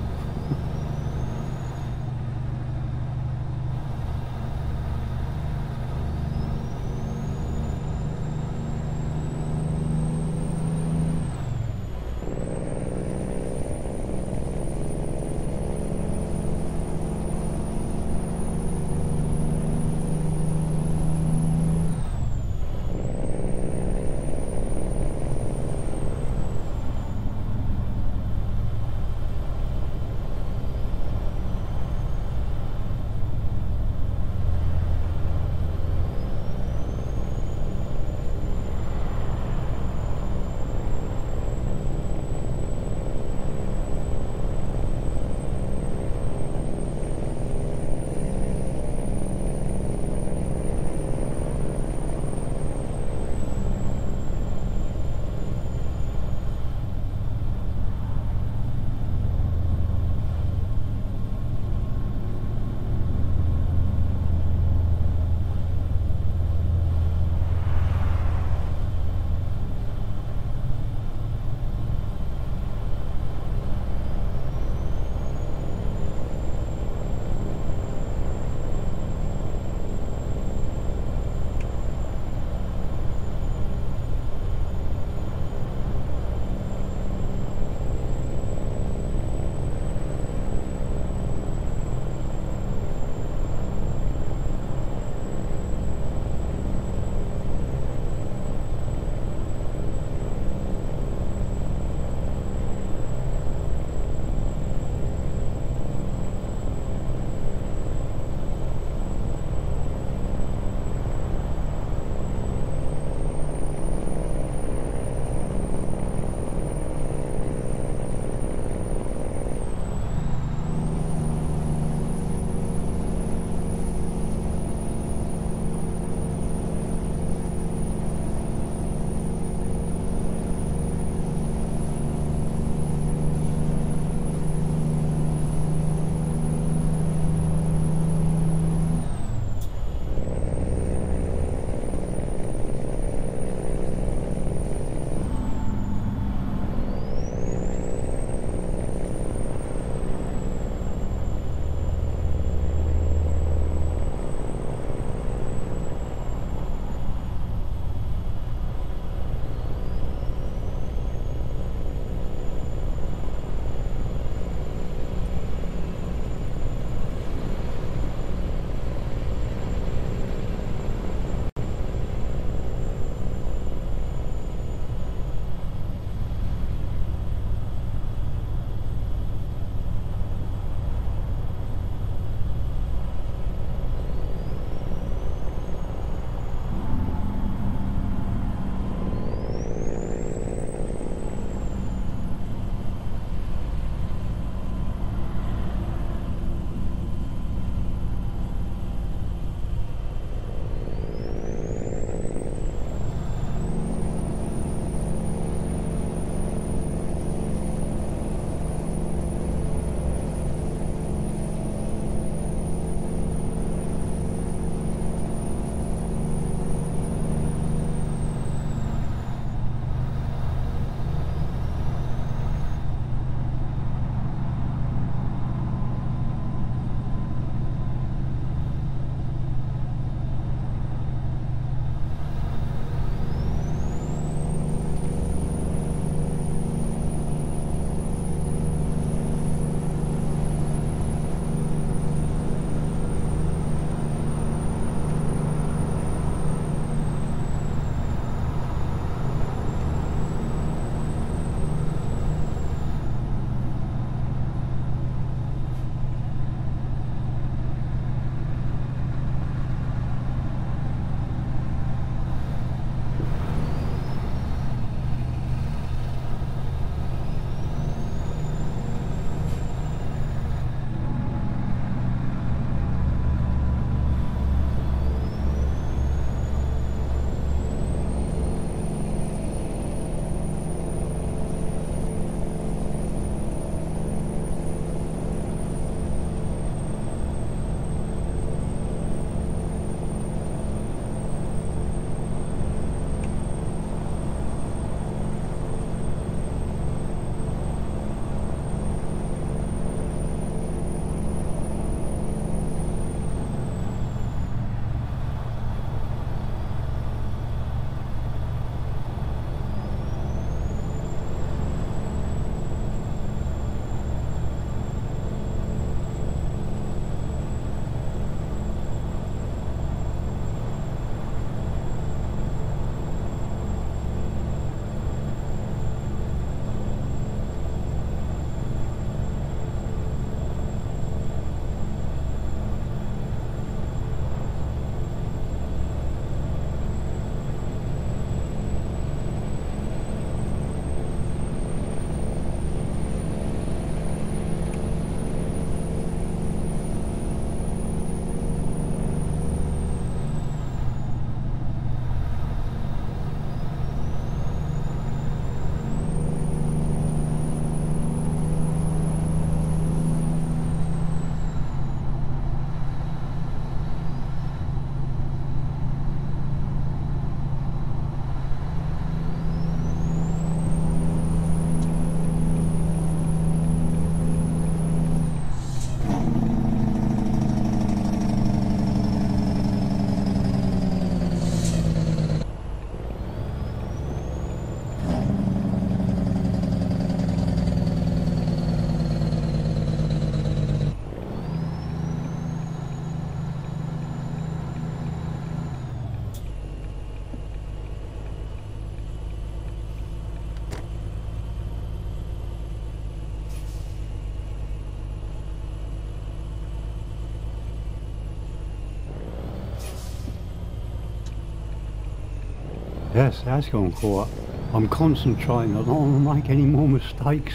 Yes, that's gone quiet. I'm concentrating. I don't want to make any more mistakes.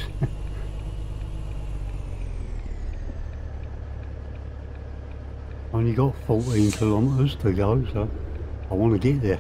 Only got 14 kilometres to go, so I want to get there.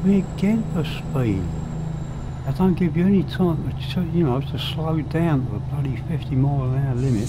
Me again for speed. I don't give you any time to, you know, to slow down to the bloody 50-mile-an-hour limit.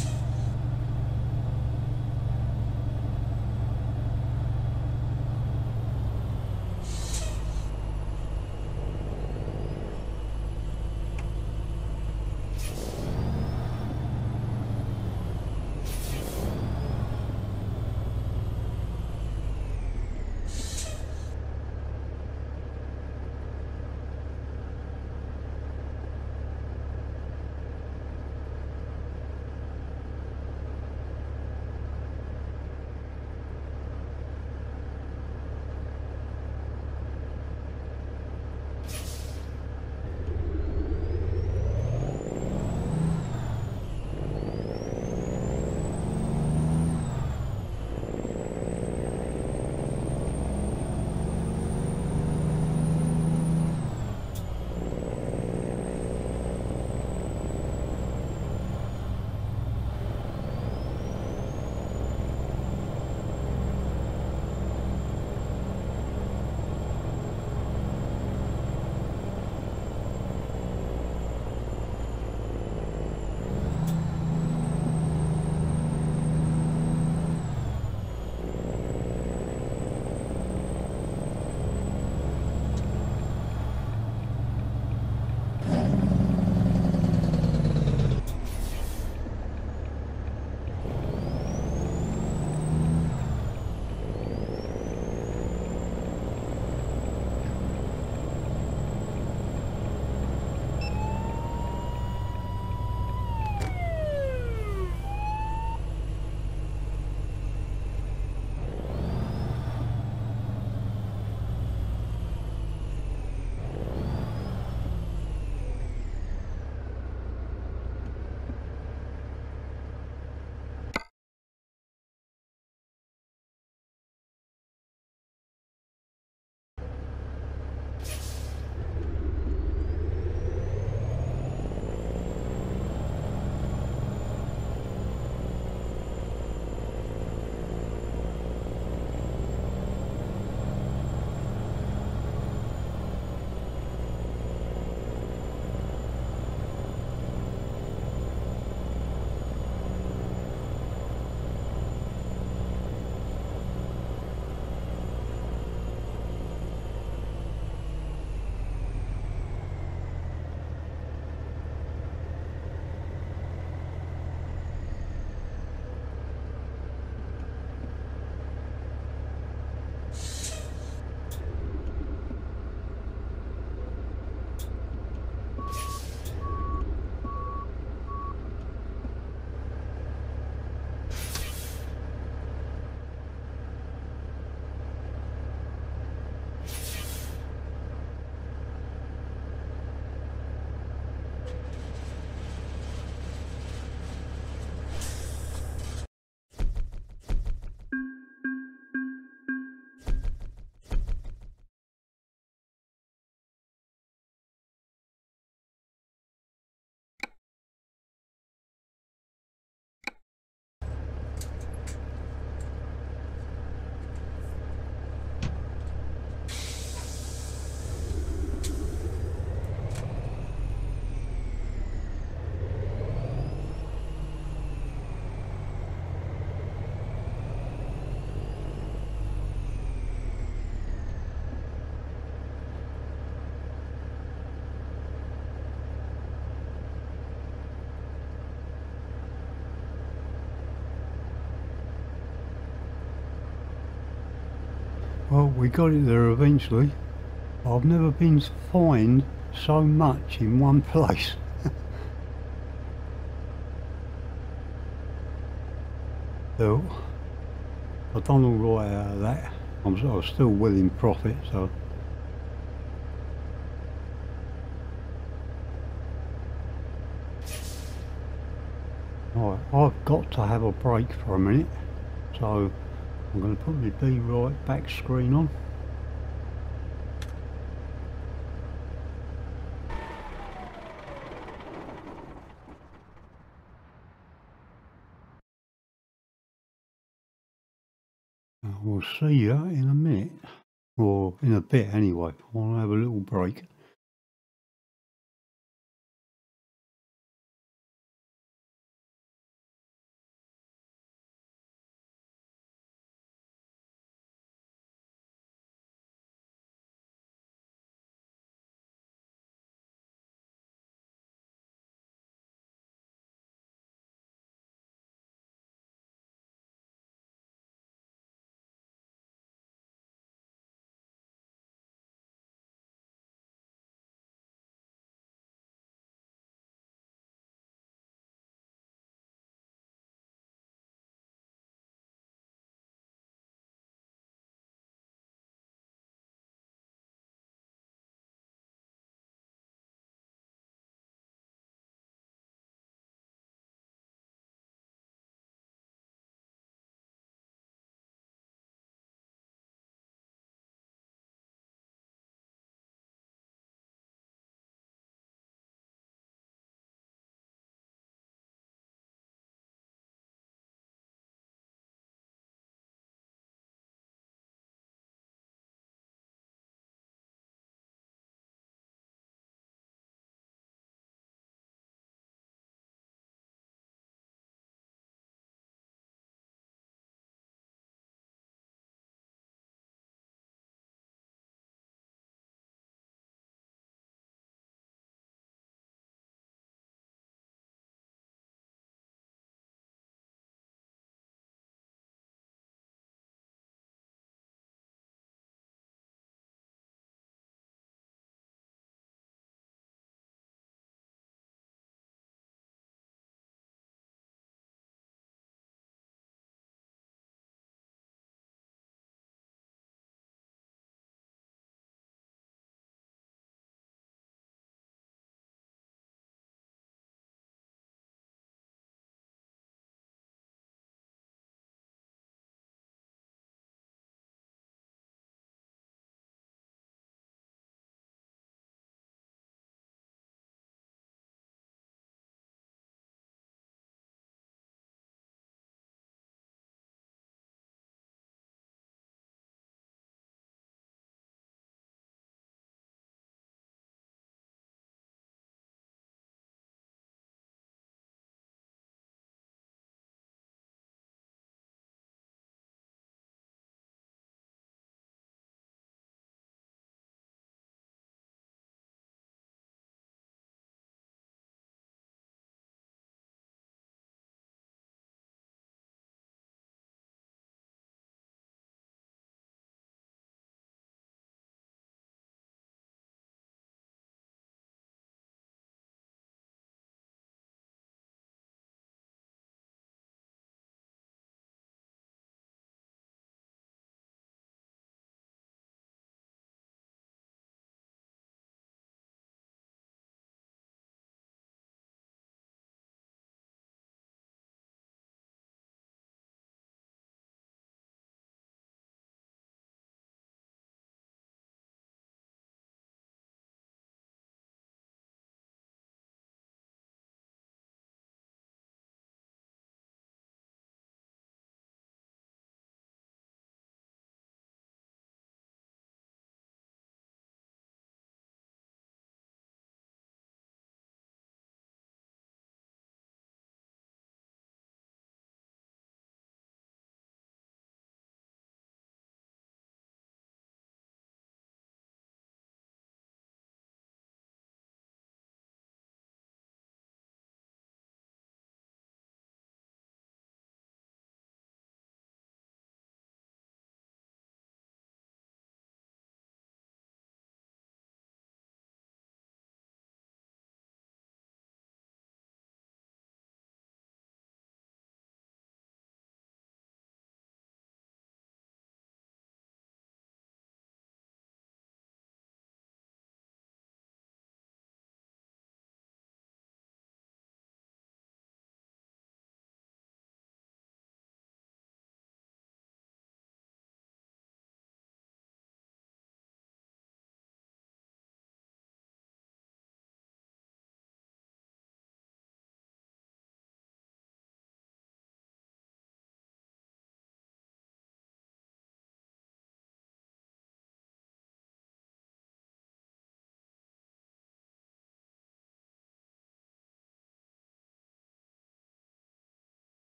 Well, we got it there eventually. I've never been fined so much in one place. So I've done all right out of that. I'm still well in profit, so. Right, I've got to have a break for a minute, so I'm going to put my Be Right back screen on. We'll see you in a minute, or in a bit anyway. I want to have a little break.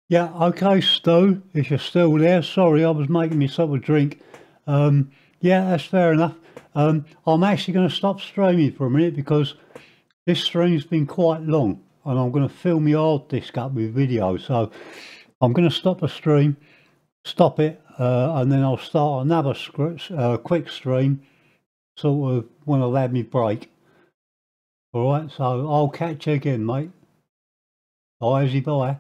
Yeah, okay, Stu, if you're still there, sorry, I was making myself a drink. Yeah, that's fair enough. I'm actually going to stop streaming for a minute because this stream's been quite long and I'm going to fill my hard disk up with video. So I'm going to stop the stream, stop it, and then I'll start another quick stream, sort of when I've had my break. All right, so I'll catch you again, mate. Bye, bye.